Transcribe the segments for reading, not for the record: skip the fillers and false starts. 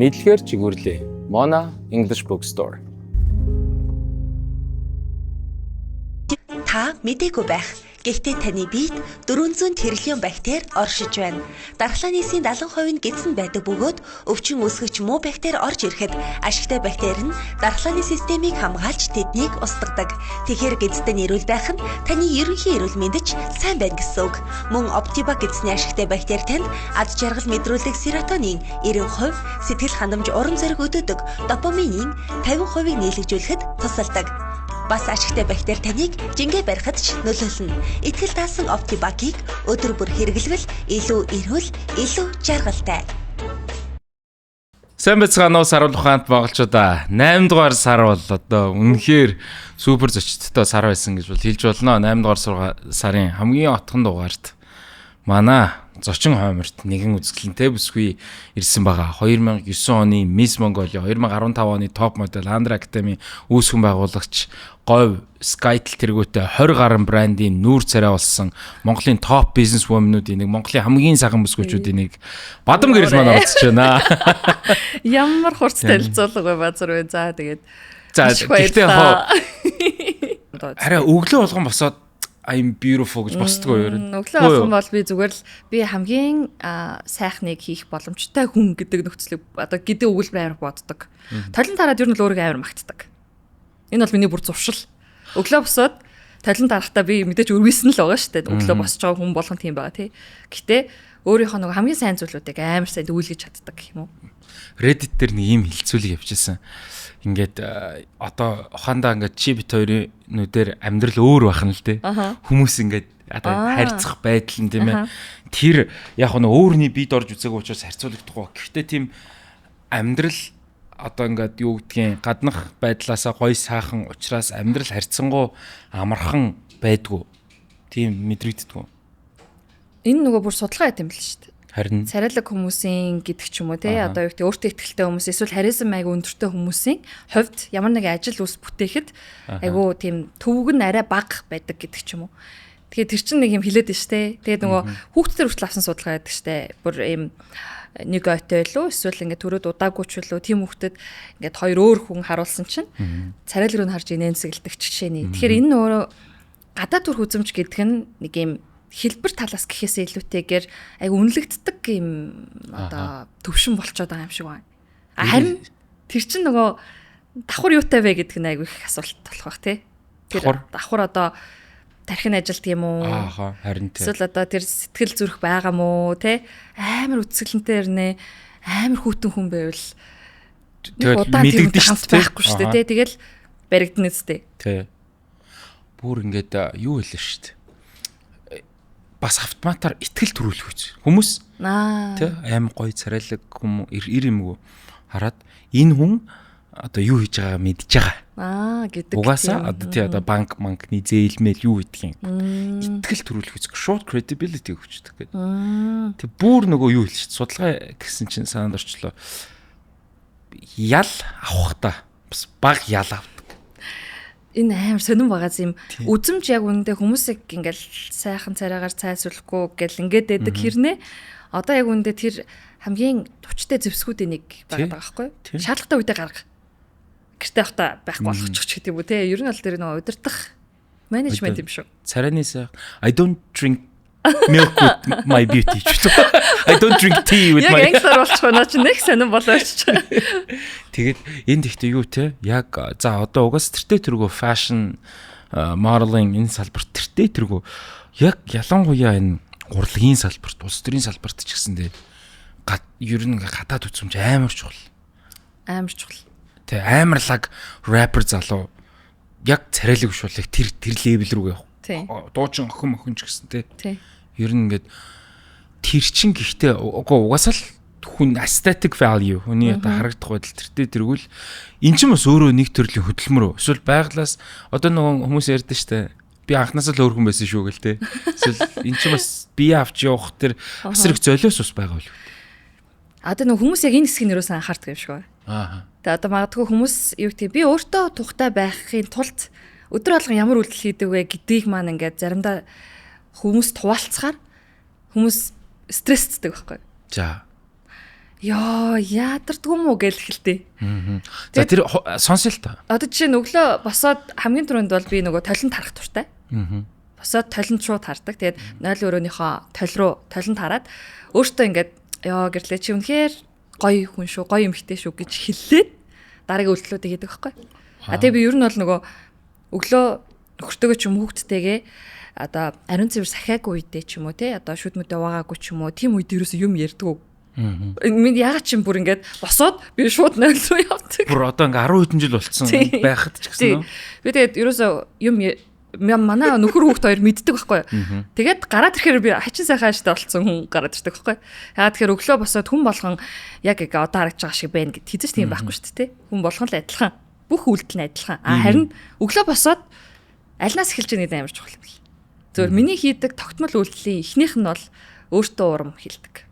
Мэдлэгээр жигүүрлээ. Mona English Bookstore. Та мэдээгүй байх. Гэхдээ таны биед 400 тэрлион бактери оршиж байна. Дархлаа нийсийн 70% нь гидсэн байдаг бөгөөд өвчин үүсгэгч муу бактери орж ирэхэд ашигтай бактери нь дархлааны системийг хамгаалж тэднийг устгадаг. Тэгэхээр гидстэй нэрүүл байх нь таны ерөнхий эрүүл мэндэд сайн байна гэсэн үг. Мөн Optiba гидсний ашигтай бактери танд ад жаргал мэдрүүлдэг серотонин 90%, сэтгэл хандамж урам зориг өгдөг допаминын 50%-ийг нийлэгжүүлэхэд тусалдаг. Бас ашигтай бактери таныг жингээ барихад ч нөлөөлнө. Итгэл таасан Optiba-гийг өдөр бүр хэрэглэвэл илүү эрүүл, илүү жаргалтай. Сайн бацгаанаа сар ухаант монголчуудаа 8 дугаар сар бол одоо үнэхээр супер зочдтой сар байсан гэж бол хэлж болно. 8 дугаар сарын хамгийн отхон дугаарт манай зочин хойморт нэгэн үзэсгэлэнтэй бүсгүй ирсэн байгаа. 2009 оны Miss Mongolia, 2015 оны топ модель Andra Academy үүсгэн байгуулагч говь Skytel тэргүүтээ 20 гаруй брендийн нүүр царай болсон Монголын топ бизнес women-уудын нэг, Монголын хамгийн сахан бүсгүйчүүдийн нэг Бадам гэрэл маань оролцож байна. Ямар хурц танилцуулга бай базар вэ? За тэгээд гэхдээ арай өглөө болгон босоод I'm beautiful гэж босдгоо ер нь. Өглөө болгон бол би зүгээр л би хамгийн сайхныг хийх боломжтой хүн гэдэг нөхцөлийг одоо гэдэг өгүүлбэр амар боддог. Толин тараад ер нь л өөрийгөө амар магтдаг. Энэ бол миний бүр зуршил. Өглөө босоод толин тарахтаа би мэдээж өргөсөн л байгаа шүү дээ. Өглөө босч байгаа хүн болгон тийм байгаа тий. Гэхдээ өөрийнхөө нэг хамгийн сайн зүйлүүдийг амар сайн дүүлгэж чаддаг гэх юм уу? Reddit дээр нэг юм хилцүүлэг явьчихсан. Ингээд одоо ухаандаа ингээд чи бит хоёрын нүдээр амьдрал өөр байх нь л дээ. Хүмүүс ингээд одоо харьцах байдал нь тийм ээ. Тэр яг нь өөрний биед орж үзээгүй учраас харьцуулагдахгүй. Гэхдээ тийм амьдрал одоо ингээд юу гэдгийг гаднах байдлаасаа гой сайхан учраас амьдрал харьцангуй амархан байдгүй. Тийм мэдрэгддэг. Энэ нөгөө бүр судалгаа байт юм л шүү дээ. Харин царайлаг хүмүүсийн гэдэг ч юм уу тий одоо юу гэдэг өөртөө ихтэй хүмүүс эсвэл харизм айгу өндөртэй хүмүүсийн хувьд ямар нэг ажил үс бүтээхэд айгу тийм төвөг нь арай бага байдаг гэдэг ч юм уу. Тэгэхээр тэр чинь нэг юм хилээд байна штэ. Тэгээд нөгөө хүүхдүүдээр хүртэл авсан судалгаа байдаг штэ. Бүр ийм нэг ойтой лөө эсвэл ингээд төрөөд удаагүй ч лөө тийм хүүхдэд ингээд хоёр өөр хүн харуулсан чинь царайлаг руу харж инээнсэгэлдэг жишээний. Тэгэхээр энэ өөрөө гадаад төр хүзэмж гэдэг нь нэг юм хэлбэр талаас гэхээсээ илүүтэйгээр айгу үнэлэгддэг юм одоо төвшин болцоод байгаа юм шиг байна. Харин тэр чинь нөгөө давхар юутай вэ гэдэг нь айгу их асуулт болох бах тий. Тэр давхар одоо тархин ажилт юм уу? Харин тий. Эсвэл одоо тэр сэтгэл зүрх байгаа мó тий. Амар үтсгэлэнтэй ирнэ. Амар хүүтэн хүн байвал тэгэл мэдэгдэж байхгүй шүү дээ тий. Тэгэл баригдана үстэй. Тий. Бүр ингээд юу хэлээ шүү дээ. Бас автоматар итгэл төрүүлэх үз. Хүмүүс тий аим гой царайлаг хүм ир юмгүй хараад энэ хүн одоо юу хийж байгааг мэдж байгаа. Гэдэг. Угаасаа одоо тий одоо банкны зээлмэл юу гэдгийг итгэл төрүүлэх үз. Short credibility өгчдөг гэдэг. Тэг бүр нөгөө юу хэлж судалгаа гэсэн чинь санаанд орчлоо. Ял авахта бас баг ял авдаг. Энэ амар сонирн байгаас юм үзэмж яг үүндээ хүмүүсийг ингээл сайхан царайгаар цайсуулахгүй гэл ингээд байдаг хэрнээ одоо яг үүндээ тэр хамгийн төвчтэй зэвсгүүдийн нэг байгаа байхгүй шаардлагатай үедээ гарга гэртээ явахта байхгүй болгочих ч гэдэг юм уу те ер нь бол тэр нэг удирдах менежмент юм шүү царайны сайх I don't drink milk with my beauty I don't drink tea with my яг англиар болчих наа чи нэг сонирн болооч тэгээд энд ихтэй юу те яг за одоо угаас тэртээ тэргөө fashion modeling энэ салбарт тэртээ тэргөө яг ялангуяа энэ урлагийн салбарт улс төрийн салбарт ч гэсэндээ ер нь гадаад үзмж амар чухал те амарлаг rapper залуу яг царайлаг бишүүлэх тэр левел рүү явах дуучин охин ч гэсэн те ер нь ингээд тэр чин гэхдээ угаасаа л хүн aesthetic value хүний одоо харагдах байдал тэртээ тэргүүл эн чинь бас өөрөө нэг төрлийн хөдөлмөр эсвэл байглаас одоо нөгөө хүмүүс ярьдэн штэ би анхнаасаа л өөр хүн байсан шүү гэл те эсвэл эн чинь бас бие авч явах тэр бас их золиос ус байгаа үл одоо нөгөө хүмүүс яг энэ хэсгийг нэрөөс анхаардаг юм шиг байна тэгээ одоо магадгүй хүмүүс юу гэх би өөртөө тухтай байхын тулд өдөр болгон ямар үйлдэл хийдэг вэ гэдгийг маань ингээд заримдаа хүмүүс туваалцахаар хүмүүс стресстэй байхгүй. За. яадардгүй мүү гэл хэлтэй. За тэр сонсё л та. Одоо жишээ нь өглөө босоод хамгийн түрүүнд бол би нөгөө толинд харах туртай. Босоод толинд шууд хардаг. Тэгээд 0 өрөөнийхөө толинд хараад өөртөө ингээд гэрлээ чи үнэхээр гоё хүн шүү, гоё эмэгтэй шүү гэж хэллээд дараагийн үйлдэлүүдийг хийдэг байхгүй. Тэгээ би ер нь бол нөгөө өглөө нөхөртөөгөө ч юм хүүхдтэйгээ одоо ариун цэвэр сахиагүй үедээ ч юм уу те одоо шүд мүдэ угаагүй ч юм уу тийм үед ерөөсөө юм ярьдгүй. Минь ягаад ч юм бүр ингээд босоод би шууд 0 руу явдаг. Бүр одоо ингээ 10 хэдэн жил болцсон байхад ч гэсэн үү? Би тэгээд ерөөсөө юм манай нөхөр хүүхд хоёр мэддэг байхгүй. Тэгээд гараад ирэхээр би хачин сайхан ааштай болцсон хүн гараад ирдэг байхгүй. Яагаад тэгэхээр өглөө босоод хүн болгон яг одоо харагдж байгаа шиг байна гэд хэзээ ч тийм байхгүй шүү дээ. Хүн болгон л адилхан. Бүх үйлдэл нь адилхан. Харин өглөө босоод альнаас эхэлж байгаа нэг амар чухал юм л. Зөвхөн миний хийдэг тогтмол үйлдэлийн эхнийх нь бол өөртөө урам хэлдэг.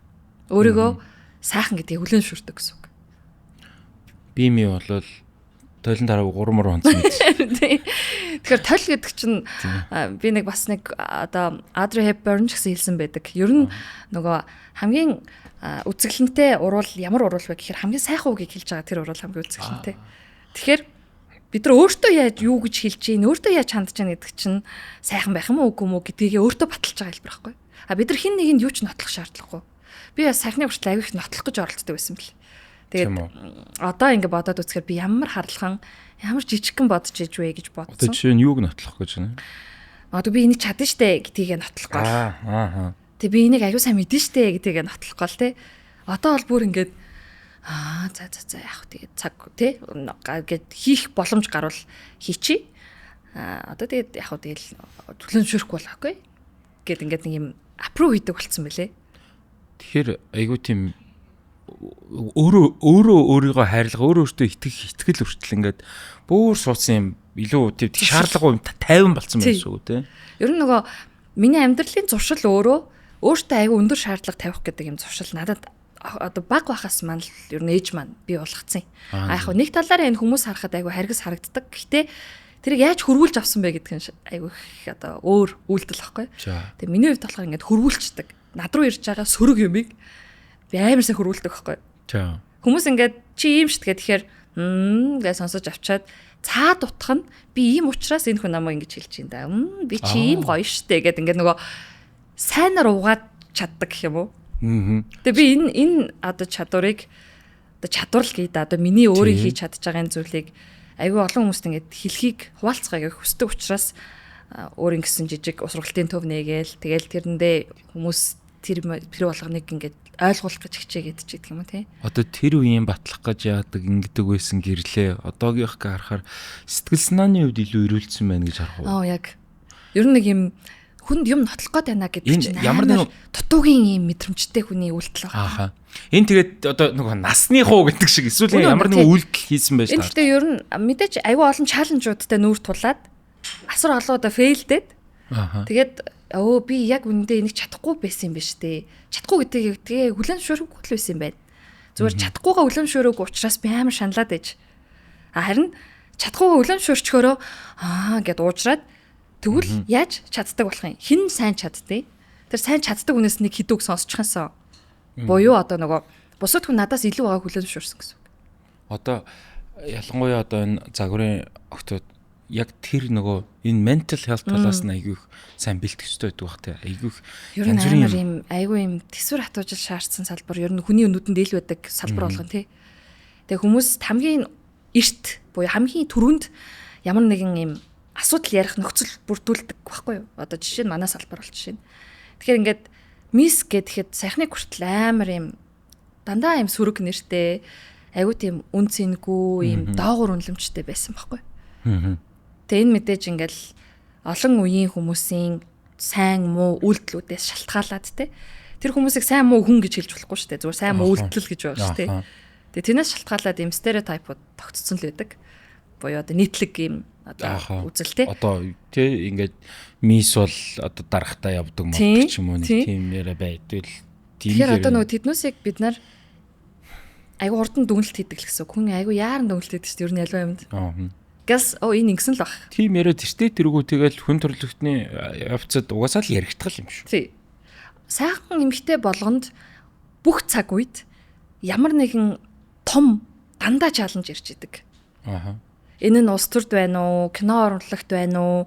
Өөрийгөө сайхан гэдгийг хүлээн зөвшөөрдөг гэсэн үг. Би ми болвол тойлон дараа 3 мөр онцсон мэт. Тэгэхээр тойл гэдэг чинь би нэг бас нэг одоо Audrey Hepburn ч гэсэн хэлсэн байдаг. Ер нь нөгөө хамгийн үзэсгэлэнтэй урвал ямар урвал вэ гэхээр хамгийн сайхан үгийг хэлж байгаа тэр урвал хамгийн үзэсгэлэнтэй. Тэгэхээр бид нар өөртөө яаж юу гэж хэлж гин, өөртөө яаж хандж гин гэдэг чинь сайхан байх юм уу үгүй юм уу гэдгийг өөртөө баталж байгаа хэлбэр байхгүй. Бид нар хин нэгэнд юу ч нотлох шаардлагагүй. Би бас сайхны хүртэл аяг их нотлох гэж оролддог байсан бэл. Тэгээд одоо ингэ бодоод үзэхээр би ямар харлахан ямар жижигхэн бодож иж вэ гэж бодсон. Одоо жишээ нь юуг нотлох гэж байна? Одоо би энийг чадна штэ гэдгийг нотлох гол. Тэг би энийг аягүй сайн мэдэн штэ гэдгийг нотлох гол те. Одоо бол бүр ингэж за яах тэгээд цаг те гэд хийх боломж гарвал хийчи. Одоо тэгээд яах вэ тэгэл төлөв зөвшөөрөхгүй болохгүй гэд ингээд нэг юм аппрув хийдэг болцсон мөлий. Тэгэхээр айгүй тийм өөрийгөө хайрлага өөртөө итгэл хүртэл ингээд бүр суудсан юм илүү тийм шаардлагагүй юм 50 болцсон байсан шүү тий. Ер нь нөгөө миний амьдралын зуршил өөртөө айгүй өндөр шаардлага тавих гэдэг юм зуршил надад одоо баг байхаас маань ер нь ээж маань би болгоцсон. Яг нэг талаараа энэ хүмүүс харахад айгүй харгас харагддаг. Гэхдээ тэрийг яаж хөрвүүлж авсан бэ гэдг нь айгүй их одоо өөр үйлдэл واخхой. Тэгээ миний хувьд болохоор ингээд хөрвүүлчдэг. Над руу ирж байгаа сөрөг юмыг би амар сайн хөрвүүлдэг واخхой. Хүмүүс ингээд чи ийм шít гэхээр гэж сонсож авчаад цаад утах нь би ийм учраас энэ хүн намайг ингэж хэлж юм да. Би чи ийм гоё шít гэд ингээд нөгөө сайнаар угаад чаддаг гэх юм уу? Тэгээ би энэ одоо чадварыг одоо чадвар л гэдэг одоо миний өөрийн хийж чадж байгаа зүйлийг айгүй олон хүмүүст ингээд хэлхийг хуваалцгааг хүсдэг учраас өөр ингэсэн жижиг усралтын төв нээгээл тэгэл тэрэндээ хүмүүс тэр болгоныг ингээд ойлгуулах гэж хичээгээд ч гэдэг юм уу тий. Одоо тэр үеийн батлах гэж яадаг ингэдэг байсан гэрлээ. Одоогийнх харахаар сэтгэл санааны хувьд илүү ирүүлсэн байна гэж харах уу? Яг. Ер нь нэг юм хүнд юм нотлох гээд байна гэдэг чинь ямар нэг дутуугийн юм мэдрэмжтэй хүний үйлдэл байна. Энэ тэгээд одоо нөгөө насны хуу гэдэг шиг эсвэл ямар нэг үйлдэл хийсэн байж таа. Гэхдээ ер нь мэдээж айгүй олон чаленжуудтай нүүр тулаад асар олоодаа фейлдээд тэгээд би яг үнэндээ энийг чадахгүй байсан юм биш үү? Чадахгүй гэдгийг тэгээ хүлэн зөвшөөрөхгүй л байсан юм байна. Зүгээр чадахгүйгаа хүлэн зөвшөөрөөгүй учраас би амар шаналаад байж. Харин чадахгүйгаа хүлэн зөвшөөрчхөөрөө гэд уужраад тэгвэл яаж чаддаг болох юм? Хэн сайн чаддээ? Тэр сайн чаддаг хүнээс нэг хідүүг сонсчихсан. Буюу одоо нөгөө бусад хүн надаас илүү байгаа хүлэн зөвшөөрсөн гэсэн үг. Одоо ялангуяа одоо энэ загварын октод яг тэр нөгөө энэ mental health талаас нь айгүй сайн бэлтгэжтэй байдаг бах те айгүй янз бүрийн айгүй юм төсвөр хатуужил шаардсан салбар ер нь хүний нүдэнд ил байдаг салбар болгон те. Тэгээ хүмүүс хамгийн эрт буюу хамгийн түрүүнд ямар нэгэн юм асуудал ярих нөхцөл бүрдүүлдэг байхгүй юу? Одоо жишээ нь манай салбар бол жишээ нь. Тэгэхээр ингээд мис гэхэд сайхныг хүртэл амар юм дандаа юм сөрөг нэртэй айгүй тийм үн цэнгүй юм доогуур үнэлэмжтэй байсан байхгүй юу? Тэгээ энэ мэдээж ингээл олон үеийн хүмүүсийн сайн муу үйлдэлүүдээс шалтгаалаад те тэр хүмүүсийг сайн муу хүн гэж хэлж болохгүй шүү дээ. Зүгээр сайн муу үйлдэл гэж байна шүү дээ. Тэгээ тэрнээс шалтгаалаад юм стереотипууд тогтцсон л байдаг. Буюу одоо нийтлэг юм одоо үзэлтэй. Одоо тий ингээд мис бол одоо дарахтаа явдаг мод ч юм уу нэг тийм нэрэ байдаг л. Тэгэхээр одоо нөгөө тэднүүсийг бид нар айгу урдан дүгнэлт хийдэг л гэсэн. Хүн айгу яаран дүгнэлт хийдэг шүү дээ. Ер нь ялва юмд. Гэс энэ ингэсэн л баг. Тийм яриад тэртээ тэргүү тэгэл хүн төрлөختний явцад угаасаа л яригдтал юм шүү. Тий. Сайхан эмхтэй болгонд бүх цаг үед ямар нэгэн том дандаа чаленж ирж идэг. Аха. Энэ нь улс төрд байна уу, кино урлагт байна уу,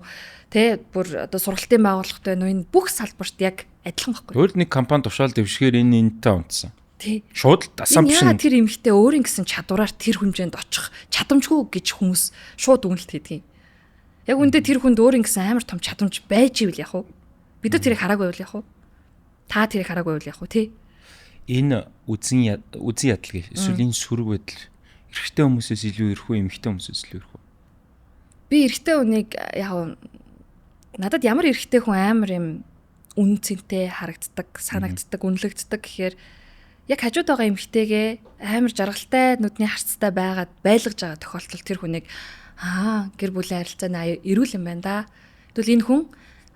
тэ бүр одоо сургалтын байгууллагт байна уу, энэ бүх салбарт яг адилхан байхгүй. Өөр нэг компани тушаал дэвшгээр энэ энэтэй унтсан. Тий. Шууд assumption. Яа тэр эмэгтэй өөрийн гэсэн чадвараар тэр хэмжээнд очих чадамжгүй гэж хүмүүс шууд үнэлт хийдэг юм. Яг үндэ тэр хүнд өөрийн гэсэн амар том чадамж байж ивэл яг уу. Бид нар тэрийг хараагүй байвал яг уу. Та тэрийг хараагүй байвал яг уу, тий. Энэ үзэн ядал гэх эсвэл энэ сөрөг байдал эрэгтэй хүмүүсээс илүү ирэх үү, эмэгтэй хүмүүсээс илүү ирэх үү? Би эрэгтэй хүнийг яг надад ямар эрэгтэй хүн амар юм үн цэнтэй харагддаг, санагддаг, үнэлэгддэг гэхээр яг хажууд байгаа эмэгтэйгээ амар жаргалтай, нүдний харцтай байгаад байлгаж байгаа тохиолдолд тэр хүнийг гэр бүлийн харилцааны эрүүл юм байна да. Тэгвэл энэ хүн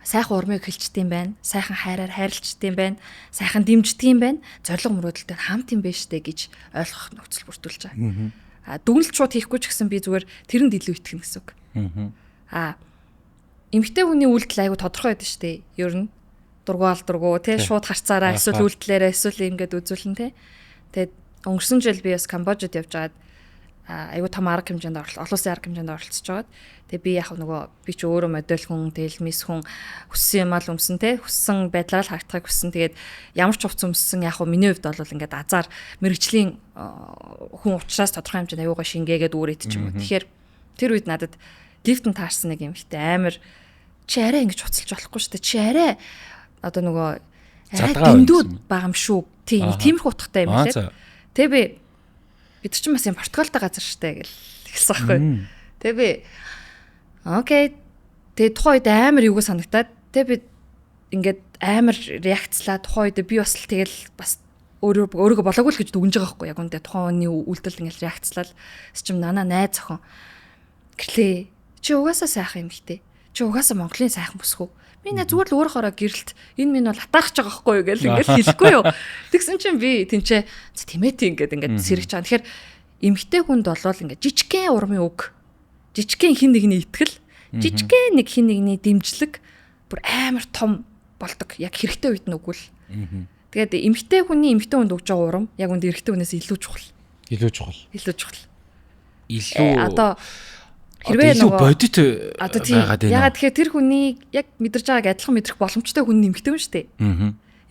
сайхан урмыг хэлчихдээ юм байна, сайхан хайраар хайрлчихдээ юм байна, сайхан дэмждэг юм байна, зориг мөрөөдөлтэй хамт юм байна штэ гэж ойлгох нөхцөл бүрдүүлж байгаа. Дүгнэлт шууд хийхгүй ч гэсэн би зүгээр тэрэнд илүү итгэнэ гэсэн үг. Эмэгтэй хүний үйлдэл айгу тодорхой байдаг штэ. Ер нь дургуул тий шууд харцаараа эсвэл үйлдэлээрээ эсвэл ингээд үзүүлэн тий. Тэгээд өнгөрсөн жил би бас Камбожид явж байгаад айгу том арга хэмжээнд олон улсын арга хэмжээнд оролцож байгаад тэгээд би яг нөгөө би ч өөрөө модель хүн тэгэл мис хүн хүссэн юм аа л өмсөн тий хүссэн байдлаар л харагдахыг хүссэн. Тэгээд ямар ч хувц өмссөн яг миний хувьд бол ингээд азар мэрэгжлийн хүн учраас тодорхой хэмжээнд аюугаа шингээгээд үүрээд ч юм уу. Тэгэхээр тэр үед надад лифтэн таарсан нэг юм ихтэй амар чи арай ингэж хуцалж болохгүй шүү дээ. Чи арай одоо нөгөө дэндүүд байгаа юм шүү. Тиймэрхүү утгатай юм лээ. Тэгээ би бид чинь бас юм Португалтай газар штэ гэл хэлсэн байхгүй. Тэгээ би окей. Тэгээ тухайн үед амар юугаа санагтаад тэгээ би ингээд амар реакцлаа тухайн үед би бас л тэгэл бас өөрийгөө болоогүй л гэж дүгнж байгаа байхгүй. Яг үндэ тухайн үений үйлдэл ингээд реакцлал чим нана найз охин гэрлээ. Чи угаасаа сайхан юм хтэй. Чи угаасаа Монголын сайхан бүсгүй. Би нэ зүгээр л өөрөөрөө гэрэлт энэ минь бол атаарч байгаа байхгүй юу гэл ингээд хэлэхгүй юу. Тэгсэн чинь би тэнцээ тэмээтэй ингээд сэрэж байгаа. Тэгэхээр эмгтэй хүнд болвол ингээд жижигхэн урмын үг, жижигхэн хин нэгний итгэл, жижигхэн нэг хин нэгний дэмжлэг бүр амар том болдог. Яг хэрэгтэй үед нь үгэл. Тэгээд эмгтэй хүний эмгтэй хүнд өгж байгаа урам яг үнд эрэгтэй хүнээс илүү чухал. Илүү одоо хэрвээ илүү бодит байгаад байна. Ягаад тэгэхээр тэр хүний яг мэдэрч байгааг адилхан мэдрэх боломжтой хүн эмэгтэй хүн шүү дээ.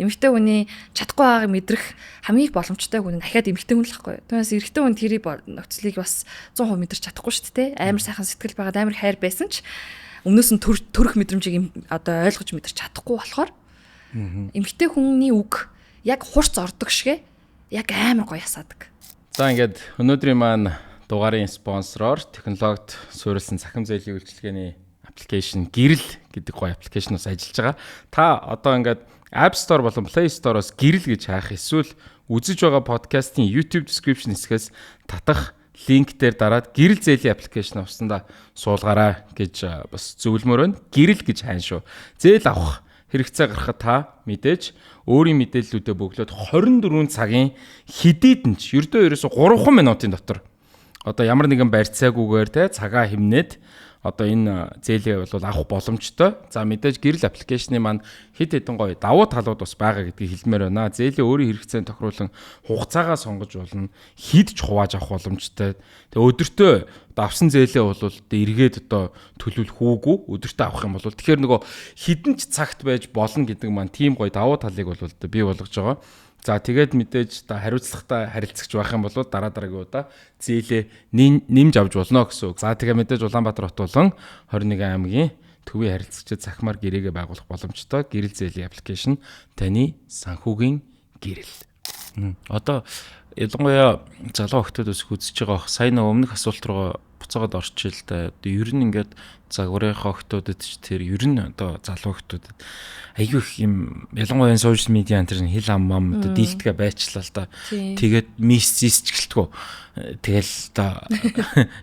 Эмэгтэй хүний чадахгүй байгааг мэдрэх хамгийн их боломжтой хүн нь дахиад эмэгтэй хүн л байхгүй. Түүнээс эрэгтэй хүн тэрийг нөхцөлийг бас 100% мэдэрч чадахгүй шүү дээ. Амар сайхан сэтгэл байгаад амар хайр байсан ч өмнөөс нь төрөх мэдрэмжийг одоо ойлгож мэдэрч чадахгүй болохоор эмэгтэй хүний үг яг хурц ордог шигэ яг амар гоё ясаадаг. За ингээд өнөөдрийн маань дугаарын спонсороор технологид суурилсан цахим зээлийн үйлчилгээний аппликейшн Гэрэл гэдэг гоё аппликейшнаас ажиллаж байгаа. Та одоо ингээд App Store болон Play Store-оос Гэрэл гэж хайх эсвэл үзэж байгаа подкастын YouTube description хэсгээс татах линк дээр дараад Гэрэл зээлийн аппликейшн авсандаа суулгаарай гэж бас зөвлөмөр байна. Гэрэл гэж хайн шүү. Зээл авах хэрэгцээ гарахад та мэдээж өөрийн мэдээллүүдээ бөглөөд 24 цагийн хэдийдэн ч ердөө ерөөсө 3 минутын дотор одоо ямар нэгэн барьцаагүйгээр те цагаа хэмнээд одоо энэ зээлээ бол авах боломжтой. За мэдээж Гэрэл аппликейшны маань хэд хэдэн гоё давуу талууд бас байгаа гэдгийг хэлмээр байна. Зээлийн өөрийн хэрэгцээнд тохируулан хугацаагаа сонгож болно. Хидж хувааж авах боломжтой. Тэгээ өдөртөө авсан зээлээ бол эргээд одоо төлөвлөх үүгүй өдөртөө авах юм бол тэгэхээр нөгөө хідэн ч цагт байж болно гэдэг маань тийм гоё давуу талыг бол бий болгож байгаа. За тэгээд мэдээж та хариуцлагатай харилцагч байх юм бол дараагийн удаа зээлээ нэмж авч болно гэсэн үг. За тэгээд мэдээж Улаанбаатар хот болон 21 аймгийн төвийн харилцагчид цахимаар гэрээгээ байгуулах боломжтой. Гэрэл зээлийн аппликейшн таны санхүүгийн гэрэл. Одоо ялангуяа залуу охтуудаас үзэж байгаа сая нэг өмнөх асуулт руу буцаагаад орчил та ер нь ингээд загварынхаа охтуудад ч тэр ер нь одоо залуу охтуудад айгүй их юм ялангуяа сошиал медиа энэ хэл ам одоо дийлдэгэ байчлаа л да. Тэгээд миссис ч гэлтгүү. Тэгэл та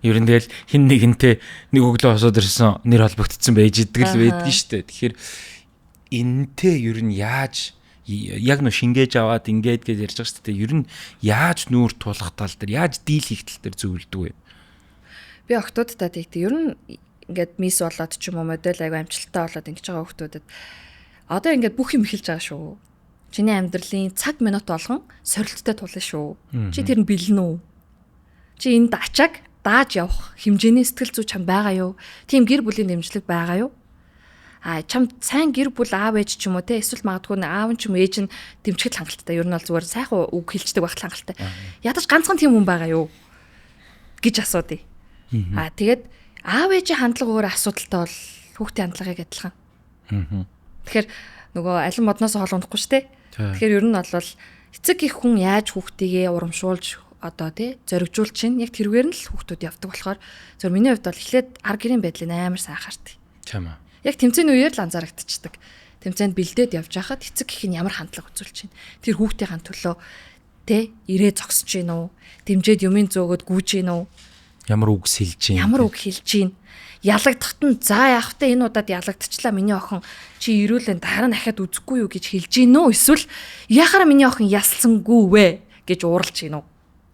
ер нь тэгэл хин нэгэнтэй нэг өглөө хосоод ирсэн нэр холбогдсон байж идэг л байдаг шүү дээ. Тэгэхээр энэтэй ер нь яаж яг нөө шингээж аваад ингээд гэж ярьж байгаа шүү дээ. Ер нь яаж нүүр тулах тал дээр яаж дийл хийх тал дээр зөвлөдөг вэ? Би охтуудтай тэгтээ ер нь ингээд мисс болоод ч юм уу модель аяга амжилттай болоод ингэж байгаа охтуудад одоо ингээд бүх юм эхэлж байгаа шүү. Чиний амьдралын цаг минут болгон сорилттой тулна шүү. Чи тэр нь бэлэн үү? Чи энд ачааг дааж явах хэмжээний сэтгэл зүй чамд байгаа юу? Тийм гэр бүлийн дэмжлэг байгаа юу? Чамд сайн гэр бүл аав ээж ч юм уу те эсвэл магадгүй аав ч юм ээж нь дэмжихэл хангалттай. Ер нь бол зүгээр сайхан үг хэлждэг байх хангалттай. Ядаж ганцхан тийм хүн байгаа юу гэж асуудъя. Тэгээд аав ээжийн хандлага өөр асуудалтай бол хүүхдийн хандлагыг адилхан. Тэгэхээр нөгөө алин модноос хоолондохгүй шүү дээ. Тэгэхээр ер нь бол эцэг их хүн яаж хүүхдийгээ урамшуулж одоо тий зоригжуулж чинь яг тэрвэр нь л хүүхдүүд явдаг болохоор зөв миний хувьд бол эхлээд ар гэрийн байдлыг амар сайн анхаардаг. Тийм аа. Яг тэмцээний үеэр л анзаарагдчихдаг. Тэмцээнд бэлдээд явж байхад эцэг их нь ямар хандлага үзүүлж чинь. Тэр хүүхдийн төлөө тий ирээ зогсож гин үү? Дэмжээд юмын зөөгөөд гүйж гин үү? Ямар үг хэлж гин? Ямар үг хэлж гин? Ялагдахт нь за яах вэ энэ удаад ялагдчихлаа миний охин чи ирүүлэн дараа нь дахиад үзэхгүй юу гэж хэлж гин үү? Эсвэл яхаар миний охин ялсангүй вэ гэж ууралж гин үү?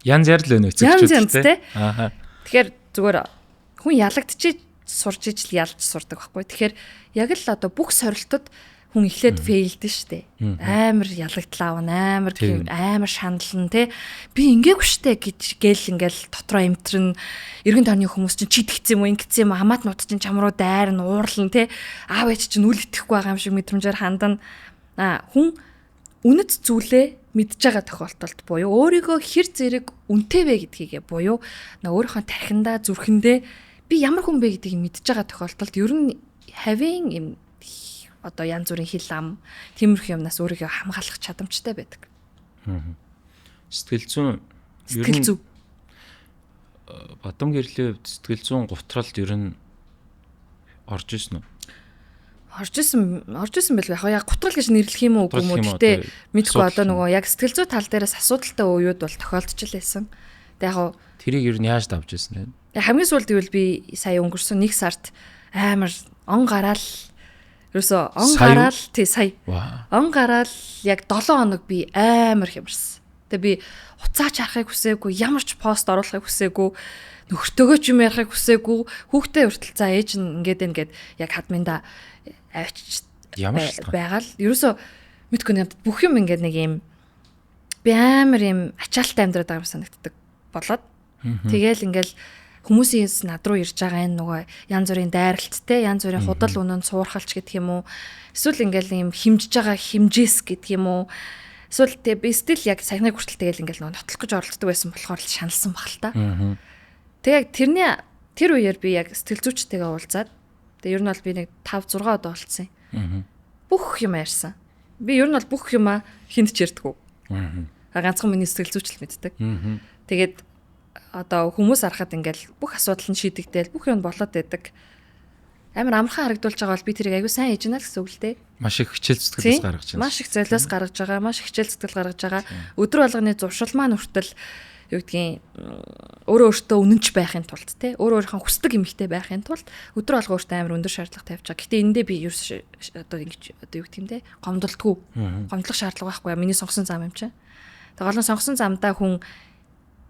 Янз яар л өнө эцэгчүүд тий. Тэгэхээр зүгээр хүн ялагдчих сурж ижил ялж сурдаг байхгүй. Тэгэхээр яг л одоо бүх сорилтод хүн эхлээд фейлдэн штэ. Амар ялагдлаа амар амар шанална те. Би ингээгүй штэ гэж гээл ингээл дотроо эмтрэн эргэн тойрны хүмүүс чинь чидгцсэн юм уу ингэцсэн юм хамаат нут чинь чам руу дайрна уурлан те. Аав ээж чинь үл итгэхгүй байгаа юм шиг мэдрэмжээр хандана. Хүн үнэт зүйлээ мэдж байгаа тохиолдолд буюу өөрийгөө хэр зэрэг үнэтэй вэ гэдгийгээ буюу өөрийнхөө тархиндаа зүрхэндээ би ямар хүн бэ гэдгийг мэдж байгаа тохиолдолд ер нь having юм одоо янз бүрийн хил ам тиймэрхүү юмнаас өөрийгөө хамгаалах чадамжтай байдаг. Сэтгэл зүйн бадам гэрлийн хувьд сэтгэл зүйн гутралд ер нь орж ирсэн үү? Орж исэн байл яг яг гутрал гэж нэрлэх юм уу үгүй юм уу гэхдээ мэдгүй одоо нөгөө яг сэтгэл зүй тал дээрээс асуудалтай үеуд бол тохиолдож лээсэн. Тэгээ яг тэрийг ер нь яаж давж ирсэн бэ? Хамгийн сүүлд гэвэл би сая өнгөрсөн 1 сард амар он гараал ерөөсө он гараал тий сая. Он гараал яг 7 хоног би амар хямарсан. Тэгээ би уцаач харахыг хүсээгүй, ямар ч пост оруулахыг хүсээгүй, нөхөртөөгөө ч юм ярихыг хүсээгүй, хүүхдээ хүртэл за ээж нь ингээд яг хадминда авчиж ямар байгаал. Ерөөсө мэдгүй надад бүх юм ингээд нэг юм би амар юм ачаалттай амьдраад байгаа юм санагддаг болоод тэгээл ингээл хүмүүсийн над руу ирж байгаа энэ нөгөө янз бүрийн дайралттэй янз бүрийн худал үнэнд суурхалч гэдэг юм уу эсвэл ингээл юм химжиж байгаа химжээс гэдэг юм уу эсвэл тэ би стил яг саяны хүртэл тэгээл ингээл нөгөө нотлох гэж оролддог байсан болохоор л шаналсан баг л та. Тэгээ тэр үеэр би яг сэтгэл зүйчтэйгээ уулзаад тэгээ ер нь бол би нэг 5 6 удаа болцсон. Бүх юм ярьсан. Би ер нь бол бүх юма хинт ч ярьдаггүй. Ганцхан миний сэтгэл зүйч л мэддэг. Тэгээд одоо хүмүүс харахад ингээл бүх асуудал нь шийдэгдээл бүх юм болоод байдаг. Амар амархан харагдуулж байгаа бол би тэрийг аягүй сайн хийж байна л гэсэн үг л дээ. Маш их хичээл зүтгэлээс гаргаж байна. Маш их золиос гаргаж байгаа, маш их хичээл зүтгэл гаргаж байгаа. Өдөр болгоны зуршил маань хүртэл юу гэдгийг өөрөө өөртөө үнэнч байхын тулд те өөрийнхөө хүсдэг эмэгтэй байхын тулд өдөр болго өөртөө амар өндөр шаардлага тавьж байгаа. Гэтэ эндээ би ерөөс одоо ингэж одоо юу гэх юм те гомдолтгүй. Гомдлох шаардлага байхгүй. Миний сонгосон зам юм чинь. Тэгээ голон сонгосон замдаа хүн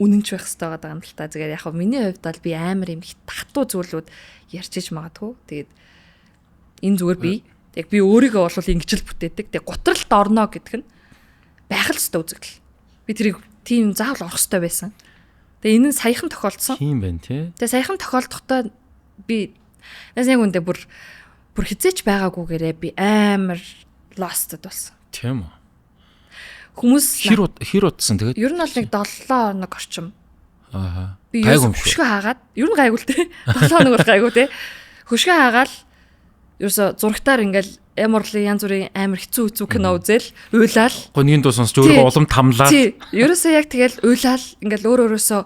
үнэнч байх хэрэгтэй байгаа юм л та. Тэгээд яг миний хувьд бол би амар юм их татуу зүйлүүд ярьж иж магадгүй. Тэгээд энэ зүгээр би яг би өөрийгөө бол ингэж л бүтээдэг. Тэгээд гутралд орно гэдэг нь байх л ёстой үзэгдэл. Би тэрийг тийм заавал орох ёстой байсан. Тэгээ энэ нь саяхан тохиолдсон. Тийм байна тий. Тэгээ саяхан тохиолдохдоо би яг үндэ бүр хизээч байгаагүйгээрээ би амар лостд болсон. Тийм үү. Хүмүүс хэр утсан тэгээд ер нь бол нэг 7 хоног орчим. Аа. Би хөшгөө хаагаад ер нь гайгүй л те. 7 хоног бол гайгүй те. Хөшгөө хаагаад ерөөсө зурагтаар ингээл эморли янз бүрийн амар хэцүү кино үзэл уйлал. Гонгийн дуу сонсч өөрөө улам тамлаад. Тий. Ерөөсө яг тэгэл уйлал ингээл өөрөөсөө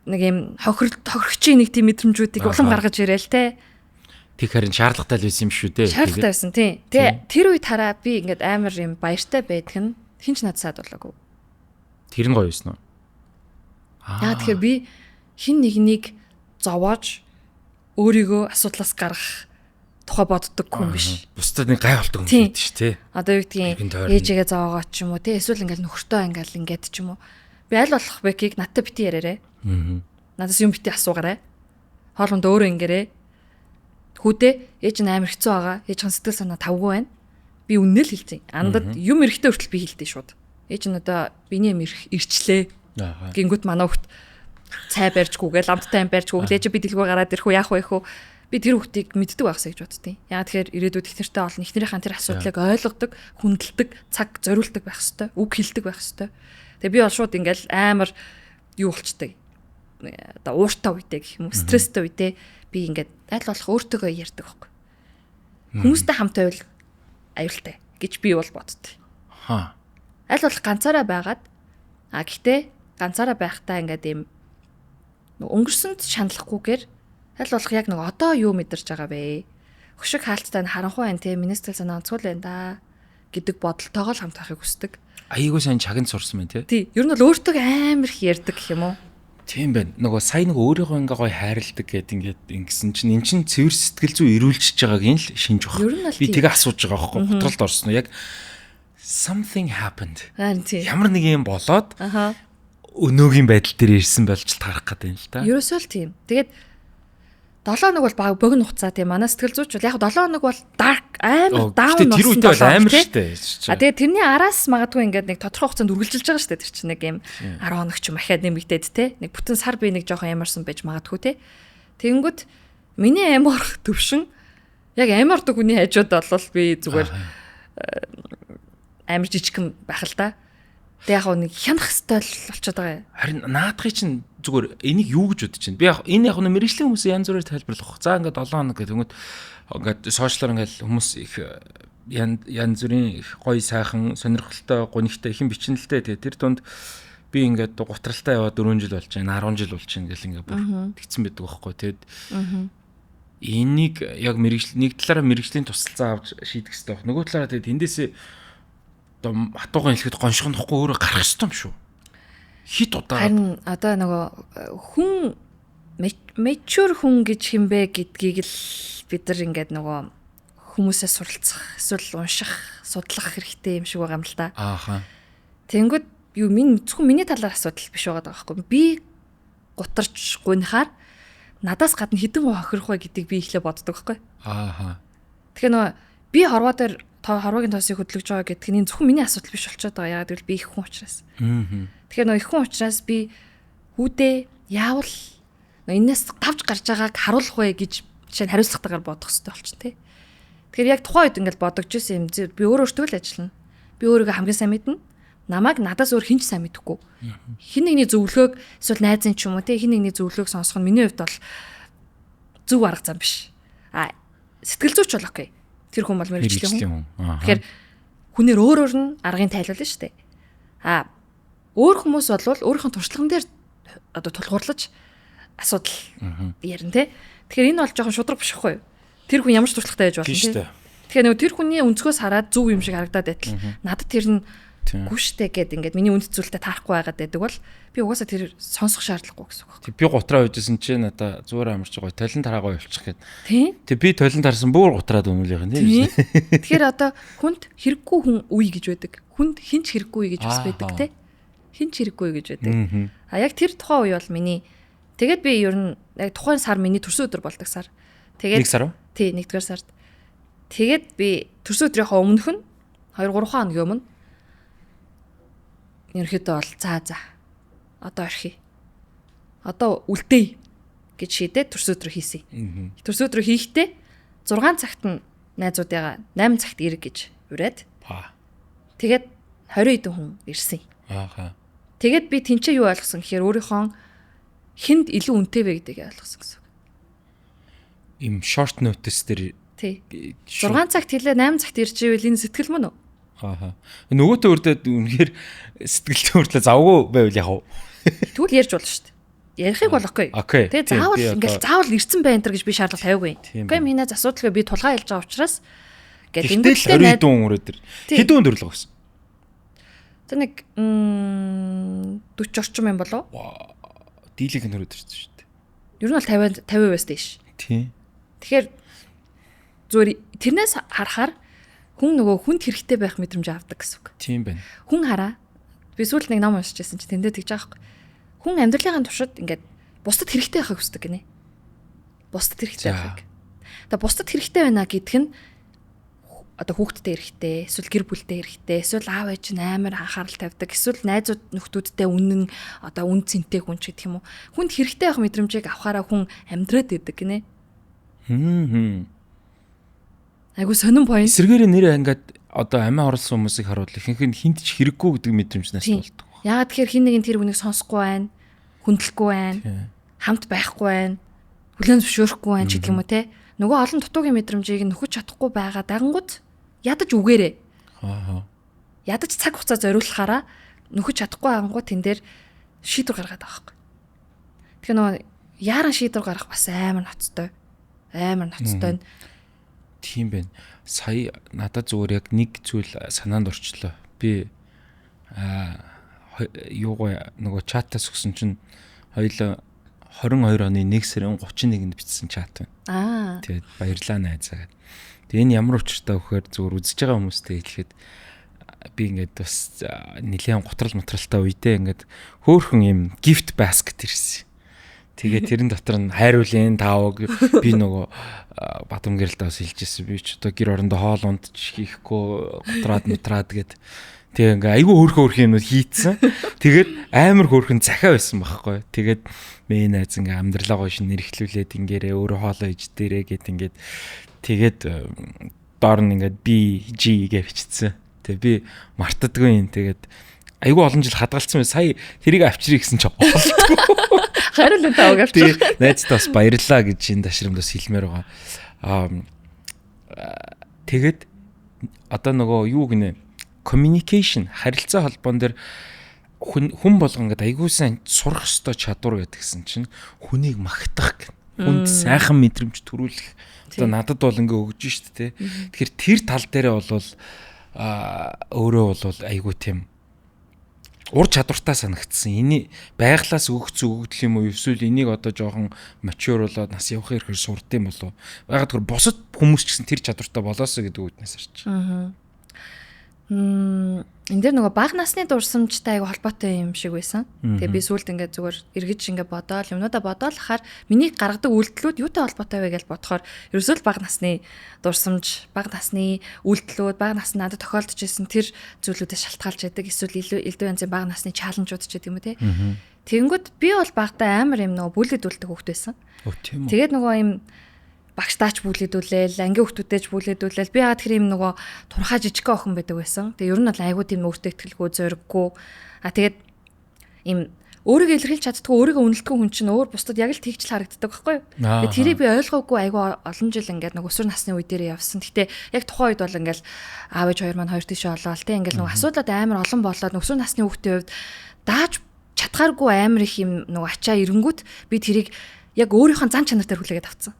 нэг юм хохирогчийн нэг тийм мэдрэмжүүдийг улам гаргаж ирээл те. Тэг харин шаардлагатай л байсан юм шүү дээ. Шаардлагатай байсан тий. Тэгээ тэр үед хараа би ингээд амар юм баяртай байдаг нь хинч надсаад болоогүй. Тэр нь гоё юусэн үү? Яа тэгэхээр би хин нэгнийг зовоож өөрийгөө асуудлаас гаргах тухай боддог хүн биш. Бусдад нэг гай болдог хүн биш тий. Одоо юу гэдгийг ээжигээ зоогоо ч юм уу тий эсвэл ингээл нөхөртөө ингээд ч юм уу. Би аль болох бэкийг надтай бити яриарэ. Надаас юм бити асуугаарай. Хоолонд өөрөө ингэрэ. Хүүдээ ээж нь амар хэцүү байгаа. Ээжийн сэтгэл санаа тавгүй байна. Би үнэн л хэлдэг. Андад юм эрэхтэй хүртэл би хэлдэг шууд. Ээж нь одоо биний юм ирчлээ. Гингүүт манай хөхт цай барьжгүйгээл амттай юм барьжгүйгээл ээж би дэлгүүр гараад ирэх үү яах вэ хөө. Би тэр хүүхдийг мэддэг байхсаа гэж боддیں۔ Яагаад тэгэхээр ирээдүйд их нэртэй олон ихнэрийнхэн тэр асуудлыг ойлгодог, хүндэлдэг, цаг зориулдаг байх хэвээр, үг хэлдэг байх хэвээр. Тэгээ би бол шууд ингээл амар юу болчтой. Одоо ууртай үедээ гэх юм уу, стресстэй үедээ би ингээд аль болох өөртөөгөө ярьдаг байхгүй. Хүмүүстэй хамт байвал аюултай гэж би бол боддог. Аль болох ганцаараа байгаад гэхдээ ганцаараа байхдаа ингээд ийм өнгөрсөнд шаналхгүйгээр аль болох яг нэг одоо юу мэдэрч байгаа бэ? Хөшиг хаалттай харанхуй байна те, миний сэтгэл санаа онцгой байна да гэдэг бодолтойгоо л хамт байхыг хүсдэг. Айгуу сайн чагнад сурсан байна те. Тий, ер нь бол өөртөө амар их ярьдаг гэх юм уу? Тийм байна. Нөгөө сая нөгөө өөрийгөө ингээ гоё хайрладаг гэд ингээд ингэсэн чинь эн чин цэвэр сэтгэл зүй ирүүлчихэж байгааг нь л шинж баг. Би тэгээ асууж байгаа байхгүй готролд орсон уу? Яг something happened. Ямар нэг юм болоод өнөөгийн байдал дээр ирсэн болж тарах гэдэг юм л та. Ерөөсөө л тийм. Тэгээд 7 хоног бол баг богино хугацаа тийм. Манай сэтгэл зүйч бол яг 7 хоног бол dark амар даун болсон. Тэр үедээ бол амар штэ. Тэгээд тэрний араас магадгүй ингээд нэг тодорхой хугацаанд үргэлжилж байгаа штэ. Тэр чинь нэг юм 10 хоног ч юм ахаад нэмэгдээд те. Нэг бүтэн сар би нэг жоохон ямарсан байж магадгүй те. Тэнгүүт миний амар төвшин яг амардаг хүний хажууд бол би зүгээр амар жижигхэн байх л да. Тэг яг нэг хянах стайл болчиход байгаа юм. Харин наадхыг чинь зүгээр энийг юу гэж бодож чинь. Би яг энэ яг нэг мэрэгжлийн хүмүүс янз бүрээр тайлбарлах. За ингээд 7 хоног гэдэг ингээд сошиалар ингээд хүмүүс их янз бүрийн их гоё сайхан сонирхолтой гонигтай их бичнэлтэй тэр дунд би ингээд гутралтай яваад 4 жил болж байна, 10 жил болж байна гэл ингээд бүр тэгсэн байдаг байхгүй. Тэгэд энийг яг нэг талаараа мэрэгжлийн тусалцаа авч шийдэх хэрэгтэй байх. Нөгөө талаараа тэгээд эндээсээ одоо хатууган хэлэхэд гоншгонохгүй өөрөө гарах ёстой юм шүү. Хит удаа. Харин одоо нөгөө хүн mature хүн гэж хэмбэ гэдгийг л бид нар ингээд нөгөө хүмүүсээ суралцах, эсвэл унших, судлах хэрэгтэй юм шиг байгаа юм л да. Тэнгүүд юу зөвхөн миний талаар асуудал биш байгаа байхгүй. Би гутарч гунихаар надаас гадна хэдэн гоо хохирох вэ гэдгийг би ихлэ боддог байхгүй. Тэгэхээр нөгөө би хорвоо дээр хорвогийн тоосыг хөдлөж байгаа гэдэг нь зөвхөн миний асуудал биш болчиход байгаа. Яагаад гэвэл би их хүн учраас. Тэгэхээр нөгөө их хүн учраас би хүүдээ яавал энэс давж гарч байгааг харуулах вэ гэж жишээ нь хариуцлагатайгаар бодох хэрэгтэй болчих тий. Тэгэхээр яг тухайн үед ингээд бодогч байсан юм. Би өөрөө өөртөө л ажиллана. Би өөрийгөө хамгийн сайн мэднэ. Намайг надаас өөр хинч сайн мэдэхгүй. Хин нэгний зөвлөгөөг эсвэл найзын ч юм уу тий хин нэгний зөвлөгөөг сонсох нь миний хувьд бол зөв арга зам биш. Сэтгэл зүйч бол окей. Тэр хүн бол мэрэгжлийн хүн. Тэгэхээр хүнээр өөрөөр нь аргыг тайлбарлана шүү дээ. Өөр хүмүүс бол өөрийнхөө туршлаган дээр одоо тулгуурлаж асуудал ярина тий. Тэгэхээр энэ бол жоохон шудраг биш хгүй. Тэр хүн ямар ч туршлагатай байж болно тий. Тэгэхээр нөгөө тэр хүний өнцгөөс хараад зөв юм шиг харагдаад байтал надад тэр нь гүштэй гэд ингээд миний үнд зүйлтэй таарахгүй байгаад байдаг бол би угаасаа тэр сонсох шаардлагагүй гэсэн үг. Тэг би гутраа үйжсэн чинь надаа зүгээр амарч байгаа толин тараагаа явуулчих гээд. Тэг би толин тарсан бүр гутраад өмөлийнх нь тийм. Тэгэхээр одоо хүнд хэрэггүй хүн үе гэж байдаг. Хүнд хинч хэрэггүй гэж бас байдаг те. Хинч хэрэггүй гэж байдаг. Яг тэр тухайн үе бол миний тэгээд би ер нь яг тухайн сар миний төрсөн өдөр болдог сар. Тэгээд 1 сар уу? Тий, 1-р сард. Тэгээд би төрсөн өдрийнхөө өмнөх нь 2-3 хоногийн өмнө ерөнхийдөө бол за одоо орхи. Одоо үлдээе гэж шийдээд төрсөн өдрөө хийсэн. Төрсөн өдрөө хийхдээ 6 цагт нь найзуудыгаа 8 цагт ирэх гэж ураад. Тэгээд 20 хэдэн хүн ирсэн. Тэгээд би тэнцээ юу ойлгосон гэхээр өөрийнхөө хинд илүү үнэтэй вэ гэдгийг ойлгосон гэсэн. Им short notice дээр тий 6 цагт хэлээ 8 цагт ирж ивэл энэ сэтгэл мөн үү? Нөгөөтөө үрдээд үнэхээр сэтгэлтэй хүртлээ завгүй байвал яг уу. Тэгвэл ярьж болно шүү дээ. Ярихыг болохгүй. Тэгээ заавал ирсэн байна гэж би шаардлага тавиагүй. Окей миний асуудалгүй би тулгаа хэлж байгаа учраас гэдэг ингээд 20 дүүн өрөө дээр хэдэн өдөр л байсан. За нэг 40 орчим юм болов уу? Дийлэг нь өрөөд ирсэн шүү дээ. Ер нь бол 50% дээш. Тийм. Тэгэхээр зүгээр тэрнээс харахаар хүн нөгөө хүнд хэрэгтэй байх мэдрэмж авдаг гэсэн үг. Тийм байна. Хүн хараа. Би сүүлд нэг ном уншиж байсан чи тэндээ тэгж байгаа байхгүй. Хүн амьдралын туршид ингээд бусдад хэрэгтэй байхыг хүсдэг гинэ. Бусдад хэрэгтэй байхыг. Тэгээ бусдад хэрэгтэй байна гэдг нь одоо хүүхдтэй эрэхтэй, эсвэл гэр бүлтэй эрэхтэй, эсвэл аав ээж нь амар анхаарал тавьдаг, эсвэл найзууд нөхдүүдтэй үнэн одоо үн цэнтэй хүн ч гэх юм уу. Хүнд хэрэгтэй байх мэдрэмжийг авахаараа хүн амьдраад идэг гинэ. Айгу сонирн point. Эсвэргээр нэрээ ингээд одоо амиа орлсон хүмүүсийг харуул ихэнх нь хинт ч хэрэггүй гэдэг мэдрэмж нас болдог. Яагаад тэгэхээр хин нэгэн тэр хүнийг сонсохгүй байна, хүндлэхгүй байна, хамт байхгүй байна, хүлээн зөвшөөрөхгүй байна ч гэдэг юм уу те. Нөгөө олон дутуугийн мэдрэмжийг нөхөж чадахгүй байгаа дагангууд ядаж үгээрээ. Ядаж цаг хугацаа зориулахаараа нөхөж чадахгүй байгангууд тэн дээр шийдвэр гаргаад байгаа байхгүй. Тэгэхээр нөгөө яаран шийдвэр гаргах бас амар ноцтой. Амар ноцтой. Тийм байна. Сая надад зүгээр яг нэг зүйл санаанд орчлоо. Би юугаа нөгөө чатаас өгсөн чинь хоёул 22 оны 1 сарын 31-нд бичсэн чат байна. Тэгээд баярлалаа найзаа гэдэг. Тэгээд энэ ямар учиртай вэхээр зүгээр үзэж байгаа хүмүүстэй хэлэхэд би ингээд бас нэлээд готрол материалтай үедээ ингээд хөөхөн юм gift basket ирсэн. Тэгээд тэрэн дотор нь хайруулын таав би нөгөө Бадам гэрэлдээ бас хэлжсэн. Би ч одоо гэр орондоо хоол ундч хийхгүй готраад гээд тэгээ ингээ айгүй хөөрхөн юмуд хийцэн. Тэгээд амар хөөрхөн захиа байсан байхгүй. Тэгээд мэй найз ингээ амьдралаа гоё шин нэрхлүүлээд ингээрээ өөрөө хоолоо иж дээрээ гээд ингээд тэгээд доор нь ингээд би G гэж бичсэн. Тэгээ би мартадгүй юм. Тэгээд айгүй олон жил хадгалсан бай. Сая тэрийг авчиръя гэсэн чи олдгүй. Хариулт таваг авчих. Найзтай бас баярлаа гэж энэ ташрамд бас хэлмээр байгаа. Тэгээд одоо нөгөө юу гинэ communication харилцаа холбоон дээр хүн болгон гэдэг аягуулсан сурах ёстой чадвар гэдгсэн чинь хүнийг магтах гэх. Хүнд сайхан мэдрэмж төрүүлэх. Одоо надад бол ингээ өгж штт те. Тэгэхээр тэр тал дээрээ бол өөрөө бол айгүй тийм ур чадвартай санагдсан. Энийг байглаас өгч өгдөл юм уу? Эсвэл энийг одоо жоохон mature болоод нас явах ихээр сурд юм болов? Ягаад гэвэл бусад хүмүүс ч гэсэн тэр чадвартай болоосоо гэдэг үгнээс харж. Энд дээр нөгөө бага насны дурсамжтай айгу холбоотой юм шиг байсан. Тэгээ би сүүлд ингээд зүгээр эргэж ингээд бодоол юмнуудаа бодоол хахаар миний гаргадаг үйлдэлүүд юутай холбоотой вэ гэж бодохоор ерөөсөө л бага насны дурсамж, бага насны үйлдэлүүд, бага насны надад тохиолдож ирсэн тэр зүйлүүдээс шалтгаалж байдаг. Эсвэл илүү янзын бага насны чаленжууд ч гэдэг юм уу те. Тэгэнгүүт би бол багтаа амар юм нөгөө бүлэдүүлдэг хүүхэд байсан. Тэгээд нөгөө юм багштаач бүлэдүүлээл, ангийн хүүхдүүдтэйч бүлэдүүлээл. Би яагаад тэр юм нөгөө турхаа жижигхэн охин байдаг байсан. Тэгээ ер нь бол айгуу тийм өөртөө ихтгэлгүй, зориггүй. Тэгээд им өөрийгөө илэрхийлж чаддгүй, өөрийгөө үнэлдэг хүн чинь өөр бусдад яг л тэгж л харагддаг байхгүй юу? Тэгээ тэрийг би ойлгоогүй айгуу олон жил ингээд нөгөө өсвөр насны үе дээр явсан. Гэтэ яг тухайн үед бол ингээд аав ээж хоёр маань хоёр тийшээ олоол те ингээд нөгөө асуудал амар олон болоод өсвөр насны хүүхдийн хувьд дааж чадхааргүй амар их юм нөгөө ачаа ирэнгүүт би тэрийг яг өөрийнхөө зан чанар дээр хүлээгээд авцсан.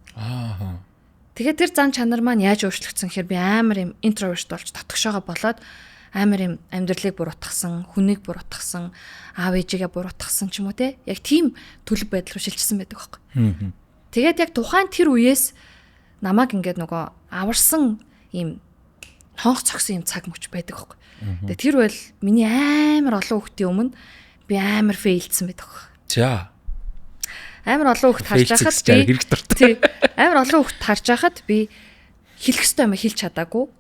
Тэгээд тэр зан чанар маань яаж өөрчлөгдсөн гэхээр би амар юм интроверт болж дотгошоогоо болоод амар юм амьдралыг буруутгасан, хүнийг буруутгасан, аав ээжигээ буруутгасан ч юм уу те. Яг тийм төлөв байдал руу шилжсэн байдаг байхгүй. Тэгээд яг тухайн тэр үеэс намайг ингээд нөгөө аварсан юм хонх цогсон юм цаг мөч байдаг байхгүй. Тэгээд тэр бол миний амар олон хүүхдийн өмнө би амар фейлдсэн байдаг байхгүй. За амар олон хүүхд харж байхад би амар олон хүүхд харж байхад би хэлэх ёстой юм хэлж чадаагүй.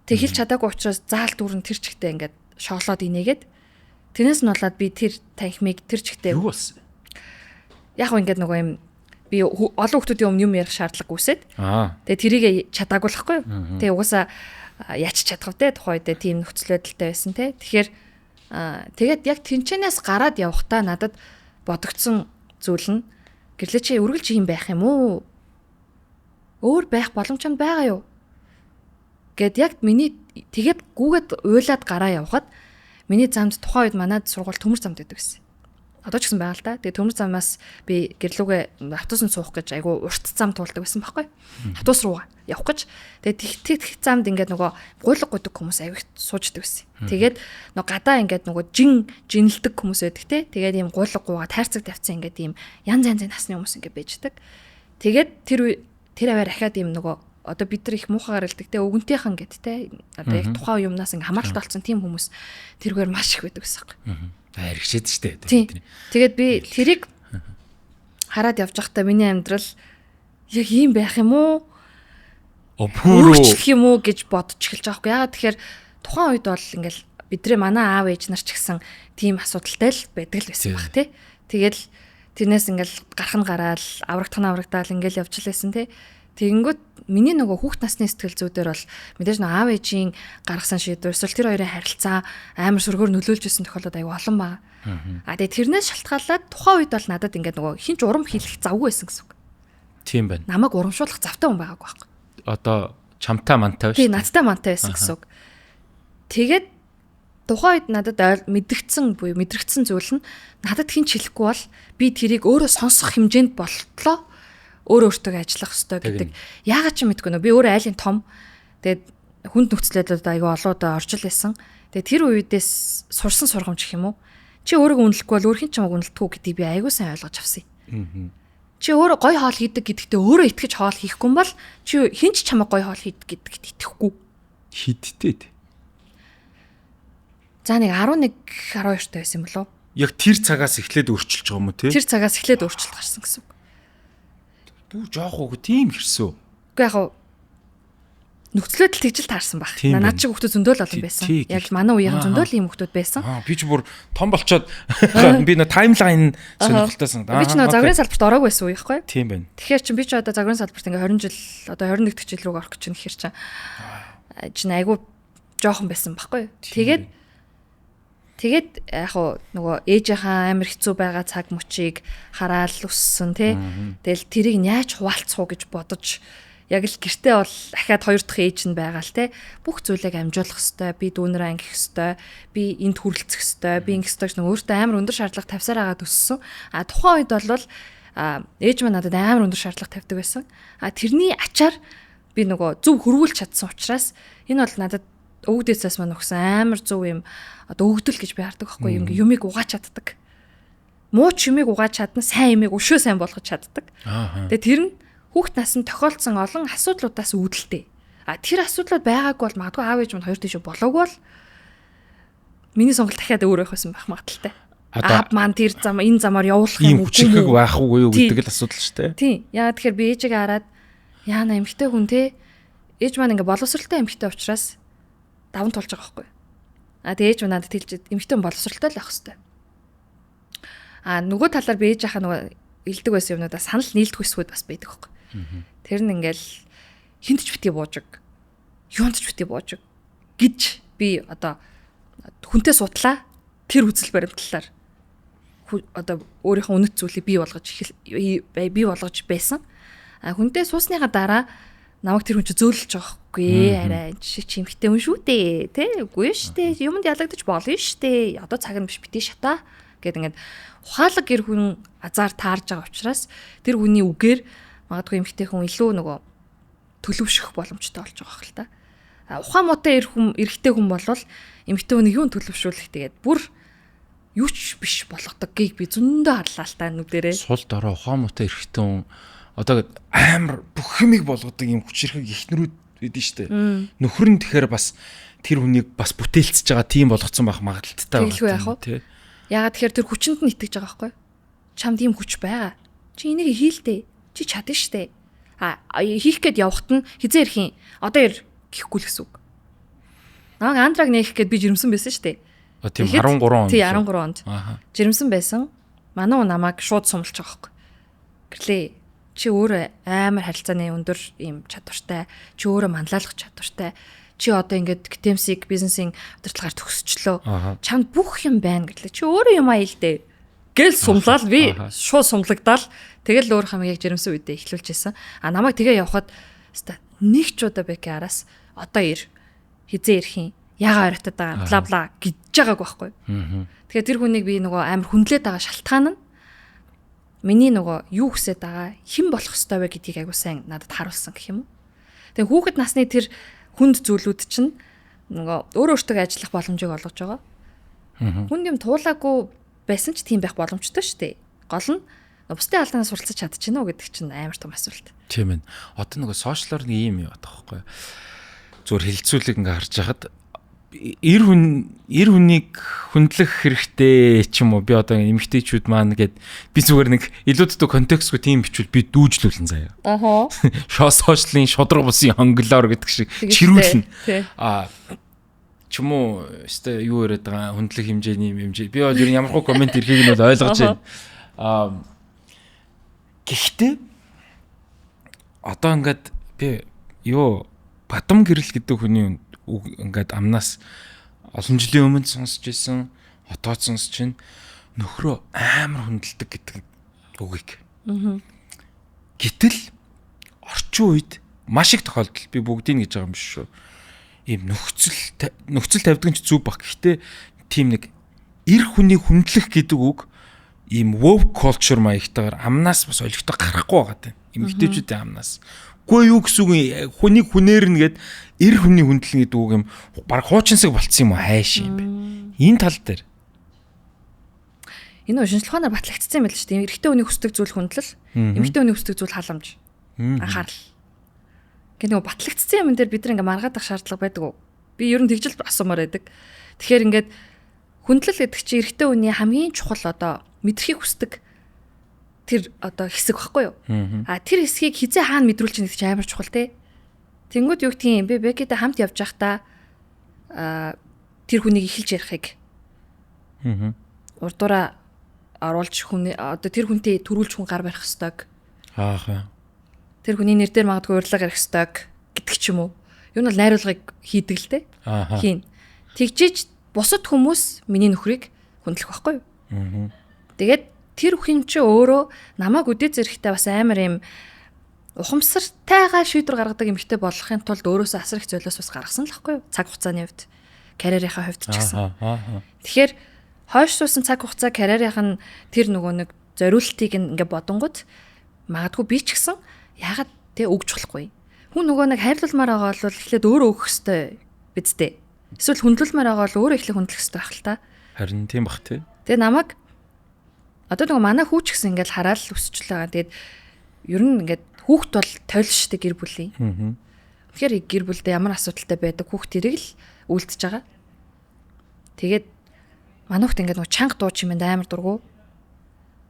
Тэг хэлж чадаагүй учраас заал дүүрэн тэр чигтээ ингээд шоолоод инээгээд тэрнээс нь болоод би тэр танхимыг тэр чигтээ юу болсон? Яг ингээд нөгөө юм би олон хүүхдүүдийн өмнө юм ярих шаардлага үүсээд тэгээ тэрийг чадаагүй л хгүй. Тэгээ угаасаа яач чадхав те тухайн үедээ тийм нөхцөл байдалтай байсан те. Тэгэхээр тэгээд яг тэнчэнээс гараад явахдаа надад бодогдсон зүйл нь гэрлээ чи үргэлж юм байх юм уу? Өөр байх боломж нь байгаа юу? Гэт яг миний тэгээд гүүгээд уйлаад гараа явхад миний замд тухайн үед манад сургууль төмөр замд байдаг гэсэн. Одоо ч гэсэн байгаа л да. Тэгээд төмөр замаас би гэрлүүгээ автобусанд суух гэж айгу урт зам туулдаг байсан байхгүй. Автобус руу явах гэж. Тэгээд тэг замд ингээд нөгөө гуйлга гуйдаг хүмүүс аяг сууждаг байсан. Тэгээд нөгөө гадаа ингээд нөгөө жинэлдэг хүмүүс байдаг те. Тэгээд ийм гуйлга гуугаа тайрцаг тавьсан ингээд ийм янз янзын насны хүмүүс ингээд байждаг. Тэгээд тэр аваар ахаад ийм нөгөө одоо бид нар их муухагаар хэлдэг те өвгөнтийнхэн гэд те. Одоо яг тухайн юмнаас ингээд хамааралтай болсон тийм хүмүүс тэргээр маш их байдаг байсан байхгүй. Хэрэгшээд штэ. Тэгээд би тэрийг хараад явж байхдаа миний амьдрал яг ийм байх юм уу өөрчлөх юм уу гэж бодож эхэлж байгаа байхгүй. Ягаад тэгэхээр тухайн үед бол ингээл бидний манай аав ээж нар ч гэсэн тийм асуудалтай л байдаг л байсан баг тий. Тэгэл тэрнээс ингээл гарах нь гараал аврагдаал ингээл явж лээсэн тий. Тэгэнгүүт миний нөгөө хүүхд насны сэтгэл зүйдээр бол мэдээж нөгөө аав ээжийн гаргасан шийдвэр эсвэл тэр хоёрын харилцаа амар сөргөөр нөлөөлж исэн тохиолдол аюу олон байгаа. Тэгээ тэрнээс шалтгаалаад тухайн үед бол надад ингээд нөгөө хинч урам хийх завгүй байсан гэсэн үг. Тийм байна. Намайг урамшуулах завтай хүн байгаагүй байхгүй. Одоо чамтай мантай шүү. Тийм, надтай мантай байсан гэсэн үг. Тэгээд тухайн үед надад мэдрэгдсэн зүйл нь надад хинч хэлэхгүй бол би тэрийг өөрөө сонсох хэмжээнд болтлоо өөртөө ажиллах хэрэгтэй гэдэг. Яагаад ч мэдгүй нөө би өөрөө айлын том. Тэгээд хүнд нөхцөлөд аягүй олоодоо орж л байсан. Тэгээд тэр үедээс сурсан сургамж гэх юм уу? Чи өөрийгөө үнэлэхгүй бол өөрхийн чамайг үнэлтгүү гэдгийг би аягүй сайн ойлгож авсан юм. Чи өөрөө гой хоол хийдэг гэдэгтээ өөрөө итгэж хоол хийхгүй юм бол чи хинч чамайг гой хоол хийдэг гэдэгт итгэхгүй. Хидтэй. За нэг 11 12 та байсан юм болов? Яг тэр цагаас эхлээд өөрчилж байгаа юм уу те? Тэр цагаас эхлээд өөрчлөлт гарсан гэсэн үг. Дүү жоох уу тийм хэрсүү. Уу яг нөхцөлөд л тэгжил таарсан баг. Наад чи хүүхдүүд зөндөл олон байсан. Яг манай үеийн зөндөл ийм хүүхдүүд байсан. Би ч бүр том болчоод би нөө таймлайн сонирхолтойсэн. Би ч нөө загварын салбарт ороогүй байсан үе ихгүй. Тийм байна. Тэгэхээр чи би ч одоо загварын салбарт ингээ 20 жил одоо 21 дэх жил рүү орох гэж байна гэхэр чи айгу жоохон байсан байхгүй. Тэгээд яг нөгөө ээжийнхаа амар хэцүү байгаа цаг мөчийг хараад өссөн тий. Тэгэл тэрийг яаж хуваалцах уу гэж бодож яг л гэртээ бол дахиад хоёр дахь ээж нь байгаа л тий. Бүх зүйлийг амжуулах хэвээр би дүүнэрээ ангих хэвээр би энд хүрлцэх хэвээр би ингэх хэвээр нөгөө өөртөө амар өндөр шаардлага тавьсаар агаад өссөн. Тухайн үед бол ээж маань надад амар өндөр шаардлага тавьдаг байсан. Тэрний ачаар би нөгөө зөв хөрвүүлж чадсан учраас энэ бол надад өвгдөөсөөс маань өгсөн амар зөв юм одоо өгдөл гэж би хардаг байхгүй юм юмыг угааж чаддаг. Муу ч юмыг угааж чадна, сайн юмыг өшөө сайн болгож чаддаг. Тэгээ тэр нь хүүхд наснд тохиолдсон олон асуудлуудаас үүдэлтэй. Тэр асуудлууд байгаагүй бол магадгүй аав ээж минь хоёр тийш болоогүй бол миний сонголт дахиад өөр байх байсан байх магадaltaй. Аав маань тэр энэ замаар явуулах юм хүчрхэг байх уу гэдэг л асуудал шүү дээ. Тийм. Яагаад тэгэхээр би ээжигээ хараад яана эмхтэй хүн те ээж маань ингээ боловсралтай эмхтэй учраас даван тулж байгаа байхгүй. Тэгээ ээж надад хэлж эмхтэн боловсралтай л байх хэвээр. Нөгөө талаар би ээжийнхаа нөгөө илдэг байсан юмнуудаа санал нийлдэх хүсвүүд бас байдаг байхгүй. Тэр нь ингээл хинт ч бити буужиг. Юунд ч бити буужиг гэж би одоо хүнтэй судлаа тэр үзэл баримтлалаар одоо өөрийнхөө үнэт зүйлийг бий болгож байсан. Хүнтэй суусныхаа дараа намайг тэр хүн чи зөөлж байгаа хгүй арай чи чимхтэй хүн шүү дээ тий үгүй шүү дээ юмд ялагдаж болно шүү дээ одоо цаг нь биш битээ шата гэд ингээд ухаалаг гэр хүн азар таарж байгаа учраас тэр хүний үгээр магадгүй эмхтэй хүн илүү нөгөө төлөвшөх боломжтой болж байгаа хэл та ухаан муутай эрэгтэй хүн болвол эмхтэй хүнийг юу төлөвшүүлэх тэгээд бүр юу ч биш болгодог гийг би зөндөө харлаа л та нүдэрээ сул дорой ухаан муутай эрэгтэй хүн одоо амар бүх юмыг болгодог юм хүчрхэг ихнэрүүд байдэн штэ. Нөхөр нь тэгэхээр бас тэр хүнийг бас бүтээлцэж байгаа тийм болгоцсон байх магадaltaй байна тий. Яагаад тэгэхээр тэр хүчинд нь итгэж байгаа байхгүй. Чамд ийм хүч байгаа. Чи энийг хийлдэ. Чи чадна штэ. Хийх гээд явхад нь хизээ ирэх юм. Одоо ир гэхгүй л гэсэн үг. Намайг андраг нээх гээд би жирэмсэн байсан штэ. Тийм 13 он. Тий 13 онд. Жирэмсэн байсан. Манай намайг шууд сумлж байгаа байхгүй. Гэрлээ чи өөрөө амар харилцааны өндөр юм чадвартай, чи өөрөө манлайлах чадвартай. Чи одоо ингээд гитэмсиг бизнесийн удирдлагаар төгсчлөө. Чамд бүх юм байна гэрлээ. Чи өөрөө юм аялдээ. Гэл сумлаад би шууд сумлагдаал. Тэгэл өөр хамаг яг жирэмсэн үедээ эхлүүлж байсан. Намайг тэгээ явхад нэг ч удаа бэкэ араас одоо ир хизээ ирэх юм. Яга оройтод байгаа бла бла гэж байгаагүй байхгүй. Тэгэхээр тэр хүнийг би нөгөө амар хүндлээд байгаа шалтгаан нь миний нөгөө юу хүсэж байгаа хэн болох ёстой вэ гэдгийг айгуу сайн надад харуулсан гэх юм уу. Тэгээ хүүхэд насны тэр хүнд зүйлүүд чинь нөгөө өөртөө ажиллах боломжийг олгож байгаа. Хүнд юм туулаагүй байсан ч тийм байх боломжтой шүү дээ. Гол нь бусдын алдаанаас суралцаж чадчихна уу гэдэг чинь амар том асуулт. Тийм ээ. Одоо нөгөө сошиалор нэг юм яваад байгаа байхгүй. Зүгээр хилцүүлэг ингээ харж хахад эр хүнийг хүндлэх хэрэгтэй ч юм уу би одоо эмэгтэйчүүд маань гээд би зүгээр нэг илүүдтэй контекстгүй тийм бичвэл би дүүжлүүлэн заяа. Ахаа. Шоо сошиалын шудраг бусын хонглоор гэдэг шиг чирүүлнэ. Ч юм уу өстой юу яриад байгаа хүндлэх хэмжээний хэмжээ. Би бол ер нь ямархуу комент ирэхийг нь бол ойлгож байна. Гэхдээ одоо ингээд би юу Бадам гэрэл гэдэг хүний ингээд амнаас олон жилийн өмнө сонсч байсан хотоод сонсч чинь нөхрөө амар хүндэлдэг гэдэг үгийг. Гэтэл орчин үед маш их тохиолдол би бүгдийг гэж байгаа юм биш шүү. Ийм нөхцөл тавьдаг ч зүг баг. Гэхдээ тийм нэг эр хүнийг хүндлэх гэдэг үг ийм woke culture маягтайгаар амнаас бас олигтой гарахгүй байгаа юм. Эмэгтэйчүүдийн амнаас. Үгүй юу гэсэн үг хүнийг хүнээрнэ гэд эр хүний хүндлэн гэдэг үг юм баг хуучинсаг болцсон юм уу хайш юм бэ? Энэ тал дээр энэ шинжлэх ухаанаар батлагдсан юм байл шүү дээ. Эрэгтэй хүний хүсдэг зүйл хүндлэл, эмэгтэй хүний хүсдэг зүйл халамж. Анхаарал. Гэх нэг батлагдсан юм дээр бид нэг маргаадах шаардлага байдаг уу? Би ер нь тэгж л асуумаар байдаг. Тэгэхээр ингээд хүндлэл гэдэг чинь эрэгтэй хүний хамгийн чухал одоо мэдрхийг хүсдэг тэр одоо хэсэг багхгүй юу? Тэр хэсгийг хизээ хаана мэдрүүлж байгаа гэдэг чинь амар чухал те. Тэнгүүд юу гэх юм бэ? Бекэтэй хамт явж байхдаа тэр хүнийг эхэлж ярихыг урдуура оруулж одоо тэр хүнтэй төрүүлж хүн гар барих ёстойг. Тэр хүний нэр дээр магадгүй урилга гарах ёстойг гэдэг ч юм уу. Юу нь бол найруулгыг хийдэг л те. Хийн. Тэгжиж бусад хүмүүс миний нөхрийг хүндлэх байхгүй юу? Тэгээд тэр хүн чи өөрөө намайг үдээ зэрэгтэй бас амар юм ухамсартайгаа шийдвэр гаргадаг эмэгтэй болохын тулд өөрөөсөө асар их золиос бас гаргасан л байхгүй юу? Цаг хугацааны хувьд, карьерийнхаа хувьд ч гэсэн. Тэгэхээр хойш суусан цаг хугацаа карьерийнх нь тэр нөгөө нэг зориултыг ингээ бодонгууд магадгүй би ч гэсэн ягаад тэ өгч болохгүй. Хүн нөгөө нэг хайрлуулмаар байгаа бол эхлээд өөрөө өгөх ёстой бидтэй. Эсвэл хүндлүүлмээр байгаа бол өөрөө эхлээд хүндлэх ёстой байх л та. Харин тийм бах тий. Тэгээ намайг одоо нөгөө манай хүүч гэсэн ингээл хараад өсч л байгаа. Тэгээд ер нь ингээд хүүхд бол тойл штэ гэр бүлийн. Тэгэхээр гэр бүлдээ ямар асуудалтай байдаг хүүхд тэрийг л үлдчихэж байгаа. Тэгээд манай хүүхд ингээд нөгөө чанга дуу чимэнд амар дургу.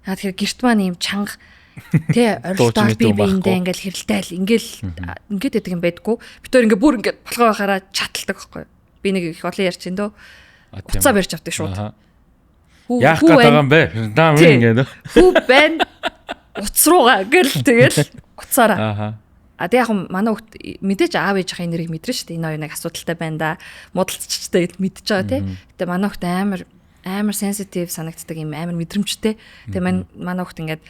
Аа тэгэхээр гэрт маань ийм чанга тэ орилдоо би биэндээ ингээл хэрэлдээл ингээл ингээд байдаг юм байдгүй. Би тэр ингээд бүр ингээд болохоо байхаараа чаталдаг байхгүй. Би нэг их олон ярьж ин дөө. Уцаа барьж авдаг шууд. Яах гээд байгаа юм бэ? Даа мэн ингээд. Хүү бэн уц руугаа гэл тэгэл уцаараа. Тэг яг манай хүүхд мэдээж аав ээжийнхээ нэрийг мэдрэн шүү дээ. Энэ хоёр нэг асуудалтай байна да. Муудалцчтай гэдээ мэдчихэж байгаа тий. Гэтэ манай хүүхд амар sensitive санагддаг юм амар мэдрэмжтэй. Тэгээ манай хүүхд ингээд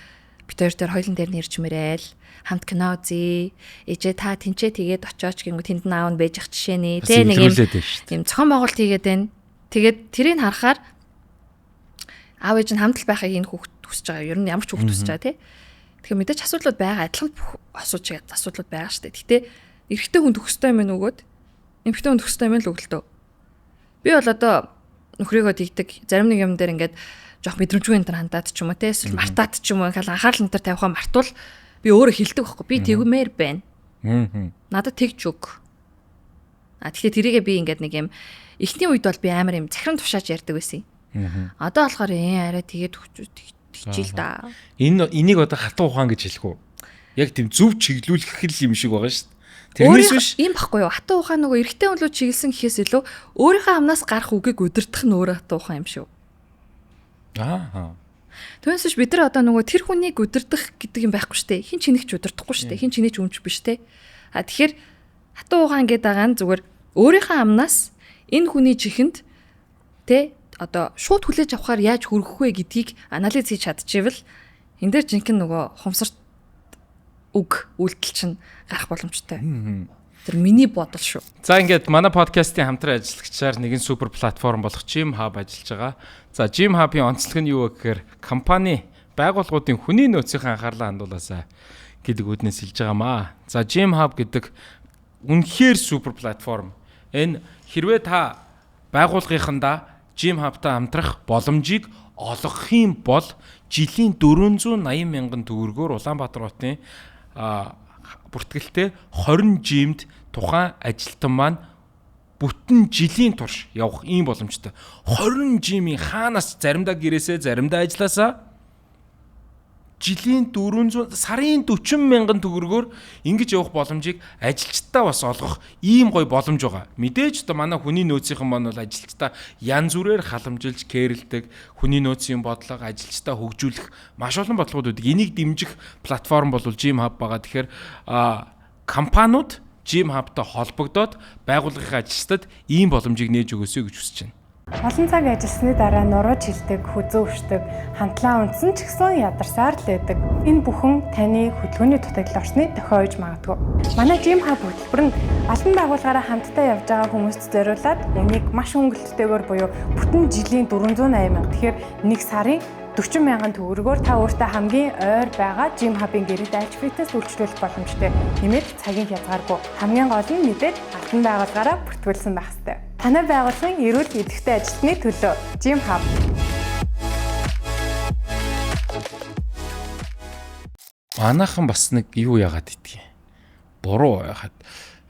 бит хоёр дээр хоёлын дээр нэрч мэрэл хамт кино үзье. Ээжээ та тэнцээ тэгээд очооч гингүү тэнд наав нь байж ах жишээ нэ. Тэ нэг юм зохион байгуулалт хийгээд байна. Тэгээд тэрийг харахаар аав ээж нь хамт л байхыг энэ хүүхд хүсэж байгаа. Ер нь ямар ч хүүхд хүсэж байгаа тий. Тэгэхээр мэдээж асуудлууд байгаа. Адилхан асуудлууд байгаа шүү дээ. Гэтэ эрэгтэй хүн төгстэй юм өгөөд эмэгтэй хүн төгстэй юм л өгөлтөө. Би бол одоо нөхрийгөө тэгдэг зарим нэг юм дээр ингээд жоох мэдрэмжгүй энэ төр хандаад ч юм уу те эсвэл мартаад ч юм уу ингээл анхаарал энэ төр тавихаа мартвал би өөрөө хэлдэг байхгүй. Би тэгмээр байна. Надад тэгж өг. Тэгэхээр тэрийгээ би ингээд нэг юм эхний үед бол би амар юм захиран тушааж ярьдаг байсан юм. Одоо болохоор арай тэгээд хичээл да. Энийг одоо хатуу ухаан гэж хэлэх үү? Яг тийм зөв чиглүүлэх юм шиг байгаа шүү дээ. Тэрнээс биш юм баггүй юу? Хатуу ухаан нөгөө эрэгтэй хүн рүү чиглэсэн гэхээс илүү өөрийнхөө амнаас гарах үгийг удирдах нь өөрөө хатуу ухаан юм шүү. Түүнээс биш бид нар одоо нөгөө тэр хүнийг удирдах гэдэг юм байхгүй шүү дээ. Хин ч нэг ч удирдахгүй шүү дээ. Хин ч нэг ч өмч биш дээ. Тэгэхээр хатуу ухаан гэдэг байгаа нь зүгээр өөрийнхөө амнаас энэ хүний чихэнд тэ одоо шууд хүлээж авахаар яаж хөргөх вэ гэдгийг анализ хийж чадчихвэл энэ дээр жинхэнэ нөгөө хумсарт үг үйлдэл чинь гарах боломжтой. Тэр миний бодол шүү. За ингээд манай подкастын хамтран ажиллагчаар нэгэн супер платформ болох Gym Hub ажиллаж байгаа. За Gym Hub-ийн онцлог нь юу вэ гэхээр компани байгууллагуудын хүний нөөцийн анхаарлаа хандуулаасаа гэдэг үднээс хэлж байгаамаа. За Gym Hub гэдэг үнэхээр супер платформ. Энэ хэрвээ та байгууллагынхандаа Gym Hub-тай хамтрах боломжийг олгох юм бол жилийн 480 мянган төгрөгөөр Улаанбаатар хотын бүртгэлтэй 20 жимд тухайн ажилтан маань бүтэн жилийн турш явах ийм боломжтой. 20 жимийн хаанаас заримдаа гэрээсээ заримдаа ажилласаа жилийн 400 сарын 40 мянган төгрөгөөр ингэж явах боломжийг ажилчдаа бас олгох ийм гоё боломж байгаа. Мэдээж одоо манай хүний нөөцийнхэн маань бол ажилчдаа янз бүрээр халамжилж кэрлдэг, хүний нөөцийн бодлого ажилчдаа хөгжүүлэх маш олон бодлогууд үүдэг. Энийг дэмжих платформ бол Gym Hub байгаа. Тэгэхээр компаниуд Gym Hub-тай холбогдоод байгууллагын ажилчдад ийм боломжийг нээж өгөөсэй гэж хүсэж байна. Олон цаг ажилласны дараа нурууж хилдэг, хүзүү өшдөг, хамтлаа унтсан ч гэсэн ядарсаар л байдаг. Энэ бүхэн таны хөдөлгөөний дутагдал орсныг тохиож магадгүй. Манай Gym Hub хөтөлбөр нь албан байгууллагаараа хамтдаа явж байгаа хүмүүст зориулаад үнийг маш хөнгөлөлттэйгээр буюу бүтэн жилийн 480 мянга. Тэгэхээр нэг сарын 40 мянган төгрөгөөр та өөртөө хамгийн ойр байгаа Gym Hub-ын гэрээд альж фитнес үйлчлүүлэх боломжтой. Нэмээд цагийн хязгааргүй. Хамгийн гол нь мэдээд албан байгууллагаараа бүртгүүлсэн байх ёстой. Танай байгууллагын эрүүл идэвхтэй ажилтны төлөө Gym Hub. Манайхан бас нэг юу яагаад идэх юм. Буруу яагаад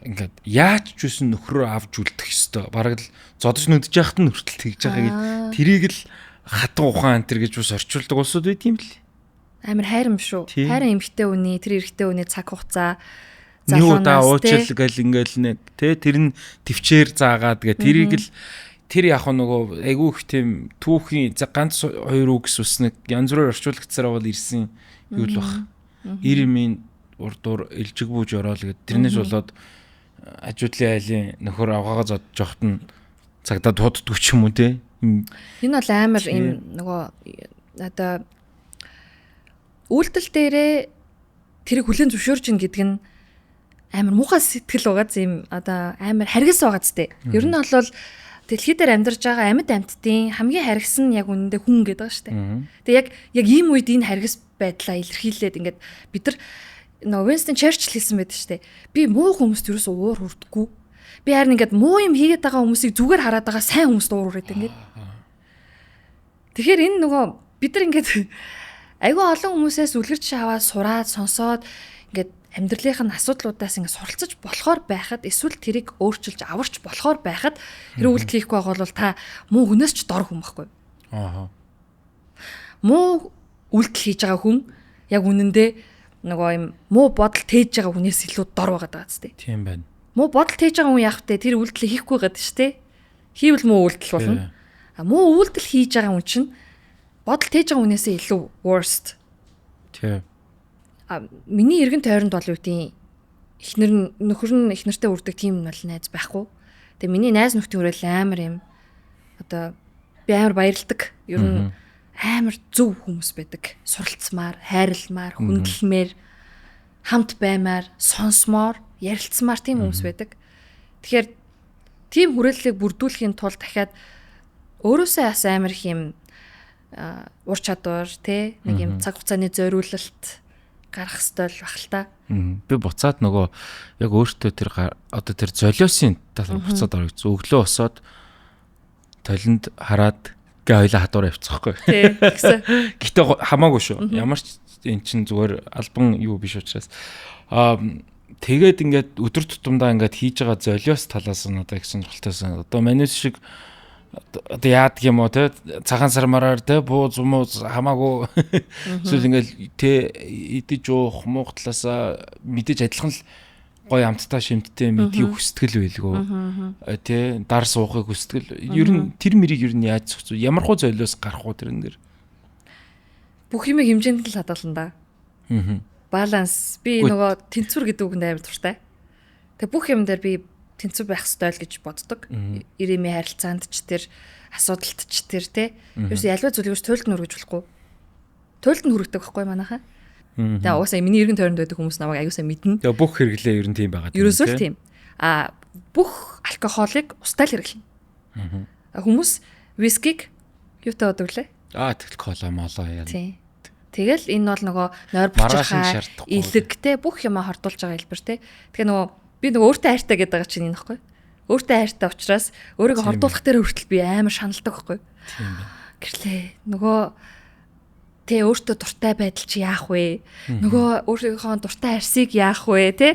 ингээд яаж ч үсэн нөхрөө авч үлдэх ёстой. Бараг л зодож нүдэж яхад нь хүртэл тэгж байгаа гэж тэрийг л хатан ухаан антер гэж бас орчуулдаг улсууд байт юм л. Амар хайрам шүү. Хайран эмхтэй үний, тэр эрэгтэй үний цаг хугацаа залуунаас юу да уучил гэл ингээл нэг тэр нь төвчээр заагаад гэ тэрийг л тэр яг нөгөө айгүй их тийм түүхийн ганц 2 үгс үснэг янз бүрээр орчуулагцсараа бол ирсэн юу л бах. 90-ийн урдуур элжиг бүүж ороод гэд тэрнээс болоод ажуудлын айлын нөхөр авгаагаа зодж явахт нь цагдаа дууддаг ч юм уу те. Энэ бол амар юм нөгөө одоо үйлдэл дээрээ тэрийг хүлээн зөвшөөрч ин гэдэг нь амар муухай сэтгэл байгаа юм одоо амар харгас байгаа зү. Ер нь бол дэлхий дээр амьдарч байгаа амьд амьтдын хамгийн харгас нь яг үнэндээ хүн гэдэг байгаа шүү дээ. Тэгээ яг ийм үед энэ харгас байдлаа илэрхийлээд ингээд бид нар нөгөө Winston Churchill хэлсэн байдаг шүү дээ. Би муу хүмүүст юу ч уур хүрдэггүй. Би харин ингээд муу юм хийгээд байгаа хүмүүсийг зүгээр хараад байгаа сайн хүмүүст уур хүрээд ингээд. Тэгэхээр энэ нөгөө бид нар ингээд айгүй олон хүмүүсээс үлгэрч аваад сураад сонсоод ингээд амьдралынх нь асуудлуудаас ингээд суралцаж болохоор байхад эсвэл тэрийг өөрчилж аварч болохоор байхад тэр үйлдэл хийхгүй байгаа бол та муу хүнээс ч дор хүн байхгүй. Муу үйлдэл хийж байгаа хүн яг үнэндээ нөгөө юм муу бодол тээж байгаа хүнээс илүү дор байгаа даа зү. Тийм байна. Муу бодол тээж байгаа хүн яах вэ? Тэр үйлдэл хийхгүй гэдэг шүү дээ. Хийвэл муу үйлдэл болно. Муу үйлдэл хийж байгаа хүн чинь бодол тээж байгаа хүнээсээ илүү worst. Тийм. Миний эргэн тойронд бол юу тийм нөхөр нь их нартай үрдэг тийм нь бол найз байхгүй. Тэгээ миний найз нөхдийн хүрэл амар юм. Одоо би амар баярлдаг. Ер нь амар зөв хүмүүс байдаг. Суралцмаар, хайрламаар, хүндэлмээр, хамт баймаар, сонсмоор, ярилцмаар тийм хүмүүс байдаг. Тэгэхээр тийм хүрээллийг бүрдүүлэхийн тулд дахиад өөрөөсөө бас амар их юм ур чадвар тий нэг юм цаг хугацааны зориулалт гарах ёстой л бах л та. Би буцаад нөгөө яг өөртөө тэр одоо тэр золиосын талаар буцаад орж өглөө босоод толинд хараад гээ хоёлаа хадуур явцгаахгүй. Тий гэсэн. Гэтэ хамаагүй шүү. Ямар ч эн чин зүгээр албан юу биш учраас тэгээд ингээд өдөр тутамдаа ингээд хийж байгаа золиос талаас нь одоо их сонирхолтойсэн. Одоо манайс шиг одоо яадаг юм уу те цагаан сармараар те бууз мууз хамаагүй эсвэл ингээл те идэж уух муух талаасаа мэдээж адилхан л гоё амттай шимттэй мэдгийг хүсдэг байлгүй те дар суухыг хүсдэг. Ер нь тэр мэрийг ер нь яаж зохицуу ямар хуу золиос гарах уу тэрэн дээр бүх юм хэмжээнд л хадгална да. Баланс би нөгөө тэнцвэр гэдэг үгэнд амар дуртай. Тэгээ бүх юм дээр би тэнцвэр байх ёстой л гэж боддог. Ирэмийн харилцаанд ч тэр асуудалт ч тэр те. Ерөөс ялва зүйлээс туйлд нь хүргэж болохгүй. Туйлд нь хүргэдэг байхгүй манайхаа. Тэгээ уусаа миний эргэн тойронд байдаг хүмүүс намайг аюусаа мэднэ. Тэгээ бүх хэрэглээ ер нь тийм байгаа. Ерөөсөө л тийм. Бүх алкоголыг устдаа л хэрэглэнэ. Хүмүүс вискиг юутай удаг лээ? Тэгэл кола молоо яа. Тийм. Тэгэл энэ бол нөгөө нойр бочирхай, илэгтэй бүх юмаа хордуулж байгаа хэлбэр те. Тэгээ нөгөө би нөгөө өөртөө хайртай гэдэг байгаа чинь энэ нөхгүй. Өөртөө хайртай учраас өөрийгөө хордуулах дээр хүртэл би амар шаналдаг байхгүй. Тийм байна. Гэрлээ нөгөө тэ өөртөө дуртай байдал чи яах вэ? Нөгөө өөрийнхөө дуртай арсыг яах вэ те?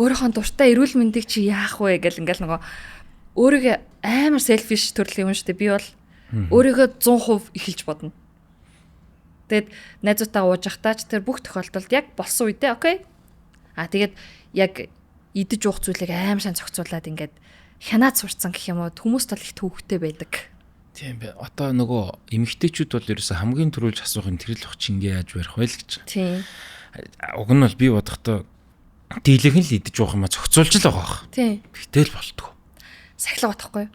Өөрийнхөө дуртай эрүүл мэндийг чи яах вэ гэл ингээл нөгөө өөрийгөө амар selfish төрлийн хүн шүү дээ. Би бол өөрийгөө 100% эхэлж бодно. Тэгээд найзуудтайгаа ууж явахдаа ч тэр бүх тохиолдолд яг болсон үедээ окей. Тэгээд яг идэж уух зүйлийг амар сайн зохицуулаад ингээд хянаад сурцсан гэх юм уу хүмүүст бол их төвөгтэй байдаг. Тийм бай. Одоо нөгөө эмэгтэйчүүд бол ерөөсө хамгийн түрүүлж асуухын тэрэл ах чингээ яаж барих вэ л гэж. Тийм. Уг нь бол би бодохдоо дийлэх нь л идэж уух юм а зохицуулж л байгаа бах. Тийм. Гэтэл болтгоо. Сахилга батхгүй.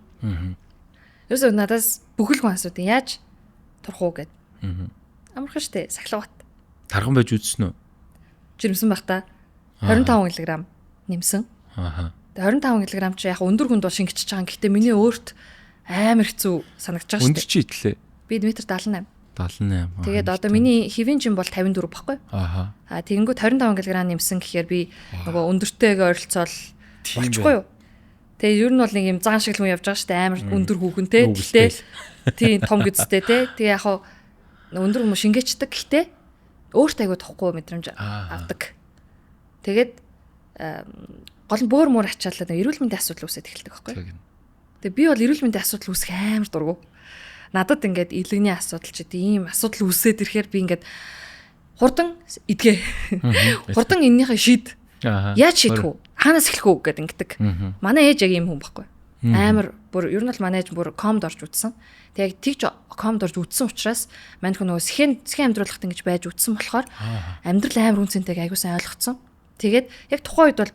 Ерөөсөө надаас бүхэл хүн асуудаг яаж турах уу гэд. Амархан штэ сахилга бат. Тархан байж үзсэн үү? Жирэмсэн байх та 25 кг нэмсэн. Ааха. Тэгээ 25 кг чи яг өндөр хүнд бол шингэчихэж байгаа. Гэхдээ миний өөрт амар хэцүү санагдаж байгаа Өндөр чи идлээ. Би 1.78 м. 78. Тэгээд одоо миний хэвийн жим бол 54 баггүй. Ааха. Тэгэнгүүт 25 кг нэмсэн гэхээр би нөгөө өндөртэйгээ ойролцоол болчихгүй юу? Тэгээ ер нь бол нэг юм зан шиг л хүн явж байгаа шүү дээ. Амар өндөр хүүхэнтэй. Гэхдээ тийм том гэцтэй те. Тэгээ яг хаа өндөр хүмүүс шингээчдэг. Гэхдээ өөртөө айгуу тухгүй мэдрэмж авдаг. Тэгээд гол нь бөөр мөр ачаалаад эрүүл мэндийн асуудал үүсээд эхэлдэг байхгүй. Тэгээ би бол эрүүл мэндийн асуудал үүсэх амар дургу. Надад ингээд илэгний асуудал ч тийм асуудал үүсээд ирэхээр би ингээд хурдан идгээ. Хурдан эннийхээ шийд. Яаж шийдэх вэ? Хаанаас эхлэх вэ гэдэг ингэдэг. Манай ээж яг ийм хүн байхгүй. Амар бүр ер нь бол манай ээж бүр комд орж үтсэн. Тэгээ тэгж комд орж үтсэн учраас мань хүн нөгөө сэхэн амьдруулахт ингэж байж үтсэн болохоор амьдрал амар үнцэнтэйг аягүй сайн ойлгоцсон. Тэгээд яг тухайн үед бол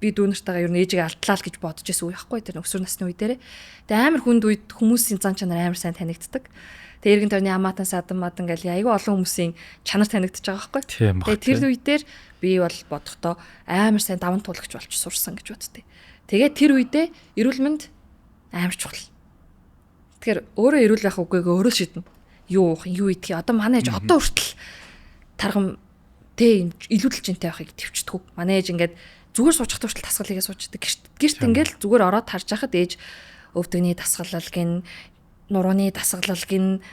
би дүүнэртэйгээ ер нь ээжигээ алдлаа л гэж бодож байсан үе байхгүй тэр өсвөр насны үе дээрээ. Тэгээ амар хүнд үед хүмүүсийн зан чанар амар сайн танигддаг. Тэгээ эргэн тойрны амаатан садан мадан гэл аягүй олон хүмүүсийн чанар танигдаж байгаа байхгүй. Тэгээ тэр үе дээр би бол бодохдоо амар сайн даван туулагч болж сурсан гэж боддتي. Тэгээ тэр үедээ эрүүл мэнд амар чухал. Тэгэхээр өөрөө эрүүл байх үгүйгээ өөрөө шийднэ. Юу уух, юу идэх. Одоо манай ээж одоо хүртэл тархам тэ илүүдэлжинтэй байхыг төвчдөг. Манай ээж ингээд зүгээр суучих хүртэл тасгалыгээ суучдаг. Гэрт ингээл зүгээр ороод харж байхад ээж өвдөгний тасгалал гин, нурууны тасгалал гин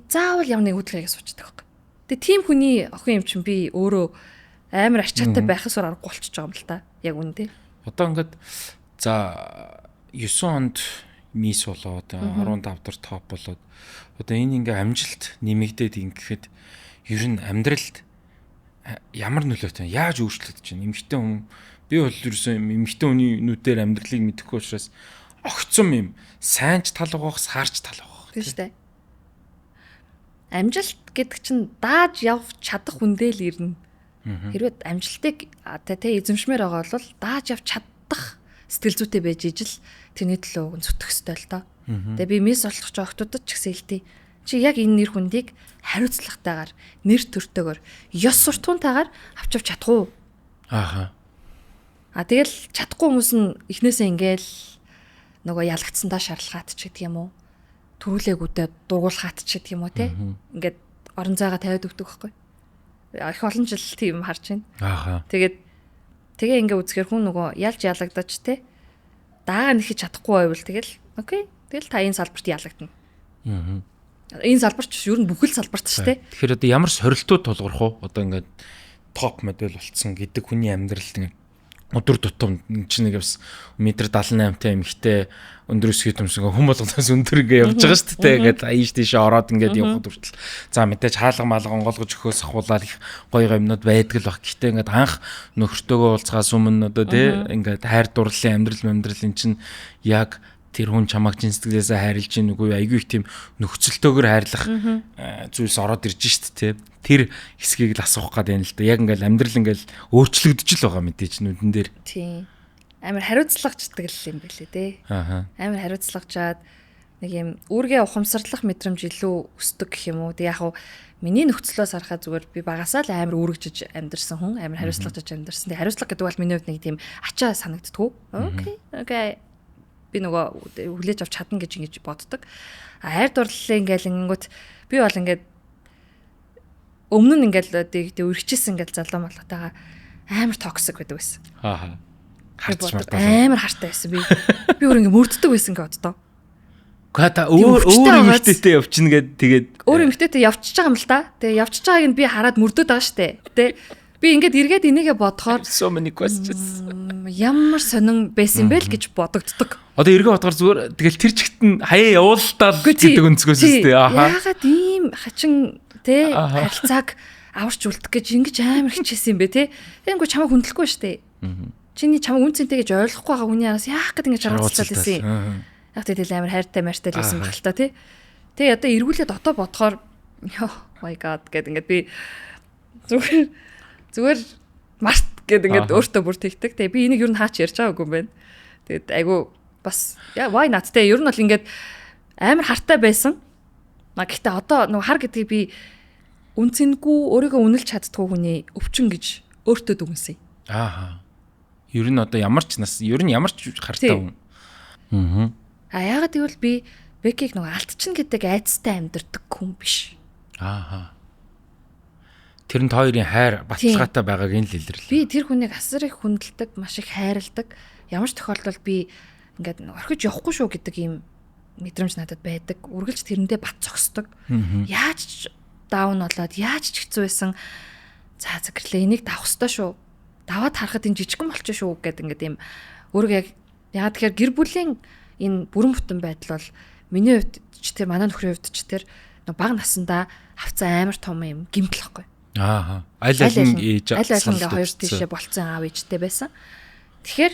заавал ямар нэг хөдөлгөөгээ суучдаг байхгүй. Тэгээ тийм хүний охин юм чинь би өөрөө амар арчаатай байхсаар аргагүй болчихж байгаа юм л та. Яг үнэндээ. Одоо ингээд за 9 онд мис болоод 15 дахь топ болоод одоо энэ ингээ амжилт нэмэгдээд ингэхэд ер нь амьдралд ямар нөлөөтэй яаж өөрчлөгдөж байна? Эмэгтэй хүн би бол ерөөсөн эмэгтэй хүний нүдээр амьдралыг мэдэхгүй учраас огцом юм сайнч тал байгаа, саарч тал байгаа. Тийм шүү дээ. Амжилт гэдэг чинь дааж явж чадах хүндээ л ирнэ. Хэрвээ амжилтыг тэ эзэмшмээр байгаа бол дааж явж чадах сэтгэл зүйтэй байж ижил тэрний төлөө зүтгэх ёстой л доо. Тэгээ би мис олох ч охтуудад ч гэсэн хэлтий. Чи яг энэ нэр хүндийг хариуцлагатайгаар, нэр төртөөгөр, ёс суртахуунтайгаар авч чадах уу? Ааха. Тэгэл чадахгүй хүмүүс нь эхнээсээ ингээл нөгөө ялгцсандаа шарлахаат ч гэдэг юм уу? Төрүүлээгүүдэд дургуулахаат ч гэдэг юм уу те? Ингээд орон зайгаа тавиад өгдөг байхгүй. Их олон жил тийм харж байна. Ааха. Тэгээ ингээ үзэхэр хүн нөгөө ялж ялагдаж те. Даага нэхэж чадахгүй байвал тэгэл окей. Тэгэл та энэ салбарт ялагдана. Энэ салбарч ер нь бүхэл салбарт шүү дээ. Тэгэхээр одоо ямар сорилтууд тулгарх уу? Одоо ингээд топ модель болцсон гэдэг хүний амьдралд ингээд өдөр тутам чинь нэг бас метр 78-тай эмэгтэй өндөр өсгий төмсгөө хүн болгоноос өндөр ингээ явж байгаа шүү дээ. Ингээд аяж тийш ороод ингээд явхад хүртэл за мэдээж хаалга малга онгоолгож өгөхөөс ахуулаад их гоё юмнууд байдаг л баг. Гэхдээ ингээд анх нөхөртөөгөө уулзгаас өмнө одоо тий ингээд хайр дурлалын амьдралын чинь яг тэр хүн чамайг чин сэтгэлээсээ хайрлж ийн үгүй айгүй их тийм нөхцөлтөөгөр хайрлах зүйлс ороод ирж шít те. Тэр хэсгийг л асуух гээд байна л да. Яг ингээл амьдрал ингээл өөрчлөгдөж л байгаа мэдээж нүдэн дээр. Тийм. Амар хариуцлагачдаг л юм бэлээ те. Ааха. Амар хариуцлагачаад нэг юм үүргээ ухамсарлах мэдрэмж илүү өсдөг гэх юм уу. Тэг яг хав миний нөхцлөөс харахад зүгээр би багасаа л амар үүрэгжиж амьдэрсэн хүн. Амар хариуцлагачж амьдэрсэн. Тэг хариуцлага гэдэг бол миний хувьд нэг тийм ачаа санагддгүү. Окей. Би нөгөө хүлээж авч чадна гэж ингэж боддог. Хайр дурлалын ингээл ингэнгүүт би бол ингээд өмнө нь ингээл тэг үргэжсэн ингээл залуу малгатайгаа амар токсик байдаг байсан. Ааха. Амар хартай байсан би. Би өөр ингээд мөрддөг байсан ингээд одоо. Гата өөр эмэгтэйтэй явчихна гэд тэгээд өөр эмэгтэйтэй явчихж байгаа юм л да. Тэгээ явчихж байгааг нь би хараад мөрдөд байгаа штэ. Тэ Би ингээд эргээд энийгээ бодохоор So many questions. ямар сонин байсан бэ л гэж бодогддог. Одоо эргээ бодохоор зүгээр тэгэл тэр чигт нь хаяа явуултал гэдэг өнцгөөс үстэй. Яагаад ийм хачин те харилцааг аварч үлдэх гэж ингэж амар хичээсэн юм бэ те. Тэгэнгүүт чамайг хүндлэхгүй штэ. Чиний чамайг үнцэнтэй гэж ойлгохгүй байгаа хүний араас яах гэдэг ингэж харгалцаад байсан юм. Яг тэгэл амар хайртай мартай л байсан баг л та те. Тэгээ одоо эргүүлээд одоо бодохоор oh my god гэдэг ингээд би зүгээр март гэдэг ингээд өөртөө бүр тэгдэг. Тэгээ би энийг юу н хаач ярьж байгаагүй юм байна. Тэгээд айгу бас why not те ер нь бол ингээд амар хартай байсан. Гэхдээ одоо нөгөө хар гэдгийг би үнцэнгүй өөрийгөө үнэлж чаддгүй хүний өвчин гэж өөртөө дүгнэсэн. Ер нь одоо ямар ч хартай хүн. Яагаад гэвэл би Бекиг нөгөө алтчин гэдэг айцтай амьдэрдэг хүн биш. Тэр нь хоёрын хайр баталгаатай байгааг нь л илэрлээ. Би тэр хүнийг асар их хүндэлдэг, маш их хайрладаг. Ямар ч тохиолдолд би ингээд орхиж явахгүй шүү гэдэг ийм мэдрэмж надад байдаг. Үргэлж тэрэндээ бат зогсдог. Яаж ч даун болоод яаж ч хэцүү байсан. За зөвхөн энийг давах ёстой шүү. Даваад харахад энэ жижигхэн болчих шүү гэдэг ингээд ийм өөргөө яг тэгэхээр гэр бүлийн энэ бүрэн бүтэн байдал бол миний хувьд ч тэр манай нөхрийн хувьд ч тэр баг насандаа авцсан амар том юм гэмтэл واخгүй. Аль алин ээж аль алингаа хоёр тийшээ болцсон аав ээжтэй байсан. Тэгэхээр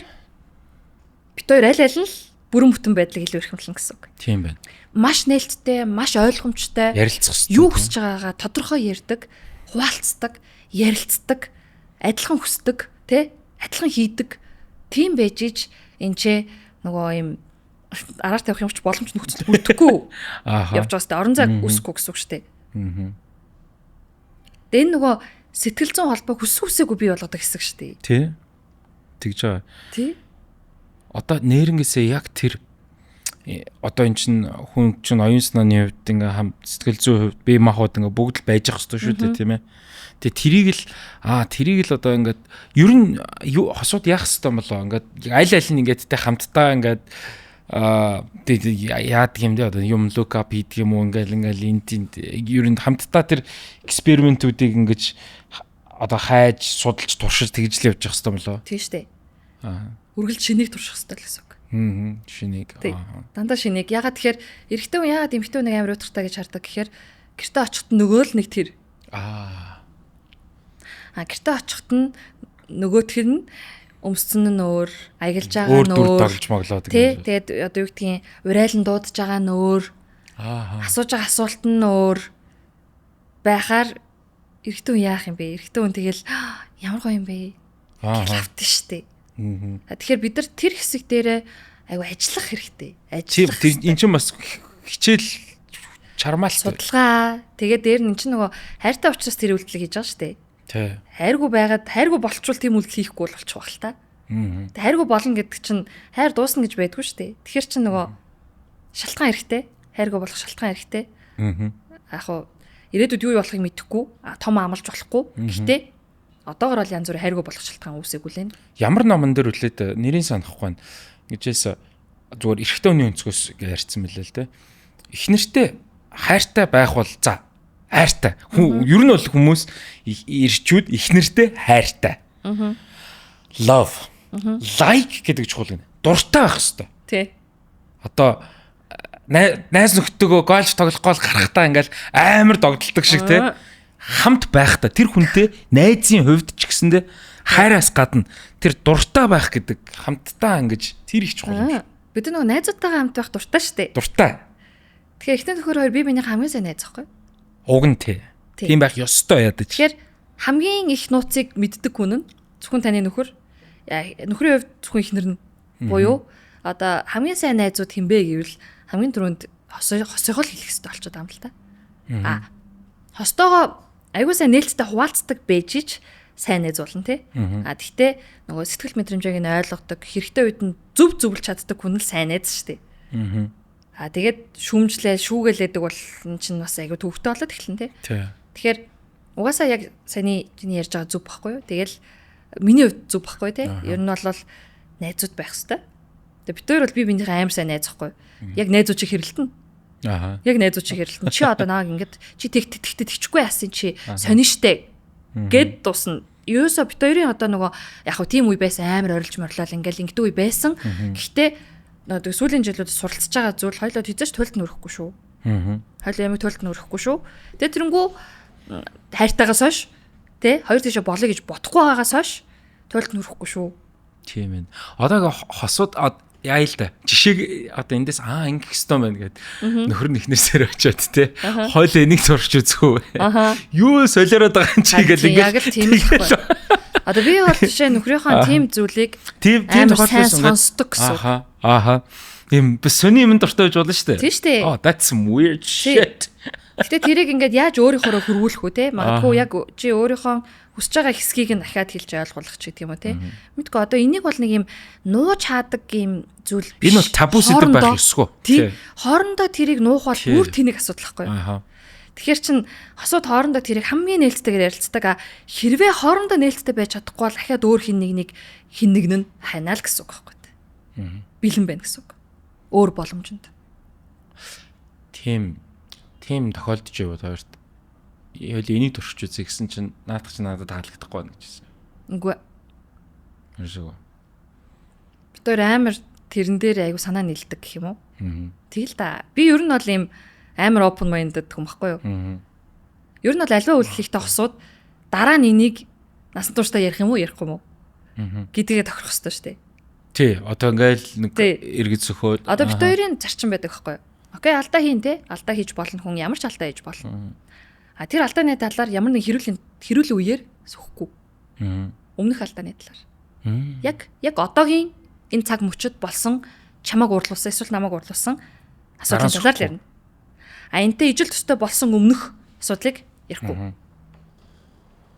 бид хоёр аль алин л бүрэн бүтэн байдлыг илүү эрхэмлэн гэсэн үг. Тийм байна. Маш нээлттэй, маш ойлгомжтой. Ярилцах хэрэгтэй. Юу хүсэж байгаагаа тодорхой ярьдаг, хуваалцдаг, ярилцдаг, адилхан хүсдэг, тэ? Адилхан хийдэг. Тийм байж ич энэ ч нөгөө юм араар тавих юмч боломж нөхцөл бүрдэхгүй. Явж байгаас тэ орон зай үсэхгүй гэсэн үг шүү дээ. Тэгээ энэ нөгөө сэтгэл зүйн холбоо хүсээгүй бий болгодог хэсэг шүү дээ. Тий. Тэгж байгаа. Тий. Одоо нэрнгээсээ яг тэр одоо эн чин хүн чин оюун санааны хувьд ингээ хам сэтгэл зүйн хувьд бие махбод ингээ бүгд л байж ах хэвчээ шүү дээ тийм ээ. Тэгээ тэрийг л одоо ингээд ер нь хосууд яах хэвээр болоо ингээд аль аль нь ингээд тэ хамтдаа ингээд яадаг юм дэ одоо юм look up хийдэг юм уу ингээл энтинд ер нь хамтдаа тэр экспериментүүдийг ингээд одоо хайж судалж туршиж тэгж л явж явах хэвээр болоо. Тийм шүү дээ. Үргэлж шинийг турших хэрэгтэй л гэсэн үг. Шинийг. Дандаа шинийг. Ягаад тэгэхээр эрэгтэй хүн ягаад эмэгтэй хүнийг амар уутгартай гэж хардаг гэхээр гэртээ очиход нөгөө л нэг тэр. Гэртээ очиход нь нөгөөх нь өмсцөн нь өөр, аялж байгаа нь өөр. Тоглож моглоод гэх юм. Тэгээд одоо юу гэдгийг урайлан дуудаж байгаа нь өөр. Асууж байгаа асуулт нь өөр байхаар эрэгтэй хүн яах юм бэ? Эрэгтэй хүн тэгэл ямар гоё юм бэ? Гэж автсан штеп. Тэгэхээр бид нар тэр хэсэг дээрээ айгу ажиллах хэрэгтэй. Ажиллах. Эн чинь бас хичээл чармаалт судалгаа. Тэгээд дээр нь чинь нөгөө хайртай учраас тэр үйлдэл хийж байгаа шүү дээ. Тий. Хайргүй байгаад хайргүй болчвол тийм үйлдэл хийхгүй бол болчих واخ л та. Хайргүй болно гэдэг чинь хайр дуусна гэж байдгүй шүү дээ. Тэгэхээр чинь нөгөө шалтгаан хэрэгтэй. Хайргүй болох шалтгаан хэрэгтэй. Яг хуу ирээдүйд юу болохыг мэдэхгүй, том амлаж болохгүй. Гэхдээ одоогор бол янз бүрийн хайргүй болох шалтгаан үүсэхгүй лээ. Ямар номон дээр үлээд нэрийг санахгүй байна. Гэжээс зүгээр эрэгтэй хүний өнцгөөс ярьсан мэлээ л дээ. Эхнэртэй хайртай байх бол за хайртай. Ер нь бол хүмүүс ирчүүд эхнэртэй хайртай. Love. Like гэдэг чухал юм. Дуртай байх хэрэгтэй. Тий. Одоо найз нөхдөөгөө гольф тоглох гол гарахтаа ингээл амар догдолдог шиг тий. Хамт байхдаа тэр хүнтэй найзын хувьд ч гэсэндээ хайраас гадна тэр дуртай байх гэдэг хамтдаа ингэж тэр их чухал юм. Бид нөгөө найзуудтайгаа хамт байх дуртай штэ. Дуртай. Тэгэхээр эхнэр нөхөр хоёр би биний хамгийн сайн найз байхгүй. Уг нь тий. Тийм байх ёстой ядаж. Тэгэхээр хамгийн их нууцыг мэддэг хүн нь зөвхөн таны нөхөр. Нөхрийн хувьд зөвхөн эхнэр нь буюу одоо хамгийн сайн найзууд хинбэ гэвэл хамгийн түрүүнд хосойгоо л хэлэх хэрэгтэй болчиход байгаа юм л та. Хостоогоо аягүй сайн нээлттэй хуваалцдаг бэжиж сайн найз болно тий. Тэгтээ нөгөө сэтгэл мэдрэмжийг нь ойлгодог, хэрэгтэй үед нь зөвлөж чаддаг хүн л сайн найз шүү дээ. Тэгээд шүүмжлээ, шүүгээлээдэг бол эн чинь бас аягүй төвхтэй болоод эхэлнэ тий. Тэгэхээр угаасаа яг чиний ярьж байгаа зөв байхгүй юу? Тэгэл миний хувьд зөв байхгүй тий. Ер нь бол найзууд байх хэрэгтэй. Тэгээд бид хоёр бол би биенийхээ амар сайн найз байхгүй юу? Яг найзууд чиг хэрэлтэн. Яг найзууд чиг хэрэлтэн. Чи одоо нааг ингээд чи тэгчихгүй яасан чи сонин штэ гэд дуусна. Юусо бит хоёрын одоо нөгөө яг хөө тийм үе байсан амар орилж морлол ингээл ингэдэг үе байсан. Гэхдээ нөгөө сүүлийн жилүүд суралцж байгаа зүйл хоёлоо хизээч туйлд нүрэхгүй шүү. Хоёлоо ямиг туйлд нүрэхгүй шүү. Тэгээ тэрнгүү хайртаагаас хойш тэ хоёр тийшээ болоё гэж бодохгүй байгаагаас хойш туйлд нүрэхгүй шүү. Тийм ээ. Одоо хосууд яа л да. Жишээ одоо эндээс ингэх хэвээр байна гэд нөхөр нь ихнээсээр очиод те. Хойл энийг зурч үзэхүү. Юу солиороод байгаа юм чи гэл яг л тийм л байхгүй. Одоо би бол жишээ нөхрийнхөө тийм зүйлийг тийм тохиолдолд сонсдог гэсэн. Ийм сони юм дуртай байж болно шүү дээ. Тийм шүү дээ. Oh, that's some weird shit. Гэтэ тэрийг ингээд яаж өөрийнхөө хөрвүүлэх үү те? Магадгүй яг чи өөрийнхөө хүсэж байгаа хэсгийг нь дахиад хэлж ойлгуулах ч гэдэг юм уу те? Мэдгүй одоо энийг бол нэг юм нууж хаадаг юм зүйл биш. Энэ бол табу сэдв байх ёсгүй. Тийм. Хоорондоо тэрийг нуух бол бүр тэнэг асуудал байхгүй юу? Тэгэхээр чин хосууд хоорондоо тэрийг хамгийн нээлттэйгээр ярилцдаг. Хэрвээ хоорондоо нээлттэй байж чадахгүй бол дахиад өөр хин нэг нь ханаал гэсэн үг байхгүй юу? Бэлэн байна гэсэн үг. Өөр боломжинд. Тийм тохиолдож яваад хоёрт. Ял энийг туршиж үзье гэсэн чинь наадах чинь надад таалагдахгүй байна гэжсэн. Үгүй. Ерөөсөө. Бид өөр амар тэрэн дээр айгу санаа нийлдэг гэх юм уу? Тэгэл да. Би ер нь бол ийм амар open minded хүм байхгүй юу? Ер нь бол альва үйлчлэгтэй хосууд дараа нь энийг насан туршдаа ярих юм уу, ярихгүй юм уу? Гэдгээ тохирох хэрэгтэй шүү дээ. Тий, одоо ингээл нэг эргэж сөхөөд. Одоо бид хоёрын зарчим байдаг байхгүй юу? Окей, алдаа хийн те. Алдаа хийж болно хүн ямар ч алдаа хийж болно. Тэр алдааны талаар ямар нэг хэрүүл үеэр сөхгүй. Өмнөх алдааны талаар. Яг одоогийн энэ цаг мөчөд болсон чамааг уурлуулсан эсвэл намайг уурлуулсан асуудлын талаар л ярина. Энтэй ижил төстэй болсон өмнөх асуудлыг ярихгүй.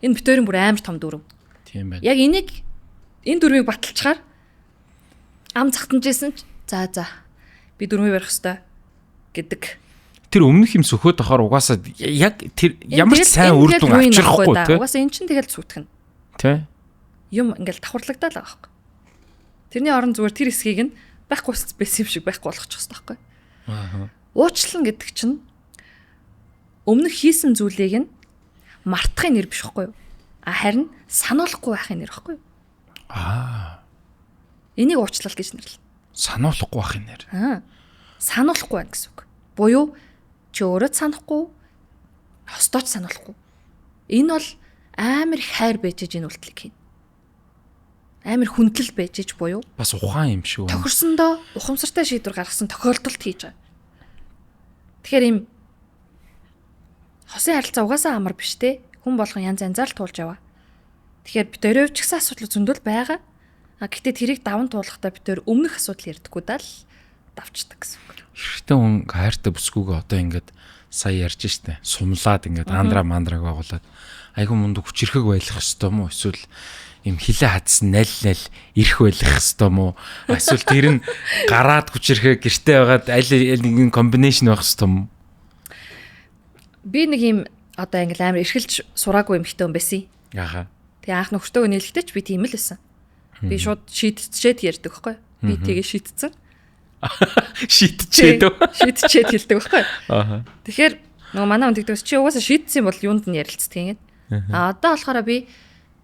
Энэ бид хоёрын бүр амар том дүрм. Тийм байна. Яг энэ дүрмийг баталчаар ам цагтанжсэн ч за би дүрмийг барих хэвээр гэдэг. Тэр өмнөх юм сөхөөд ахаар угаасаа яг тэр ямар ч сайн үр дүн авчрахгүй тий. Угаасаа эн чинь тэгэл зүтгэн. Тий. Юм ингээл давхарлагдаад байгаа байхгүй. Тэрний орон зүгээр тэр хэсгийг нь байхгүй байсан юм шиг байхгүй болгочих хэрэгтэй байхгүй. Уучлан гэдэг чинь өмнөх хийсэн зүйлийг нь мартахын нэр биш байхгүй юу? Харин сануулахгүй байхын нэр байхгүй юу? Энийг уучлал гэж нэрлэнэ. Сануулахгүй байхын нэр. Сануулахгүй байна гэсэн үг. Буюу чи өөрөө санахгүй, хостооч сануулахгүй. Энэ бол амар их хайр байж энэ үйлдэлийг хийнэ. Амар хүндлэл байж буюу бас ухаан юм шүү. Тохирсондоо ухамсартай шийдвэр гаргасан тохиолдолд хийж байгаа. Тэгэхээр им хосын харилцаа угаасаа амар биш те. Хүн болгон янз янзаар л туулж яваа. Тэгэхээр бид өөрөө ч гэсэн асуудал зөндөл байгаа. Гэхдээ тэрийг даван туулахдаа бид өөр өмнөх асуудал ярьдаггүй даа л давчдаг гэсэн үг. Хэрэгтэй хүн хайртай бүсгүйгээ одоо ингээд сая ярьж штэ. Сумлаад ингээд андра мандраг байгуулад айгүй мундаг хүчрхэг байх хэвээр юм уу? Эсвэл им хилээ хатсан найл ирэх байх хэвээр юм уу? Эсвэл тэр нь гараад хүчрхэг гэртээ байгаад аль нэгэн комбинашн байх хэвээр юм уу? Би нэг юм одоо ингээл амар эрхэлж сураагүй юм хтэн байсан. Тэгээ анх нөхөртөө нийлэхдээ ч би тийм л байсан. Би шууд шийдчихэд ярьдаг байхгүй. Би тэгээ шийдсэн. Шийдчихэд хэлдэг байхгүй. Тэгэхээр нөгөө манай хүн тэгдэг чи угаасаа шийдсэн бол юунд нь ярилцдаг юм. Одоо болохоор би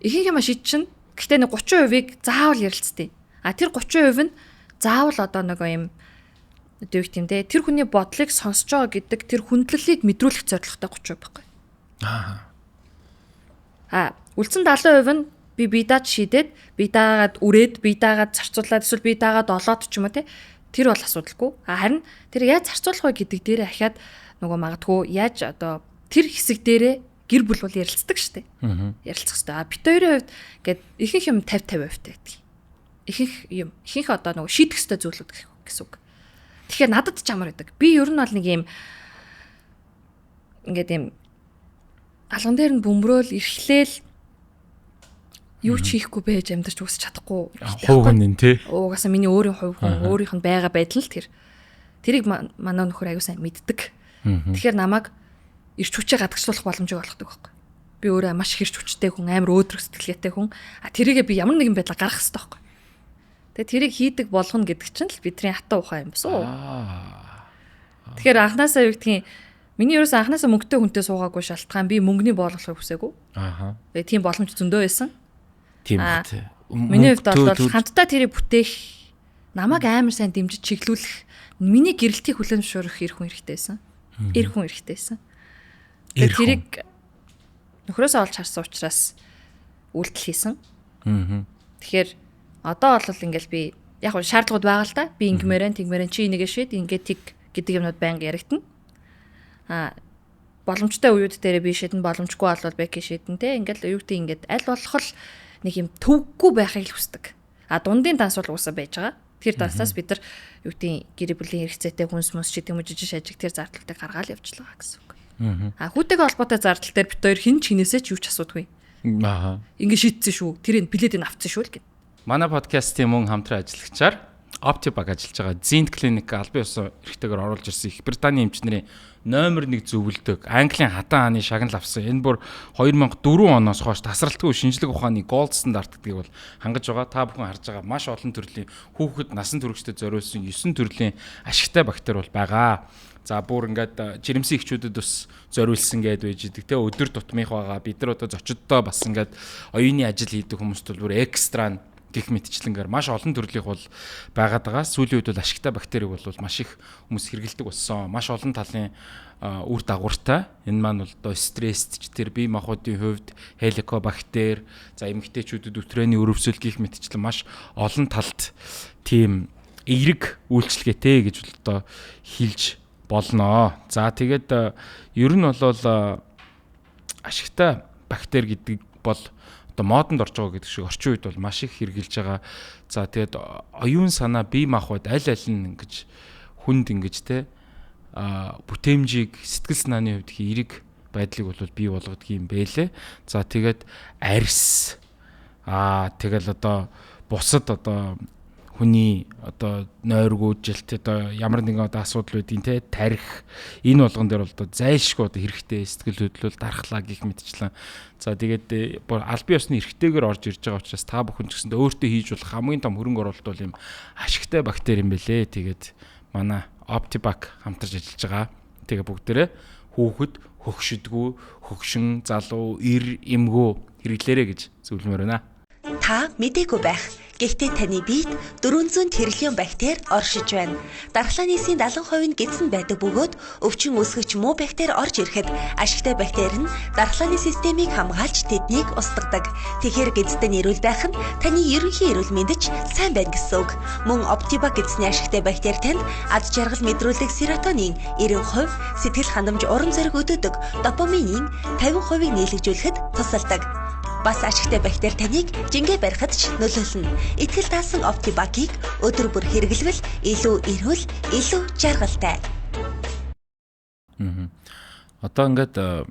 ихэнх юм шийдчин. Гэхдээ нэг 30%-ийг заавал ярилцдаг. Тэр 30% нь заавал одоо нөгөө юм өдөөг тийм дээ. Тэр хүний бодлыг сонсож байгаа гэдэг тэр хүндлэлийг мэдрүүлэх зорилготой 30% байхгүй. Үлдсэн 70% нь би даад шийдээд би даагаад үрээд би даагаад зарцуулаад эсвэл би даагаад олоод ч юм уу те тэр бол асуудалгүй. Харин тэр яаж зарцуулах вэ гэдэг дээрээ ахаад нөгөө магадгүй яаж одоо тэр хэсэг дээрээ гэр бүл бол ярилцдаг штэ. Ярилцах хэрэгтэй. Бит хоёрын хувьд ингээд ихэнх юм 50-50% байдаг. Ихэнх одоо нөгөө шийдэх ёстой зүйлүүд гэсэн үг. Тэгэхээр надад ч амар байдаг. Би ер нь бол нэг юм ингээд юм алган дээр нь бөмбөрөөл эрхлээл юу ч хийхгүй байж амьдарч үсч чадахгүй. Хувь хүн тий. Угаасаа миний өөрийн хувь хүн өөрийнх нь байгаа байдал л тэр. Тэрийг манай нөхөр аягүй сайн мэддэг. Тэгэхээр намайг ирч хүчээ гадагшлуулах боломжийг олгодог байхгүй. Би өөрөө маш их ирч хүчтэй хүн, амар өөдрөг сэтгэлгээтэй хүн. Тэрийгээ би ямар нэгэн байдлаар гаргах хэрэгтэй байхгүй. Тэгээ тэрийг хийдэг болгоно гэдэг чинь л бидний хатаа ухаан юм босоо. Тэгэхээр анхнаасаа юу гэдгийг Миний ерөөс анханасаа мөнгөтэй хүнтэй суугаагүй шалтгаан би мөнгөний боолголохыг хүсээгүй. Ааха. Тэгээ тийм боломж зөндөө байсан. Тийм үү. Миний хувьд бол хамтдаа тэрийг бүтээх, намайг амар сайн дэмжиж чиглүүлэх, миний гэрэлтийг хүлээмжшүүлэх эр хүн хэрэгтэй байсан. Эр хүн хэрэгтэй байсан. Тэгээ тэрийг нөхрөөсөө олж харсан учраас үйлдэл хийсэн. Тэгэхээр одоо бол ингээл би яг нь шаардлагууд байгаа л да. Би ингэмээрэн тэгмээрэн чи энийгээ шийд, ингээд тэг гэдэг юмнууд байнга яригдана. Боломжтой үеуд дээр би шийдэн, боломжгүй бол бэки шийдэн те. Ингээл юу гэдэг ингээд аль болох л нэг юм төвггүй байхыг л хүсдэг. Дундын данс бол уусаа байж байгаа. Тэр дансаас бид нар юу гэдэг гэр бүлийн хэрэгцээтэй хүнс мөс ч гэдэг юм жижиг шажиг тэр зардалтыг гаргаал явж байгаа гэсэн үг. Хүүтэйгээ холбоотой зардал дээр бид хоёр хин ч хинээсээ ч юу ч асуудгүй. Ингээ шийдсэн шүү. Тэрийг билетийг авцсан шүү л гэв. Манай подкастын мөн хамтран ажиллагчаар Optibag ажиллаж байгаа Zint Clinic албан ёсон эрхтэйгээр оруулж ирсэн Их Британий эмчнэрийн номер 1 зөвлөдөг Английн хатан хааны шагнал авсан. Энэ бүр 2004 оноос хойш тасралтгүй шинжлэх ухааны gold стандарт гэдгийг бол хангаж байгаа. Та бүхэн харж байгаа маш олон төрлийн хүүхэд насан туршид зориулсан 9 төрлийн ашигтай бактери бол байгаа. За бүр ингээд жирэмсэн эхчүүдэд бас зориулсан гэд байж идэг те өдөр тутмынх байгаа. Бид нар одоо зочддоо бас ингээд оюуны ажил хийдэг хүмүүст бол бүр экстра гих мэтчлэнгээр маш олон төрлийнх бол байгаад байгаа. Сүүлийн үед бол ашигтай бактерийг бол маш их хүмүүс хэрэглэдэг болсон. Маш олон талын үр дагавартай. Энэ маань бол одоо стресст ч тэр бие махбодын хувьд хеликобактер, за эмэгтэйчүүдэд өтрөөний өрөвсөл гих мэтчлэн маш олон талд тийм эерэг үйлчлэгээтэй гэж бол одоо хэлж болно. За тэгээд ер нь бол ашигтай бактери гэдэг бол модонд орж байгаа гэдэг шиг орчин үед бол маш их хэрэгжилж байгаа. За тэгээд оюун санаа, бие махбод аль нь ингэж хүнд ингэж те бүтээмжийг сэтгэл санааны хувьд эерэг байдлыг бол бий болгодог юм бэлээ. За тэгээд арьс тэгэл одоо бусад одоо хүний одоо нойргуужилт одоо ямар нэгэн одоо асуудал үүдийн те тарих энэ болгон дээр бол одоо зайлшгүй одоо хэрэгтэй сэтгэл хөдлөл дархлаа гих мэтчлэн. За тэгээд албан ёсны эрхтэйгээр орж ирж байгаа учраас та бүхэн ч гэсэндээ өөртөө хийж болох хамгийн том хөрөнгө оруулалт бол юм ашигтай бактери юм бэлээ. Тэгээд манай Optibag хамтарч ажиллаж байгаа. Тэгээ бүгдээрээ хүүхэд хөгшөдгүү, хөгшин, залуу, эр, эмгүү хэрэглээрэй гэж зөвлөмөр байна. Та мэдээгүй байх. Гэхдээ таны биед 400 тэрлион бактери оршиж байна. Дархлаа нийсийн 70% нь гидсэн байдаг бөгөөд өвчин үүсгэгч муу бактери орж ирэхэд ашигтай бактери нь дархлааны системийг хамгаалж тэднийг устгадаг. Тэгэхээр гидстэй нэрүүл байх нь таны ерөнхий эрүүл мэндэд сайн байна гэсэн үг. Мөн Optibag гидсний ашигтай бактери танд ад жаргал мэдрүүлэх серотонин 90%, сэтгэл хандамж урам зориг өдөөдөг допаминын 50%-ийг нийлэгжүүлэхэд тусалдаг. Бас ашигтай бактери таныг жингээ барихад ч нөлөөлнө. Итгэл таасан Optibag-ыг өдөр бүр хэрэглэвэл илүү эрүүл, илүү жаргалтай. Одоо ингээд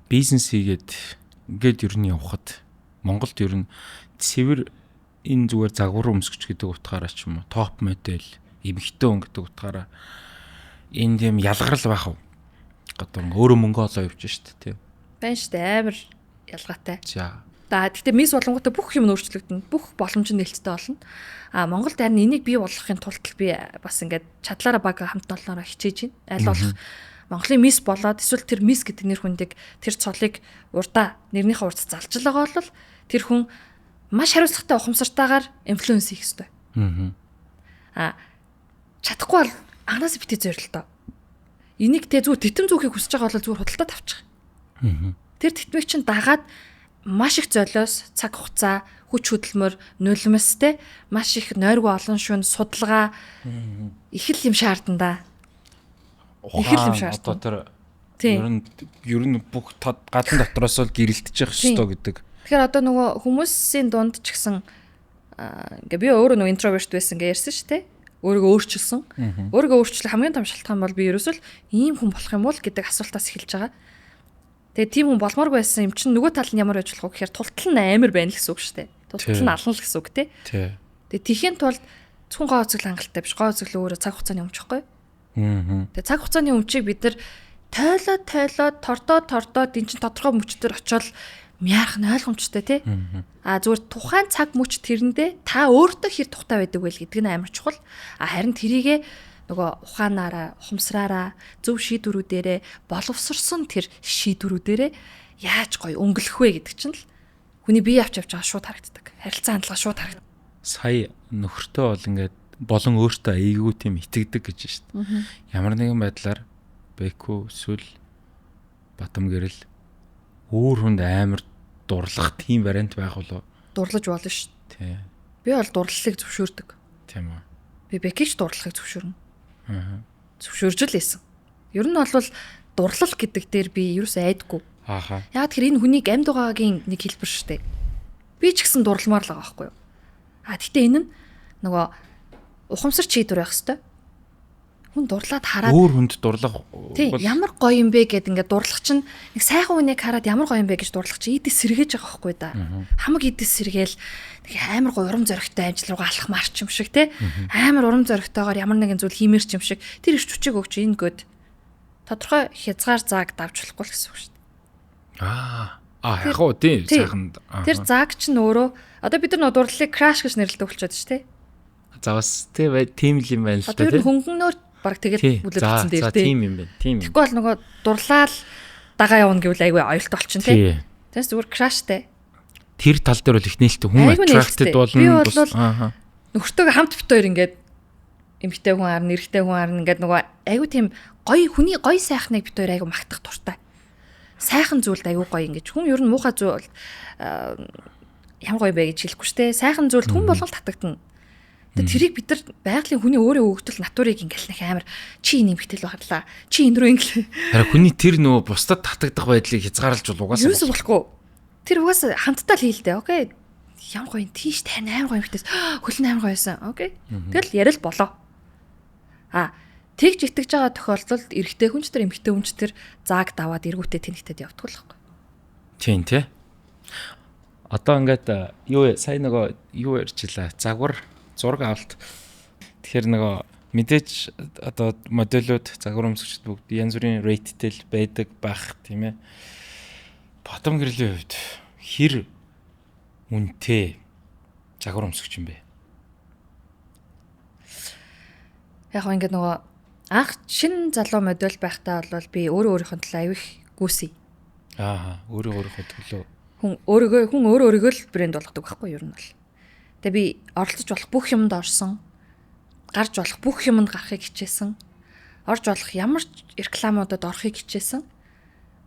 бизнес хийгээд ингээд ер нь явхад Монголд ер нь цэвэр энэ зүгээр загвар өмсгч гэдэг утгаараа ч юм уу топ модель, эмэгтэй хүн гэдэг утгаараа энэ тийм ялгарл байх уу? Одоо өөрөө мөнгө олоо явж штт тийм. Байна штэ амар ялгаатай. За. Гэхдээ мис болонготой бүх юм өөрчлөгдөнө. Бүх боломж нь нээлттэй болно. Монголд харин энийг бий болгохын тулд би бас ингээд чадлаараа баг хамт олноороо хичээж байна. Аль болох Монголын мис болоод эсвэл тэр мис гэдэг нэр хүндийг тэр цолыг урдаа нэрнийхээ урд залж байгаа бол тэр хүн маш хариуцлагатай ухамсартайгаар инфлюенс хийх ёстой. Чадахгүй бол анханасаа битээ зорилтоо. Энийг тэ зүгээр титэм зүөхийг хүсэж байгаа бол зүгээр худалдаа тавьчих. Тэр тэтмийг чинь дагаад маш их золиос, цаг хугацаа, хүч хөдөлмөр, нулимстэй маш их нойргүй олон шүн судалгаа их л юм шаардна да. Их л юм шаардна. Одоо тэр ер нь бүх гадны дотроос л гэрэлтэж явах ёстой гэдэг. Тэгэхээр одоо нөгөө хүмүүсийн дунд ч гэсэн ингээ би өөрөө нөгөө интроверт байсан гэж ярьсан шүү дээ. Өөрийгөө өөрчилсөн. Өөрийгөө өөрчлөх хамгийн том шалтгаан бол би ерөөсөл ийм хүн болох юм уу гэдэг асуултаас эхэлж байгаа. Тэгээ тийм хүн болмооргүй байсан юм чинь нөгөө тал нь ямар байж болох вэ гэхээр тултал нь амар байна л гэсэн үг шүү дээ. Тултал нь ална л гэсэн үг тий. Тэгээ тийхийн тулд зөвхөн гоо үзэгл хангалттай биш. Гоо үзэгл өөрөө цаг хугацааны өмчихгүй. Тэгээ цаг хугацааны өмчийг бид нар тойлоод тордоод эн чин тодорхой мөчтөр очиод мяарах нь ойлгомжтой тий. Зүгээр тухайн цаг мөч тэрэндээ та өөртөө хэр тухтай байдаг вэ гэдг нь амар чухал. Харин тэрийгэ нөгөө ухаанаараа, ухамсараараа, зөв шийдвэрүүдээрээ боловсрсон тэр шийдвэрүүдээрээ яаж гоё өнгөлөх вэ гэдэг чинь л хүний бие авч явж байгаа шууд харагддаг. Харилцаа хандлага шууд харагддаг. Сая нөхөртөө бол ингээд болон өөртөө эйгүү тийм итгэдэг гэж шүү дээ. Ямар нэгэн байдлаар бэкүү эсвэл батам гэрэл өөр хүнд амар дурлах тийм вариант байх болоо. Дурлаж болно шүү дээ. Тий. Би бол дурлалыг зөвшөөрдөг. Тийм үү. Би бэкэж дурлахыг зөвшөөрнө. Зөвшөөрж л ийсэн. Ер нь бол дурлал гэдэг дээр би ерөөсөө айдгүй. Ааха. Яг тэр энэ хүнийг амьд байгаагийн нэг хэлбэр шүү дээ. Би ч гэсэн дурламаар л байгаа байхгүй юу? Гэхдээ энэ нь нөгөө ухамсар чийдвэр байх хэвээр. Хүн дурлаад хараад өөр хүнд дурлах тий ямар гоё юм бэ гэд ингээд дурлах чинь нэг сайхан хүнийг хараад ямар гоё юм бэ гэж дурлах чинь идэс сэргээж байгаа байхгүй да. Хамаг идэс сэргээл нэг амар гоё урам зоригтой ажил руугаа алхмаар ч юм шиг те. Амар урам зоригтойгоор ямар нэгэн зүйл хиймээр ч юм шиг тэр их хүчийг өгч энэ гээд тодорхой хязгаар зааг давж болохгүй л гэсэн үг шүү дээ. Яг уу тий сайхан. Тэр зааг чинь өөрөө одоо бид нар дурлалыг краш гэж нэрлэдэг болчиход шүү дээ. За бас тий бай тийм л юм байна л да тий. Тэр хөнгөнөөр баг тэгээд үлэрсэн дээр тий. Тийм юм байна. Тийм. Тэгэхгүй бол нөгөө дурлал дагаа явна гэвэл айгүй оёлт болчихно тий. Тэрс зүгээр краштай. Тэр тал дээр бол их нээлттэй хүн attracted болно. Би бол нөхөртөөгөө хамт бит хоёр ингээд эмэгтэй хүн харна, эрэгтэй хүн харна ингээд нөгөө айгүй тийм гоё хүний гоё сайхныг бит хоёр айгүй магтах дуртай. Сайхан зүйлд айгүй гоё ингэж хүн ер нь муухай зүйл ямар гоё бэ гэж хэлэхгүй шүү дээ. Сайхан зүйлд хүн болгол татагдана. Тэгээд тэрийг бид нар байгалийн хүний өөрөө өгдөл натурыг ингээл нэг амар чи энэ эмэгтэй л бахарлаа. Чи энэ рүү ингээл. Харин хүний тэр нөгөө бусдад татагдах байдлыг хязгаарлаж бол угаасаа юусоо болохгүй. Тэр угаасаа хамтдаа л хийлдэ. Окей. Ямар гоё тийш тань амар гоё эмэгтэйс хөлн амар гоё байсан. Окей. Тэгэл ярил болоо. Тэгж итгэж байгаа тохиолдолд эрэгтэй хүн ч тэр эмэгтэй хүн ч тэр зааг даваад эргүүтээ тэнэгтэд явдаг л байхгүй. Тийм тий. Одоо ингээд юу сая нөгөө юу ярьчлаа. Загвар зураг авалт. Тэгэхээр нөгөө мэдээж одоо модельүүд загвар өмсөгчд бүгд янз бүрийн rateтэй байдаг байх тийм ээ. Bottom гэрлийн хувьд хэр үнэтэй загвар өмсөгч юм бэ? Яг ингээд нөгөө анх шинэ залуу модель байхдаа бол би өөрийнхөө төлөө аяг гүйсэе. Өөрийнхөө төлөө. Хүн өөрийгөө л брэнд болгодог байхгүй юу ер нь бол. Тэгээ би оролцож болох бүх юмд орсон. Гарч болох бүх юмд гарахыг хичээсэн. Орж болох ямар ч рекламуудад орохыг хичээсэн.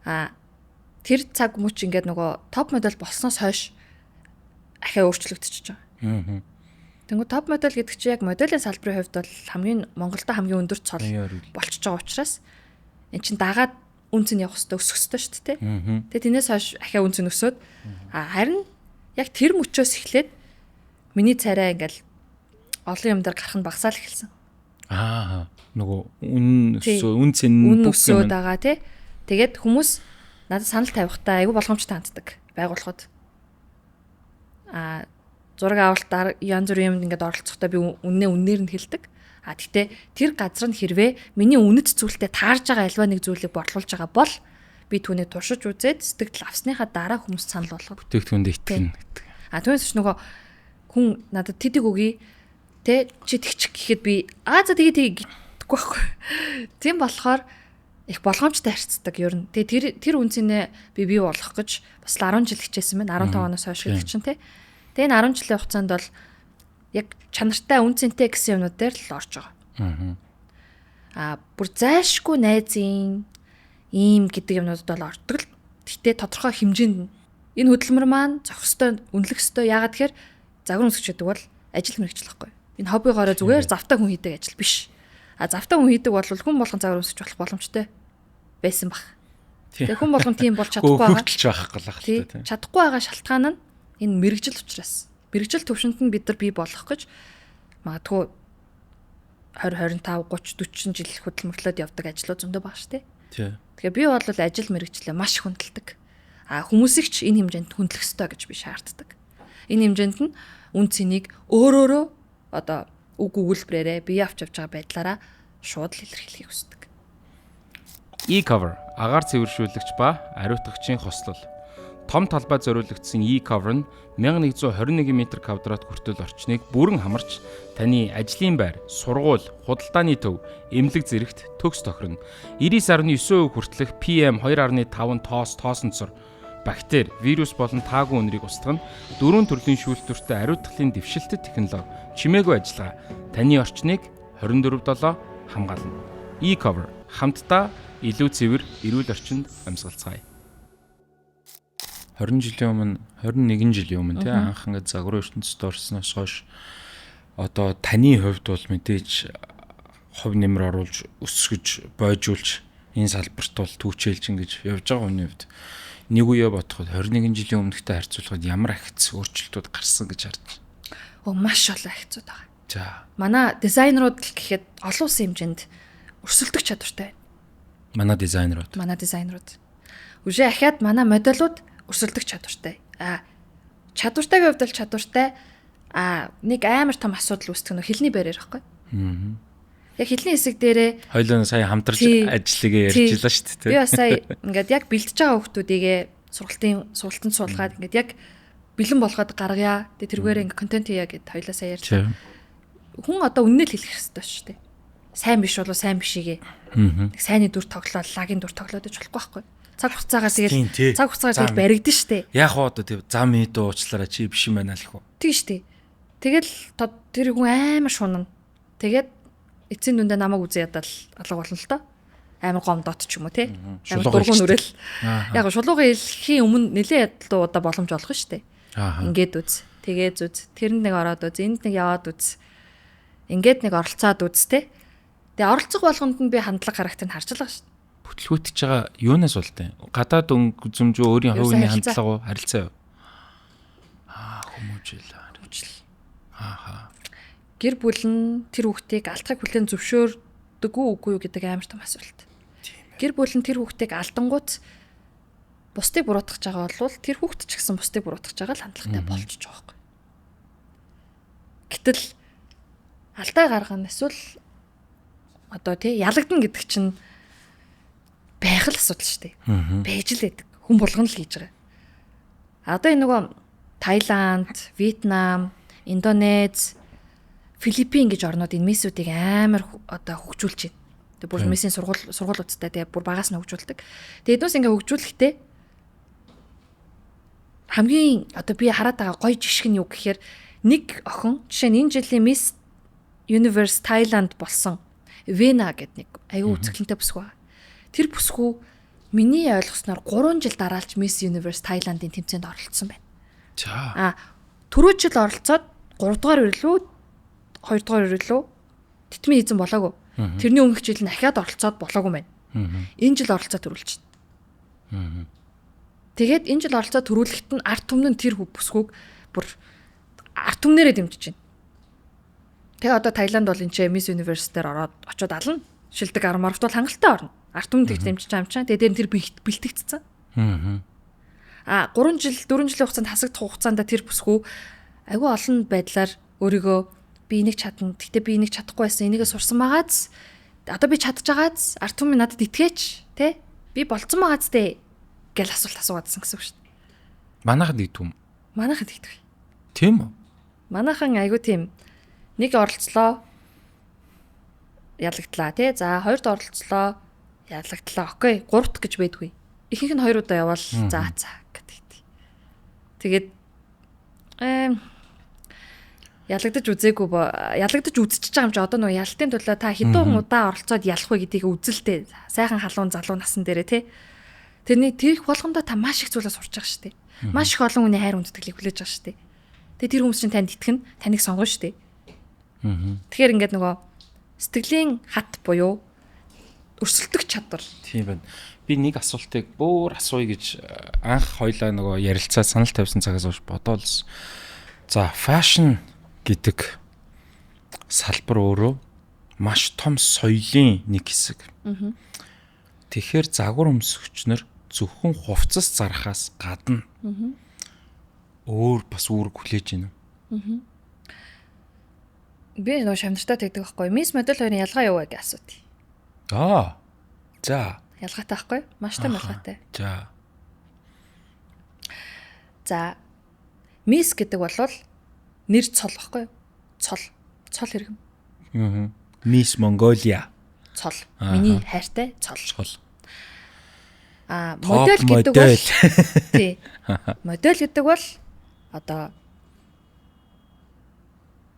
Тэр цаг мөч ингээд нөгөө топ модель болсноос хойш ахиа өөрчлөгдөж байгаа. Тэнгүү топ модель гэдэг чинь яг моделийн салбарын хувьд бол Монголда хамгийн өндөр цол болчихж байгаа учраас эн чинь дагаад үнц нь явах хэвээр өсөх хэвээр шүү дээ. Тэгээ тэрнээс хойш ахиа үнц нь өсөөд харин яг тэр мөчөөс эхлээд миний царай ингээл олон юм дээр гарах нь багасаал эхэлсэн. Нөгөө үн цэн өсөөд байгаа тий. Тэгээд хүмүүс надад санал тавихтаа айгүй болгоомжтой ханддаг байгууллагууд. Зураг авалтаар янз бүрийн юмд ингээд оролцохдоо би үнээр нь хэлдэг. Гэхдээ тэр газар нь хэрвээ миний үнэт зүйлтэй таарж байгаа альва нэг зүйлийг борлуулж байгаа бол би түүнийг туршиж үзээд сэтгэл авсныхаа дараа хүмүүс санал болгоод бүтээгдэхүүнд итгэнэ гэдэг. Түүнээс ч нөгөө хүн надад тэдэг өгье тэ чи тэгчих гэхэд би за тэгээд гэхгүй байхгүй. Тийм болохоор их болгоомжтой харьцдаг ер нь. Тэгээ тэр үнцнээ би бий болгох гэж бас 10 жил хичээсэн байна. 15 оноос хойш гэдэг чинь тэ. Тэгээ 10 жилийн хугацаанд бол яг чанартай үнцэнтэй гэсэн юмнууд дээр л орж байгаа. Бүр зайлшгүй найзын ийм гэдэг юмнуудад бол ордог л. Гэтэ тодорхой хэмжээнд энэ хөдөлмөр маань зохих ёстой, үнэлэх ёстой. Яагаад тэгэхээр загвар өмсгч гэдэг бол ажил мэргэжил байхгүй. Энэ хоббигоороо зүгээр завтай хүн хийдэг ажил биш. Завтай хүн хийдэг бол хүн болгон загвар өмсгч болох боломжтой байсан баг. Тэгээ хүн болгон тийм болж чадахгүй байгаа. Хөртөлж байхгүй л байна. Чадахгүй байгаа шалтгаан нь энэ мэргэжил учраас. Мэргэжил төвшөнд нь бид нар бий болох гэж магадгүй 20 25 30 40 жил хөдөлмөрлөд явдаг ажлууд зөндөө баг шүү дээ. Тэгэхээр би бол ажил мэргэжлээ маш хүндэлдэг. Хүмүүсийг ч энэ хэмжээнд хүндлэх ёстой гэж би шаарддаг. Энэ хэмжээнд нь үн цэнийг өөрөөрөө одоо үг өгүүлбэрээрээ бие авч явж байгаа байдлаараа шууд л илэрхийлэхийг хүсдэг. E-cover агаар цэвэршүүлэгч ба ариутгагчийн хослол. Том талбай зориулагдсан e-cover нь 1121 м2 хүртэл орчныг бүрэн хамарч таны ажлын байр, сургууль, худалдааны төв, эмнэлэг зэрэгт төгс тохирно. 99.9% хүртэлх PM2.5 тоосонцор бактери, вирус болон таагүй үнэрийг устгах нь 4 төрлийн шүүлтүртэй ариутгалын дэвшилтэт технологи чимээгүй ажиллагаа таны орчныг 24/7 хамгаална. E-cover хамтдаа илүү цэвэр, эрүүл орчинд амьсгалцгаая. 20 жилийн өмнө 21 жилийн өмнө тий анх ингээд загварын ертөнцид орсноос хойш одоо таны хувьд бол мэдээж хувь нэмэр оруулж өсгөж бойжуулж энэ салбарт бол түүчээлж ингэж явж байгаа хүний хувьд нэг үе бодоход 21 жилийн өмнөхтэй харьцуулахад ямар ахиц өөрчлөлтүүд гарсан гэж харж байна. Маш олон ахицууд байгаа. За. Манай дизайнерууд л гэхэд олон улсын хэмжээнд өрсөлдөх чадвартай байна. Манай дизайнерууд. Үгүй ахаад манай модельууд өрсөлдөх чадвартай. Чадвартайгийн хувьд л чадвартай. Нэг амар том асуудал үүсдэг нь хэлний барьер байхгүй. Яг хэлний хэсэг дээрээ хоёулаа сая хамтарч ажиллагээ ярьж байлаа шүү дээ. Би бас сая ингээд яг бэлтэж байгаа хүмүүсийг сургалтанд суулгаад ингээд яг бэлэн болгоод гаргая. Тэгээ тэрүүгээр ингээд контент хийя гэд хоёулаа сая ярьсан. Хүн одоо үннээ л хэлэх хэрэгтэй шүү дээ. Сайн биш болоо сайн бишигээ. Сайнны дүр тоглоод, лагийн дүр тоглоод гэж болохгүй байхгүй. Цаг хугацаагаар тэгэл баригдэн штэ. Яг уу одоо тэг зам ид уучлаарай чи биш юм байна л хөө. Тэг штэ. Тэгэл тэр хүн амар шунана. Тэгээд эцсийн дүндээ намайг үзээ ядал алга болно л доо. Амар гомдот ч юм уу те. Амар дургуун нүрэл. Яг шулуугийн хэлхийн өмнө нэлээд ядал удаа боломж олох штэ. Ингээд үз. Тэгээд үз. Тэрэнд нэг ороод үз. Энд нэг яваад үз. Ингээд нэг оролцоод үз те. Тэгээ оролцох болгонд нь би хандлага характерыг харж байгаа штэ. Бүтлгүүтж байгаа юунаас болтой? Гадаад үзмжөө өөрийн хувийн хандлага уу харилцаа юу? Хүмүүжил. Гэр бүл нь тэр хүүхдийг алдахыг хүлээн зөвшөөрдөг үгүй юу гэдэг амар том асуулт. Гэр бүл нь тэр хүүхдийг алдангууд бусдыг буруутгах байгаа бол тэр хүүхд ч гэсэн бусдыг буруутгах байгаа л хандлагатай болчихж байгаа байхгүй. Гэтэл алдаа гаргана эсвэл одоо тий ялагдана гэдэг чинь байх л асуудал шүү дээ. Байж л байдаг. Хүн болгоно л хийж байгаа. Одоо энэ нөгөө Таиланд, Вьетнам, Индонез, Филиппин гэж орнууд энэ мессүүдийг амар одоо хөгжүүлж байна. Тэгээ бүр мессийн сургуулиудтай тэгээ бүр багаас нь хөгжүүлдэг. Тэгээ эднээс ингээ хөгжүүлэхдээ хамгийн одоо би хараад байгаа гоё жишг нь юу гэхээр нэг охин жишээ нь энэ жилийн Miss Universe Thailand болсон Вена гэдэг нэг аюу үзэсгэлэнтэй бүсгүй. Тэр бүсгүй миний ойлгосноор 3 жил дараалж Miss Universe Thailand-ын тэмцээнд оролцсон байна. За. Түрүү жил оролцоод 3 дугаар өрлөө 2 дугаар өрлөө тэтмийн эзэн болоогүй. Тэрний өмнөх жил нь дахиад оролцоод болоогүй байна. Энэ жил оролцоо төрүүлж байна. Тэгээд энэ жил оролцоо төрүүлэхэд нь арт түмэн тэр бүсгүйг бүр арт түмнэрээ дэмжиж байна. Тэгээ одоо Таиланд бол энэ Miss Universe дээр ороод очиод ална. Шилдэг 10 март бол хангалттай орно. Арт түмэн тэгж дэмжиж байгаа юм чинь. Тэгээ дээр нь тэр бэлтгэгдсэн. 4 жилийн хугацаанд хасагдах хугацаанд тэр бүсгүй айгүй олон байдлаар өөрийгөө би энийг чадна. Гэхдээ би энийг чадахгүй байсан. Энийгээ сурсан байгааз одоо би чадж байгааз арт түмэн надад итгээч, тэ? Би болцсон байгааз тэ гэл асуулт асуугаадсан гэсэн үг шүү дээ. Манайхад нэгдэв. Манайхад нэгдэв. Тийм үү? Манайхан айгүй тийм нэг оролцлоо ялагдлаа тий. За хоёрд оролцлоо ялагдлаа. Окей, 3-т гэж байдгүй. Ихэнх нь 2 удаа явал за гэдэг. Тэгээд ялагдаж үзээгүй ялагдаж үзчихэж байгаа юм чи одоо нөгөө ялтын төлөө та хэдэн удаа оролцоод ялах вэ гэдгийг үзэлтэй. Сайхан халуун залуу насан дээрээ тий. Тэрний тэрх болгондоо та маш их зүйлээ сурч байгаа шүү дээ. Маш их олон хүний хайр хүндэтгэлийг хүлээж байгаа шүү дээ. Тэгээ тэр хүмүүс чинь танд итгэн таныг сонгоно шүү дээ. Тэгэхээр ингээд нөгөө сэтгэлийн хат буюу өрсөлдөх чадвар. Тийм байна. Би нэг асуултыг бүр асууя гэж анх хоёлаа нөгөө ярилцаа санал тавьсан цагаас хойш бодоолсон. За, фэшн гэдэг салбар өөрөө маш том соёлын нэг хэсэг. Тэгэхээр загвар өмсгчнөр зөвхөн хувцас зарахаас гадна өөр бас үүрэг хүлээж байна. Би нөгөө шамнартаа тэгдэг байхгүй. Miss модель хоёрын ялгаа юу вэ гэж асуув. За. Ялгаатай байхгүй? Маш том ялгаатай. За. За Miss гэдэг бол нэр цол баггүй юу? Цол хэрэг юм. Miss Mongolia. Цол. Миний хайртай цол. Модель гэдэг бол тий. Модель гэдэг бол одоо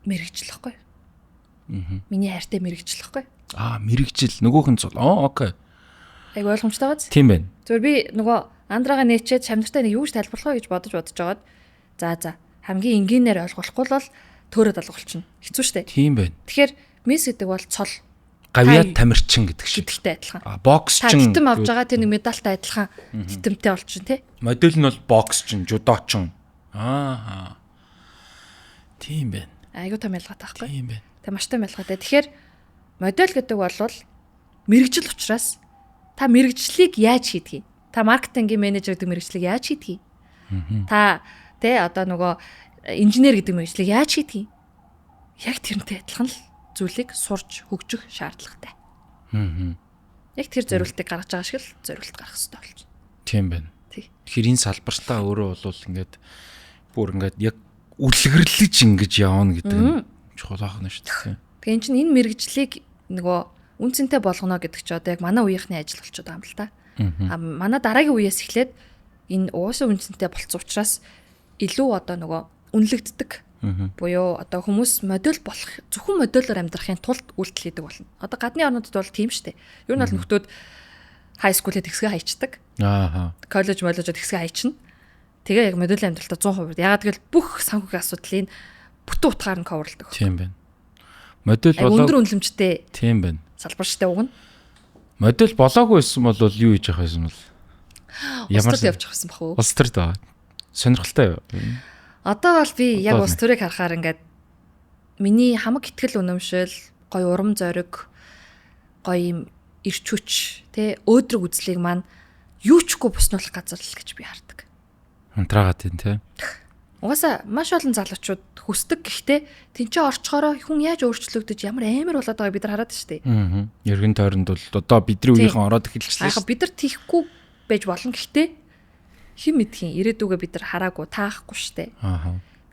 мэрэгжил баггүй юу? Миний хайртай мэрэгжил баггүй юу? Мэрэгжил нөгөөх нь цол. Окей. Айгу ойлгомжтой байгааз. Тийм байна. Зүгээр би нөгөө андраагаа нээчээд чамдартай нэг юу ч тайлбарлах гэж бодож жагаад за хамгийн энгийнээр ойлгохгүй бол төөрөд алгуулчихна. Хэцүү шттэ. Тийм байна. Тэгэхээр Miss гэдэг бол цол. Гавьяа тамирчин гэдэг шиг. Гэдэгтэй адилхан. Боксчин. Титэм авч байгаа тэр нэг медальтай адилхан титэмтэй болчихно тий. Модель нь бол боксчин, жудочин. Тийм байна. Айгуу том ялгаатай байхгүй. Тийм байна. Тэг маш том ялгаатай. Тэгэхээр модель гэдэг бол мэрэгжил учраас та мэрэгжлийг яаж хийдгийг? Та маркетингийн менежер гэдэг мэрэгжлийг яаж хийдгийг? Та одоо нөгөө инженер гэдэг мэрэгжлийг яаж хийдгийг? Яг тэрнтэй адилхан л зүйлийг сурч хөгжих шаардлагатай. Яг тэр зориултыг гаргаж байгаа шиг л зориулт гаргах хэрэгтэй болж байна. Тийм байна. Тий. Тэгэхээр энэ салбартаа өөрөө бол ингээд бүр ингээд яг үлгэрлэж ингэж явна гэдэг нь чухал ахна шүү дээ. Тэгээ эн чинь энэ мэрэгжлийг нөгөө үнцэнтэй болгоно гэдэг чи одоо яг манай үеийнхний ажил болчиход байгаа юм л та. Манай дараагийн үеэс эхлээд энэ уусаа үнцэнтэй болцсон учраас илүү одоо нөгөө үнэлэгддэг. Буюу одоо хүмүүс модель болох зөвхөн моделоор амьдрахын тулд үйлдэл хийдэг болно. Одоо гадны орнуудад бол тийм шүү дээ. Ер нь бол нөхдөөд хай скулээ тэгсгээ хайчдаг. Коллеж моллежод тэгсгээ хайчна. Тэгээ яг модель амьдралтаа 100%. Ягаад гэвэл бүх санхүүгийн асуудлыг бүтэн утгаар нь coverладаг. Тийм байна. Модель болоо өндөр үнэлэмжтэй. Тийм байна. Салбар штэ уг нь. Модель болоогүй байсан бол юу хийж явах байсан бол? Ямар явж явах байсан бах уу? Улс төр даа. Сонирхолтой юу? Одоо бол би яг улс төрийг харахаар ингээд миний хамаг итгэл үнэмшил, гоё урам зориг, гоё юм ирч хүч, тэ өөдрөг үзлийг маань юу чгүй буснуулах газар л гэж би хардаг. Унтраагаад тийм тэ. Угаасаа маш олон залуучууд хүсдэг гэхдээ тэнцээ орчхороо хүн яаж өөрчлөгдөж ямар амар болоод байгааг бид нар хараад штэ. Эргэн тойронд бол одоо бидний үеийнхэн ороод эхэлчихлээ. Яг бид нар тийхгүй байж болно гэхдээ хэн мэдхийн ирээдүгөө бид нар хараагүй таахгүй штэ.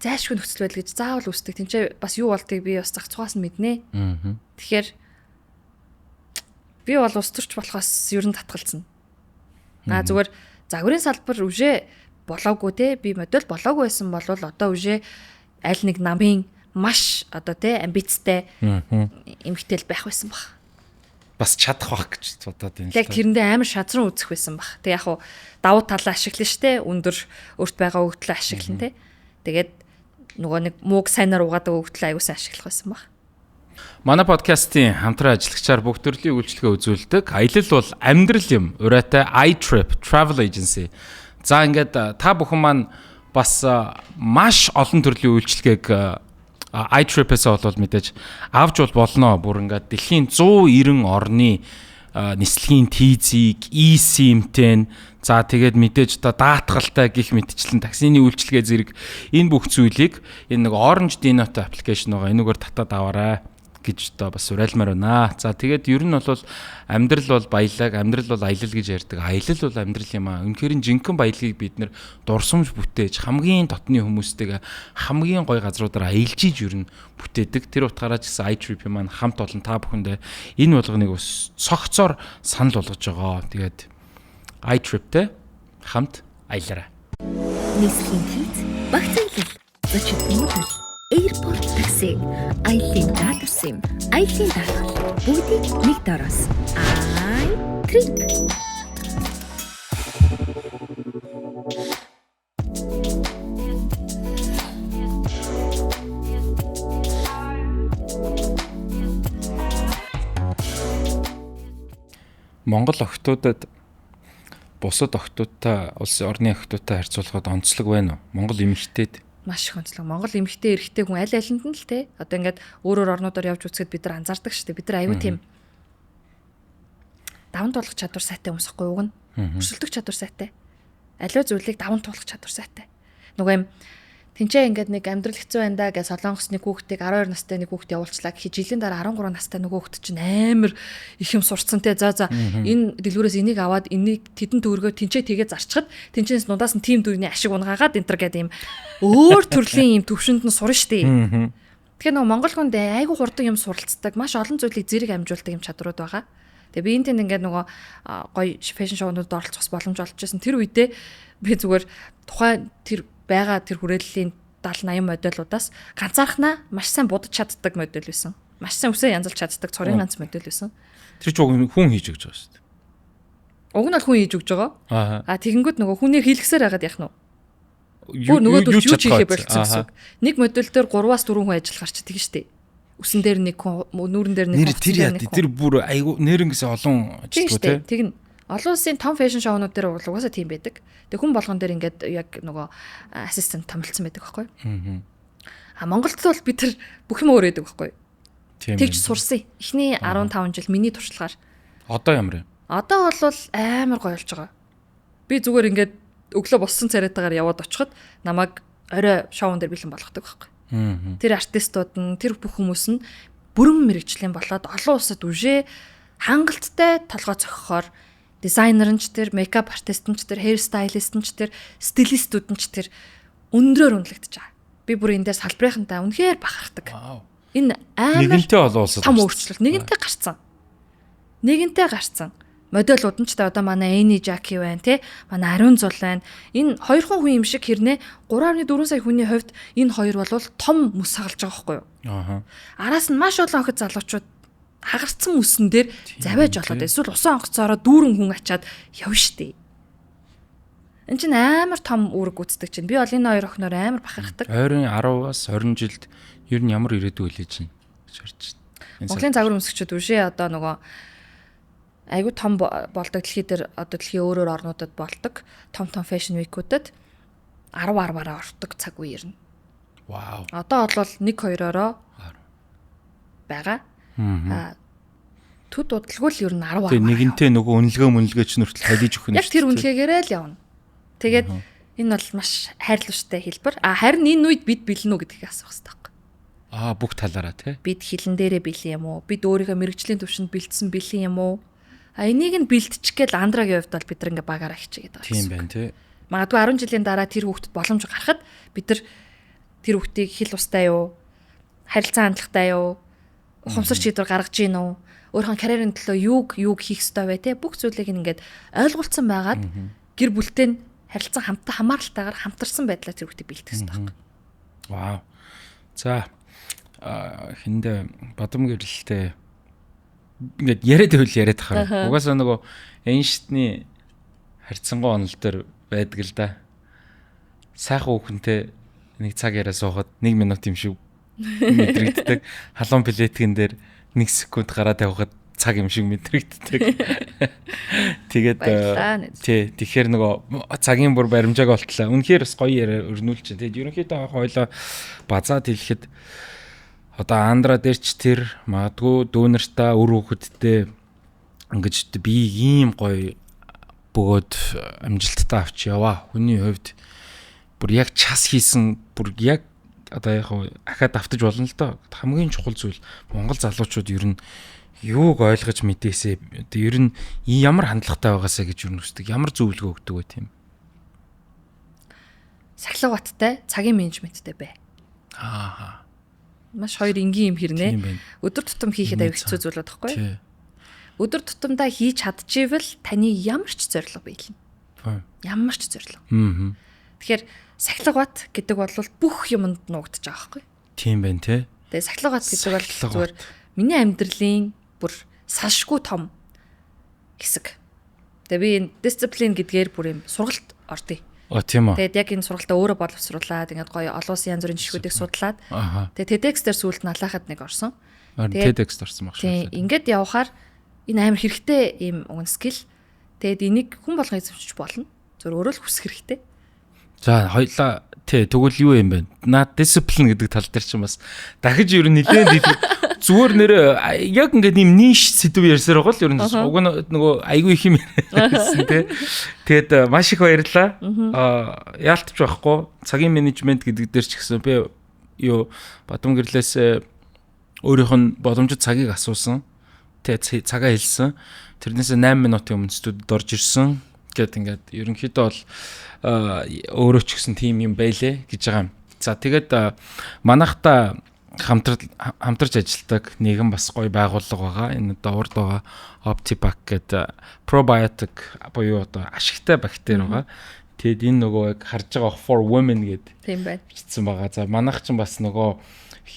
Зайлшгүй нөхцөл байдал гэж заавал үүсдэг. Тэнцээ бас юу болдгийг би бас зах цугаас нь мэднэ. Тэгэхээр би бол ус төрч болохоос ер нь татгалцсан. Зүгээр загварын салбар үжээ болоогүй те би модель болоогүй байсан бол одоо үжээ аль нэг намын маш одоо те амбицтай эмгтэл байх байсан баг. Бас чадах байх гэж бодоод байна. Яг тэрэндээ амар шазран үзэх байсан баг. Тэг яг хуу давуу талаа ашиглана штэ өндөр өөрт байгаа өгдлөө ашиглана те. Тэгээд нөгөө нэг мууг сайнаар угаадаг өгдлөө аягуусаа ашиглах байсан баг. Манай подкастын хамтран ажиллагчаар бүх төрлийн үйлчлэгээ үзүүлдэг. Аялал бол амьдрал юм. Ураатай iTrip Travel Agency. За ингээд та бүхэн маань бас маш олон төрлийн үйлчлэгээг iTrip-ээс бол мэдээж авч болно. Бүр ингээд дэлхийн 190 орны нислэгийн тийзийг, eSIM-тэй за тэгээд мэдээж одоо даатгалтай гих мэтчлэн таксины үйлчлэгээ зэрэг энэ бүх зүйлийг энэ нэг Orange Dino-тэй аппликейшн байгаа. Энэгээр татаад аваарай гэж одоо бас уриалмаар байна. За тэгээд ер нь бол амьдрал бол баялаг, амьдрал бол аялал гэж ярьдаг. Аялал бол амьдрал юм аа. Үнэхээр жинхэнэ баялагийг бид нэр дурсамж бүтээж хамгийн дотны хүмүүстэйгээ хамгийн гоё газруудаар аялж иж ер нь бүтээдэг. Тэр утгаараа ч гэсэн iTrip маань хамт олон та бүхэндээ энэ болгоныг бас цогцоор санал болгож байгаа. Тэгээд iTrip-тэй хамт аялаарай. Нисхийн хийц багцаалал зочид модуль Airport taxi, аялын даатарсан, аялын даатгал бүгдийг нэг дороос. iTrip. Монгол охтуудад бусад охтуудтай улсын орны охтуудтай харьцуулахад онцлог байна уу? Монгол эмэгтэйд маш их онцлог. Монгол эмэгтэй эрэгтэй хүн аль алинд нь л те. Одоо ингээд өөрөөр орнуудаар явж үзэхэд бид нар анзаардаг шүү дээ. Бид нар аюу тийм даван туулах чадвар сайтай хүмүүс ихгүй уг нь. Өрсөлдөх чадвар сайтай. Аливаа зүйлийг даван туулах чадвар сайтай. Нөгөө юм Тинчээ ингээд нэг амьдрал хэцүү байна да гэж солонгос нэг хүүхдийг 12 настай нэг хүүхд явуулчлаа гэхэд жилийн дараа 13 настай нэг хүүхд чинь амар их юм сурцсан те. За энэ дэлгүүрээс энийг аваад энийг тэдэн төгрөгөөр тинчээ тэгээ зарчхад тинчээс нудаас нь тим дүүрний ашиг унгаагаад энтер гэдэг юм өөр төрлийн юм төвшөнд нь сурна штэ. Тэгэхээр нөгөө монгол хүнд айгүй хурдан юм суралцдаг, маш олон зүйлийг зэрэг амжуулдаг юм чадрууд байгаа. Тэгээ би энэ тэнд ингээд нөгөө гоё фэшн шоунуудад оролцох боломж олж байсан. Тэр үедээ би зүгээр тухайн тэр байгаа тэр хүрээллийн 70-80 модельудаас ганцаархнаа маш сайн будаж чаддаг модель байсан. Маш сайн үсээ янзалж чаддаг цорын ганц модель байсан. Тэр ч хүн хийж өгч байгаа шүү дээ. Уг нь бол хүн хийж өгч байгаа. Тэгэнгүүт нөгөө хүнээр хийлгсээр байгаад яах нь вэ? Нөгөө юу хийхээ болцсон гэсэн. Нэг модель дээр 3-4 хүн ажиллахаар ч тэгэн штэ. Үсэн дээр нэг хүн, нүүрэн дээр нэг хүн. Тэр бүр айгу нэрнгээс олон ажилтгуу те. Тэгнь. Олон улсын том фэшн шоунууд дээр угаасаа тийм байдаг. Тэг хүн болгон дээр ингээд яг нөгөө ассистент томилсон байдаг байхгүй. Монголд бол бид тэр бүх юм өөр байдаг байхгүй. Тэгж сурсан. Эхний 15 жил миний туршлагаар. Одоо ямар юм? Одоо бол амар гоё болж байгаа. Би зүгээр ингээд өглөө боссон царайтаагаар яваад очиход намайг орой шоун дээр бэлэн болгодог байхгүй. Тэр артистууд нь тэр бүх хүмүүс нь бүрэн мэрэгжлийн болоод олон улсад үжээ хангалттай толгой цохихоор дизайнер нь ч тэр, мейкап артист нь ч тэр, хейр стайлист нь ч тэр, стилистүүд нь ч тэр өндрөөр үнэлэгдэж байгаа. Би бүр энэ дээр салбарынхантай үнэхээр бахархдаг. Энэ амар нэгэнтээ олон улсад том өөрчлөлт. Нэгэнтээ гарцсан. Модельууд нь ч одоо манай Эни Жаки байна те. Манай Ариун Зул байна. Энэ 2 хүн юм шиг хэрнээ 3.4 сая хүний хувьд энэ хоёр бол том мөс хагалж байгаа байхгүй юу? Араас нь маш олон охид залуучууд хагарцсан үсэн дээр завэж болоод эсвэл усан онгоцоороо дүүрэн хүн ачаад явна штэ. Энд чинь амар том үүрэг гүйцэтгэж чинь. Би бол энэ хоёр охиноор амар бахархдаг. Ойрын 10-аас 20 жилд ер нь ямар ирээдүй үлээж чинь гэж харж байна. Монголын загвар өмсгчүүд үшээ одоо нөгөө айгу том болдог дэлхий дээр одоо дэлхийн өөрөөр орнуудад болдог том фэшн викүүдэд 10-10-аараа ордог цаг үе ирнэ. Вау. Одоо бол 1-2-ороо байгаа. Төд удалгүй л ер нь 10 Тэгээ нэгэнтээ нөгөө үнэлгээ ч нүртэл халиж өгөх нь. Яг тэр үнэлгээгээрээ л явна. Тэгээд энэ бол маш хайрладагтай хэлбэр. Харин энэ үед бид бэлэн үү гэдгийг асуух хэрэгтэй байхгүй. Бүх талаараа тий. Бид хилэн дээрээ бэлэн юм уу? Бид өөрийнхөө мэрэгжлийн төвшөнд бэлдсэн бэлэн юм уу? Энийг нь бэлтчих гээл Андрагийн хувьд бол бид нар ингээ багаараа хичээгээд байгаа гэсэн. Тийм байна тий. Магадгүй 10 жилийн дараа тэр хүүхдэд боломж гарахад бид нар тэр хүүхдийг хил устай юу? Харилцаа хандлагатай юу? Ухамсар шийдвэр гаргаж гин үү? Өөрийнхөө карьерийн төлөө юуг хийх ёстой вэ те? Бүх зүйлийг ингээд ойлгуулсан байгаад гэр бүлтэй нь харилцан хамааралтайгаар хамтарсан байдлаар тэр хүүхдийг бэлтгэх ёстой байна. Вау. За хиндэ бадам гэрэлтэй ингээд яриад тахаар. Угаасаа нөгөө Эйнштейний харьцангуй онол дээр байдаг л да. Сайхан хүүхэнтэй нэг цаг яриа суухад 1 минут юм шиг мэдрэгддэг. Халуун плетгэн дээр 1 секунд гараад явхад цаг юм шиг мэдрэгддэг. Тэгээд тэгэхээр нөгөө цагийн бүр баримжааг болтлаа. Үнэхээр бас гоё яриа өрнүүлж байна. Тэгээд ерөнхийдөө хойлоо базаад хэлэхэд одоо Андра дээр ч тэр магадгүй дүүнартаа үр хөвгөдтэй ингэж би ийм гоё бөгөөд амжилттай авч яваа. Хүний хувьд бүр яг час хийсэн бүр яг одоо яг ахаад автаж болно л доо. Хамгийн чухал зүйл Монгол залуучууд ер нь юуг ойлгож мэдээсээ ер нь ямар хандлагатай байгаасаа гэж юу нүсдэг. Ямар зөвлөгөө өгдөг вэ тийм? Сахилга баттай, цагийн менежменттэй бай. Маш хоёр энгийн юм хэрнээ. Өдөр тутам хийхэд аюул хэцүү зүйл байхгүй юу? Өдөр тутамдаа хийж чадчихвэл таны ямар ч зорилго биелнэ. Ямар ч зорилго. Тэгэхээр сахилга бат гэдэг бол бүх юмд нуугдаж байгаа байхгүй юу? Тийм байна те. Тэгээ сахилга бат гэдэг бол зүгээр миний амьдралын бүр салшгүй том хэсэг. Тэгээ би энэ дисциплин гэдгээр бүр юм сургалт ордъё. Тийм үү. Тэгээд яг энэ сургалтаа өөрөө боловсруулад ингээд гоё олон улсын янз бүрийн жишгүүдийг судлаад тэгээд TEDx дээр сүүлд налахад нэг орсон. TEDx орсон баг шүү. Тийм ингээд явахаар энэ амар хэрэгтэй юм скил. Тэгээд энийг хүн болгон эзэмшиж болно. Зөв өөрөө л хүсэх хэрэгтэй. За хоёлаа тэгвэл юу юм бэ? Наад дисциплин гэдэг тал дээр чинь бас дахиж ер нь нэлээд зүгээр нэрээ яг ингээд юм ниш сэдв ярьсаар байгаа л ер нь уг нь нөгөө айгүй их юм ярьсан тий. Тэгэд маш их баярлалаа. Яалтч байхгүй. Цагийн менежмент гэдэг дээр ч гэсэн би юу Бадам гэрлээс өөрийнх нь боломжит цагийг асуусан. Тэгээ цагаа хэлсэн. Тэрнээс 8 минутын өмнө студид орж ирсэн. Гэт ингээд ерөнхийдөө бол өөрөө ч гэсэн тим юм байлээ гэж байгаа юм. За тэгээд манайхта хамтарч ажилладаг нэгэн бас гоё байгууллага байгаа. Энэ одоо урд байгаа OptiPack гэдэг probiotic буюу одоо ашигтай бактери байгаа. Тэгэд энэ нөгөө яг харж байгаа for women гэдэг тийм байна. бичсэн байгаа. За манайх ч бас нөгөө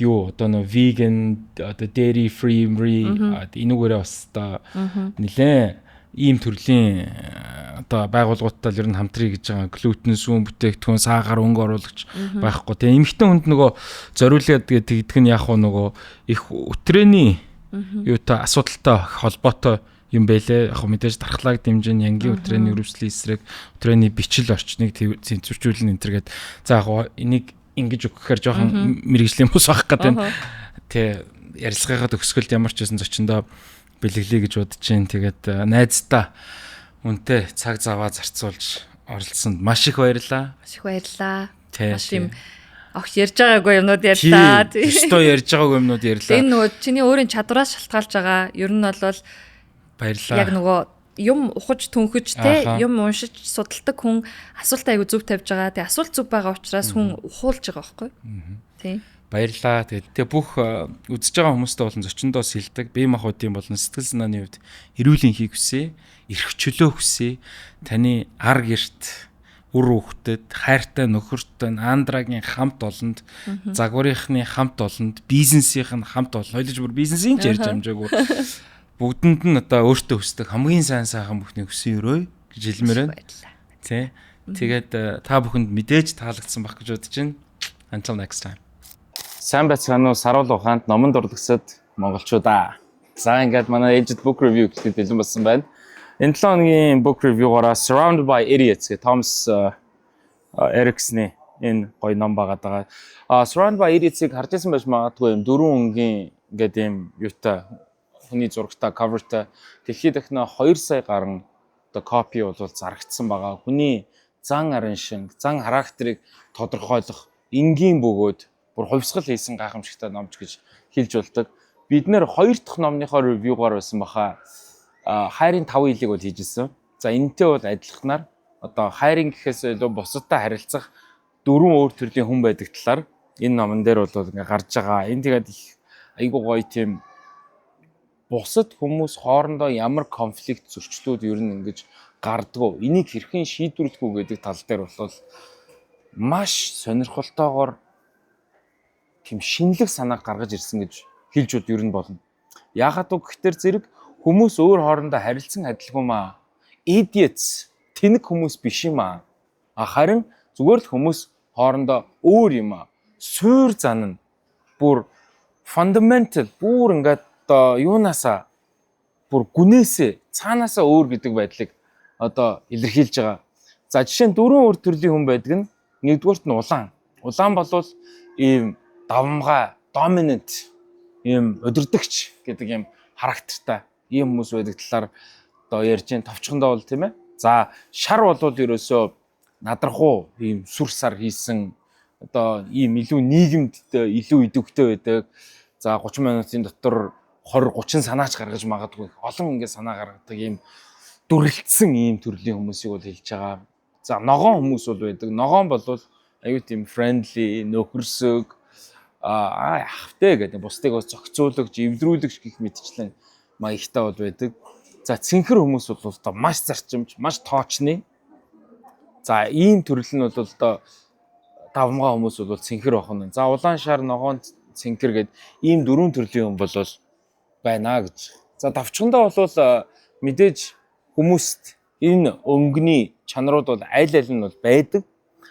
юу одоо нөгөө vegan одоо dairy free энүүгээрээ бас одоо нэлээ ийм төрлийн одоо байгууллагуудтай л ер нь хамтрий гэж байгаа глютен сүүн бүтээгдэхүүн сахар өнгө оруулагч байхгүй. Тэгээ эмэгтэй хүнд нөгөө зориулаад тэгдэг нь яг нөгөө их өтрээний юутай асуудалтай холбоотой юм байлээ. Яг мэдээж дархлааг дэмжин янгийн өтрээний өрөвслийн эсрэг өтрээний бичил орчныг тэнцвэржүүлнэ энэ төргээд за яг энийг ингэж өгөхээр жоохон мэрэгжлийн бус авах гэдэг. Тэ ярилцлагаа төгсгөлд ямар ч байсан зочиндоо бэлэглэе гэж бодож जैन. Тэгээд найздаа үнтэй цаг заваа зарцуулж оролцсонд маш их баярлаа. Маш их баярлаа. Маш юм огт ярьж байгаагүй юмнууд ярьлаа. Өстой ярьж байгаагүй юмнууд ярьлаа. Энэ нөгөө чиний өөрийн чадвараас шалтгаалж байгаа. Ер нь бол баярлаа. Яг нөгөө юм ухаж түнхэж те юм уншиж судалдаг хүн асуулт айгу зөв тавьж байгаа. Тэгээ асуулт зөв байгаа учраас хүн ухуулж байгаа байхгүй. Тийм. Баярлаа. Тэгээ бүх үзэж байгаа хүмүүстээ болон зочиндоос хэлдэг. Бие махбодын болон сэтгэл санааны хувьд эрүүл энхийг хүсье, эрх чөлөө хүсье. Таны ар гэрт үр хөвгтөд, хайртай нөхөртөө, андрагийн хамт олонд, загварынхны хамт олонд, бизнесийн хамт олон. Хойлож бүр бизнесийн ч ярьж амжаагүй. Бүгдэнд нь одоо өөртөө хүсдэг хамгийн сайн сайхан бүхний хүсэн өрөө гэж хэлмээр байна. Тэ. Тэгээд та бүхэнд мэдээж таалагдсан байх гэж бодож байна. Until next time. Сайн байцгаана уу? Саруул ухаанд номонд урлагсад монголчуудаа. За ингээд манай Aged Book Review гэхэд бэлэн болсон байна. Энэ 7 хоногийн book review-гаараа Surrounded by Idiots гэх Thomas Erickson-ы энэ гоё ном байгаа. Surrounded by Idiots-ыг харж байсан байж магадгүй юм 4 өнгийн ингээд юм юутай хүний зурагтай coverтай дэлхийд дахна 2 сая гаруй одоо копи бол зарагдсан байгаа. Хүний зан арын шинг, зан характерыг тодорхойлох энгийн бөгөөд бүр хувьсгал хийсэн гайхамшигтай номч гэж хэлж болдог. Бид нэр 2 дахь номныхоо ревюгаар байсан баха. Хайрын 5 хэлийг бол хийжсэн. За энэтэй бол адилханаар одоо хайрын гэхээс илүү бусадтай харилцах 4 өөр төрлийн хүн байдаг талаар энэ номон дээр бол ингээ гарч байгаа. Энэ тэгээд айгуу гоё тийм бусад хүмүүс хоорондоо ямар конфликт зөрчлүүд ер нь ингэж гардгуу. Энийг хэрхэн шийдвэрлэх үү гэдэг тал дээр бол маш сонирхолтойгоор тийм шинэлэг санааг гаргаж ирсэн гэж хэлж бод ер нь болно. Яагаад гэвэл зэрэг хүмүүс өөр хоорондоо харилцан адилгүй маа. Idiots тэнэг хүмүүс биш юм аа. Харин зүгээр л хүмүүс хоорондоо өөр юм аа. Суур зан нь бүр fundamental бүр ингээд одоо юунаасаа бүр гүнээсээ цаанаасаа өөр гэдэг байдлыг одоо илэрхийлж байгаа. За жишээ нь 4 өөр төрлийн хүн байдаг нь нэгдүгürt нь улаан. Улаан болвол ийм давмгай, dominant, ийм удирдагч гэдэг ийм характертай ийм хүмүүс байдаг талаар одоо ярьж जैन товчхондоо бол тийм ээ. За шар болвол ерөөсөө надрахуу ийм сүр сар хийсэн одоо ийм илүү нийгэмд илүү идэвхтэй байдаг. За 30 минутын дотор 20-30 санаач гаргаж магадгүй олон ингэ санаа гаргадаг ийм дүрлэлтсэн ийм төрлийн хүмүүсийг бол хэлж байгаа. За ногоон хүмүүс бол байдаг. Ногоон болвол аюу тийм friendly, нөхөрсөг ахвтэй гэдэг бусдыг бас зохицуулагч, эвдрүүлэгч гэх мэтчлэн маягтай бол байдаг. За цэнхэр хүмүүс бол одоо маш зарчимч, маш тоочны. За ийм төрөл нь бол одоо давмгай хүмүүс бол цэнхэр байх нь. За улаан шар, ногоон цэнхэр гэдэг ийм 4 төрлийн хүн бол байна гэж. За давчхандаа бол мэдээж хүмүүст энэ өнгөний чанарууд бол аль нь бол байдаг.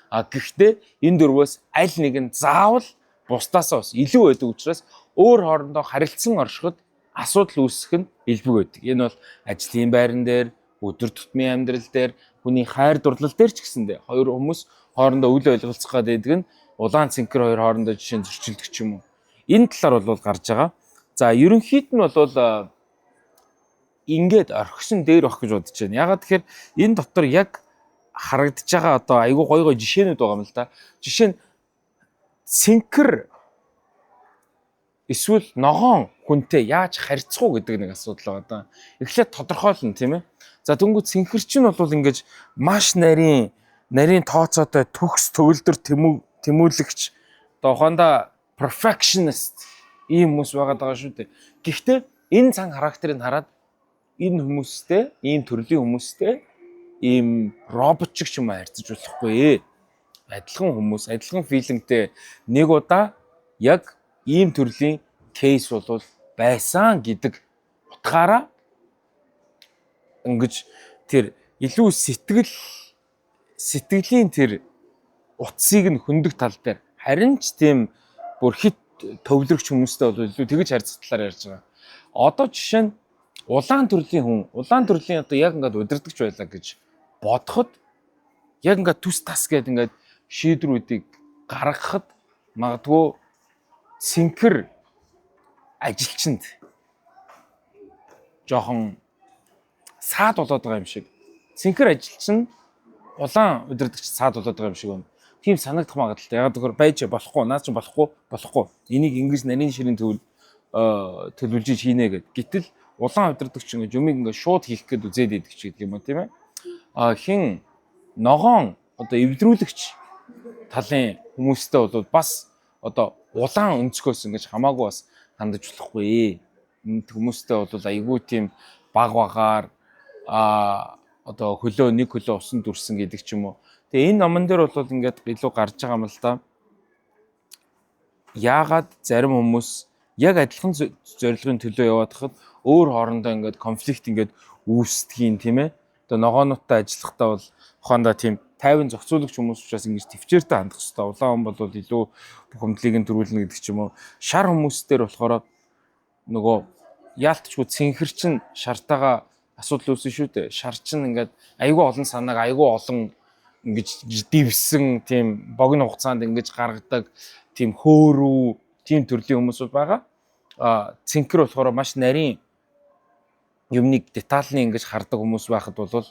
Гэхдээ энэ дөрвөөс аль нэг нь заавал бусдаасаа бас илүү байдаг учраас өөр хоорондоо харилцан оршиход асуудал үүсэх нь илбэг байдаг. Энэ бол ажлын байран дээр, өдөр тутмын амьдрал дээр, хүний хайр дурлал дээр ч гэсэндээ хоёр хүмүүс хоорондоо үл ойлголцох гэдэг нь улаан цэнхэр хоёр хоорондоо жишээ нь зөрчилдөг ч юм уу. Энэ талаар бол гарч байгаа. За ерөнхийд нь бол ингээд орхисон дээр баг гэж бодож байна. Ягаад тэгэхээр энэ дотор яг харагдаж байгаа одоо айгүй гой жишээнүүд байгаа юм л да. Жишээ нь цэнхэр эсвэл ногоон хүнтэй яаж харьцах уу гэдэг нэг асуудал байгаа да. Эхлээд тодорхойлно тийм ээ. За тэнгуү цэнхэр чинь бол ингэж маш нарийн тооцоотой төгс төвлөр тэмүүлэгч одоо ухаандаа perfectionist ийм хүмүүс байгаа шүү дээ. Гэхдээ энэ цан характерыг хараад энэ хүмүүстэй, ийм төрлийн хүмүүстэй ийм роботчик ч юм харьцаж болохгүй. Адилхан хүмүүс, адилхан филингтэй нэг удаа яг ийм төрлийн кейс бол байсан гэдэг утгаараа ингэж тэр илүү сэтгэлийн тэр утсыг нь хөндөг тал дээр харин ч тийм бүр хит төвлөрөгч хүмүүстэй бол илүү тэгж харьцуулахаар ярьж байгаа. Одоо жишээ нь улаан төрлийн одоо яг ингээд удирдахч байлаа гэж бодоход яг ингээд түс тас гэдэг ингээд шийдвэрүүдийг гаргахад магадгүй цэнхэр ажилчинд жоохон саад болоод байгаа юм шиг. Цэнхэр ажилчин улаан удирдагч саад болоод байгаа юм шиг байна. Тийм санагдах магадaltaй. Яг зөвхөн байж болохгүй, наад чинь болохгүй. Энийг ингэж нарийн ширийн төлөвлөж хийнэ гэд. Гэтэл улаан удирдагч ингэж юмыг ингэ шууд хийх гээд үзээд идэг ч гэдэг юм уу тийм ээ. Хин ногоон одоо эвдрүүлэгч талын хүмүүстэй бол бас одоо улаан өнцгөөс ингэж хамаагүй бас хандаж болохгүй. Энд хүмүүстэй бол айгүй тийм баг багаар одоо нэг хөлөө усан дүрсэн гэдэг ч юм уу. Тэгээ энэ номон дээр бол ингээд илүү гарч байгаа юм л да. Яагаад зарим хүмүүс яг адилхан зорилгын төлөө яваад хахад өөр хоорондоо ингээд конфликт ингээд үүсдэг юм тийм ээ. Одоо ногоонуудтай ажиллахдаа бол ухаандаа тийм тайван зохицуулагч хүмүүс учраас ингэж төвчээртэй хандах хэрэгтэй. Улаан хүн бол илүү бухимдлыг нь төрүүлнэ гэдэг ч юм уу. Шар хүмүүстээр болохоор нөгөө яалтчгүй цэнхэр чин шартаага асуудал үүснэ шүү дээ. Шар чин ингээд айгүй олон санааг айгүй олон ингэж дивсэн тийм богино хугацаанд ингэж гаргадаг тийм хөөрүү тийм төрлийн хүмүүс байгаа. Цэнхэр болохоор маш нарийн юмныг детальны ингэж хардаг хүмүүс байхад бол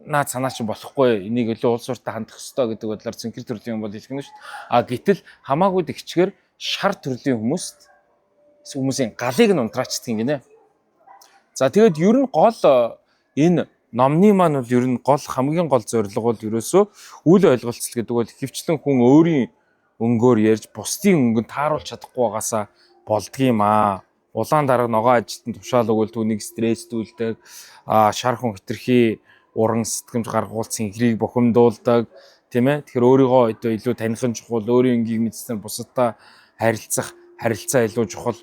наад санаа чинь болохгүй энийг илүү улс ортой хандах ёстой гэдэг бодлоор цэнхэр төрлийн юм бол хэлэх нь шүү дээ. Гэтэл хамаагүй дэгчгээр шар төрлийн хүмүүсийн галыг нь унтраачдаг юм гинэ. За тэгээд ер нь гол энэ номны маань бол ер нь хамгийн гол зорилго бол ерөөсөө үл ойлголцол гэдэг бол хөвчлэн хүн өөрийн өнгөөр ярьж бусдын өнгөнд тааруулж чадахгүй байгаасаа болдгийм аа. Улаан дарга ногоо ажилтнанд тушаал өгвөл түүнийг стресстүүлдэг, шар хүн хитрхи уран сэтгэмж гаргуул цэнхрийг бухимдуулдаг, тийм ээ. Тэгэхээр өөрийгөө одоо илүү таних нь чухал, өөрийн өнгийг мэдсэн бусадтай харилцаа илүү чухал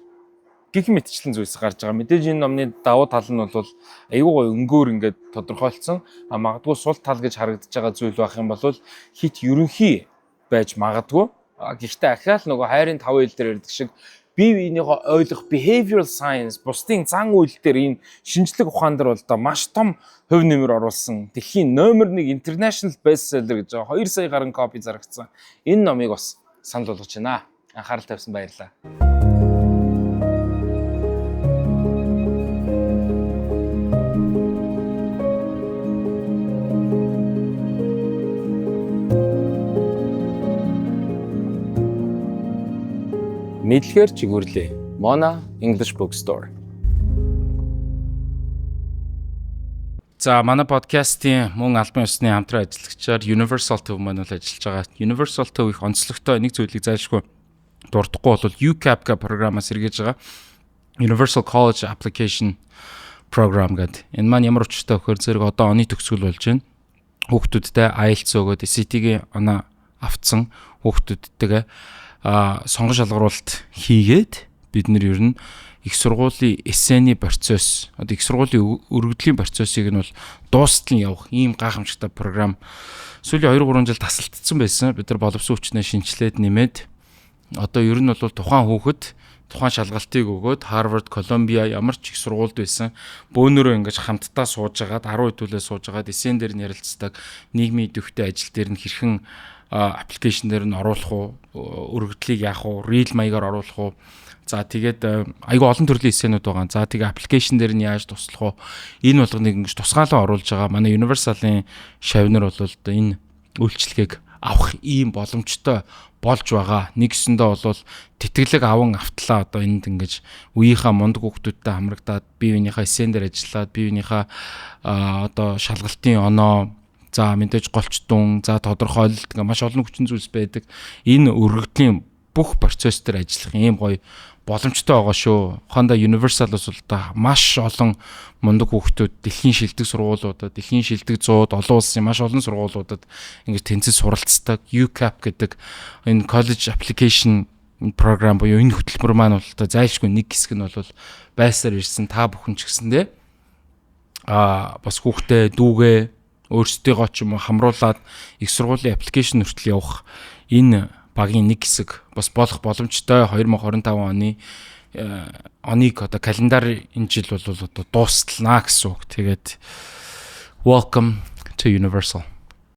гэх мэтчлэн зүйлс гарч байгаа. Мэдээж энэ номны давуу тал нь бол аюу гой өнгөөр ингээд тодорхойлцсон. Магадгүй сул тал гэж харагдаж байгаа зүйл байх юм бол хит ерөнхий байж магадгүй. Гэхдээ ахаал нөгөө хайрын 5 хил дээр ярьдаг шиг бие биенийхөө ойлгох behavioral science бусдын зан үйл дээр энэ шинжлэх ухаан дээр бол маш том хувь нэмэр оруулсан. Дэлхийн номер 1 international bestseller гэж 2 сая гаруй копи зарагдсан. Энэ номыг бас санал болгож байна. Анхаарал тавьсан баярлалаа. Мэдлэгээр чигүүрлээ. Mona English Bookstore. За манай подкастын мөн албан ёсны хамтран ажиллагчаар Universal Төв маань бол ажиллаж байгаа. Universal Төв их онцлогтой нэг зүйлийг зайлшгүй дурдахгүй бол UCAP гэх програмаас эргэж байгаа. Universal College Application Program гэдэг. Энэ маань ямар учиртай вөхөр зэрэг одоо оны төгсгөл болж байна. Хүүхдүүдтэй IELTS өгөөд SAT-гийн оноо авцсан хүүхдүүдтэйгээ сонгон шалгаруулалт хийгээд бид нэр ер нь их сургуулийн эссений процесс, одоо их сургуулийн өргөдлийн процессыг нь бол дуустал нь явах ийм гайхамшигтай програм сүүлийн 2-3 жил тасалдсан байсан. Бид нар боловсон хүчнээ шинжилээд нэмээд одоо ер нь бол тухайн хүүхэд тухайн шалгалтыг өгөөд Harvard, Columbia ямар ч их сургуульд байсан бөөнөрөө ингэж хамтдаа сууж агаад 10 хэдүүлээ сууж агаад эссен дээр нь ярилцдаг нийгмийн идэвхтэй ажил дээр нь хэрхэн аппликейшн дээр нь оруулах уу, өргөдлийг яах уу, real маягаар оруулах уу. За тэгээд айгүй олон төрлийн эссенүүд байгаа. За тэгээ аппликейшн дээр нь яаж туслах уу? Энэ болгоныг ингэж тусгаалan оруулж байгаа. Манай Universal-ын шавнар бол энэ үйлчлэгийг авах ийм боломжтой болж байгаа. Нэгсэндээ бол тэтгэлэг аван автлаа одоо энд ингэж үеийнхаа мундаг хүүхдүүдтэй хамрагдаад бие биенийхээ эссен дээр ажиллаад бие биенийхээ одоо шалгалтын оноо за мэдээж голчтун за тодорхойлолт гэх маш олон хүчин зүйлс байдаг. Энэ өргөдлийн бүх процесс дээр ажиллах ийм гоё боломжтой байгаа шүү. Ухаандаа Universal-ус бол та маш олон мундаг хүүхдүүд дэлхийн шилдэг сургуулиудад, дэлхийн шилдэг 100-д олон улсын маш олон сургуулиудад ингэж тэнцэж суралцдаг UCAP гэдэг энэ college application program буюу энэ хөтөлбөр маань бол та зайлшгүй нэг хэсэг нь бол байсаар ирсэн та бүхэн ч гэсэндээ бас хүүхдээ дүүгээ өөрсдийгоо ч юм уу хамруулад их сургуулийн application хүртэл явах энэ багийн нэг хэсэг бас болох боломжтой 2025 оныг одоо календар энэ жил бол одоо дуустлаа гэсэн үг. Тэгээд welcome to Universal.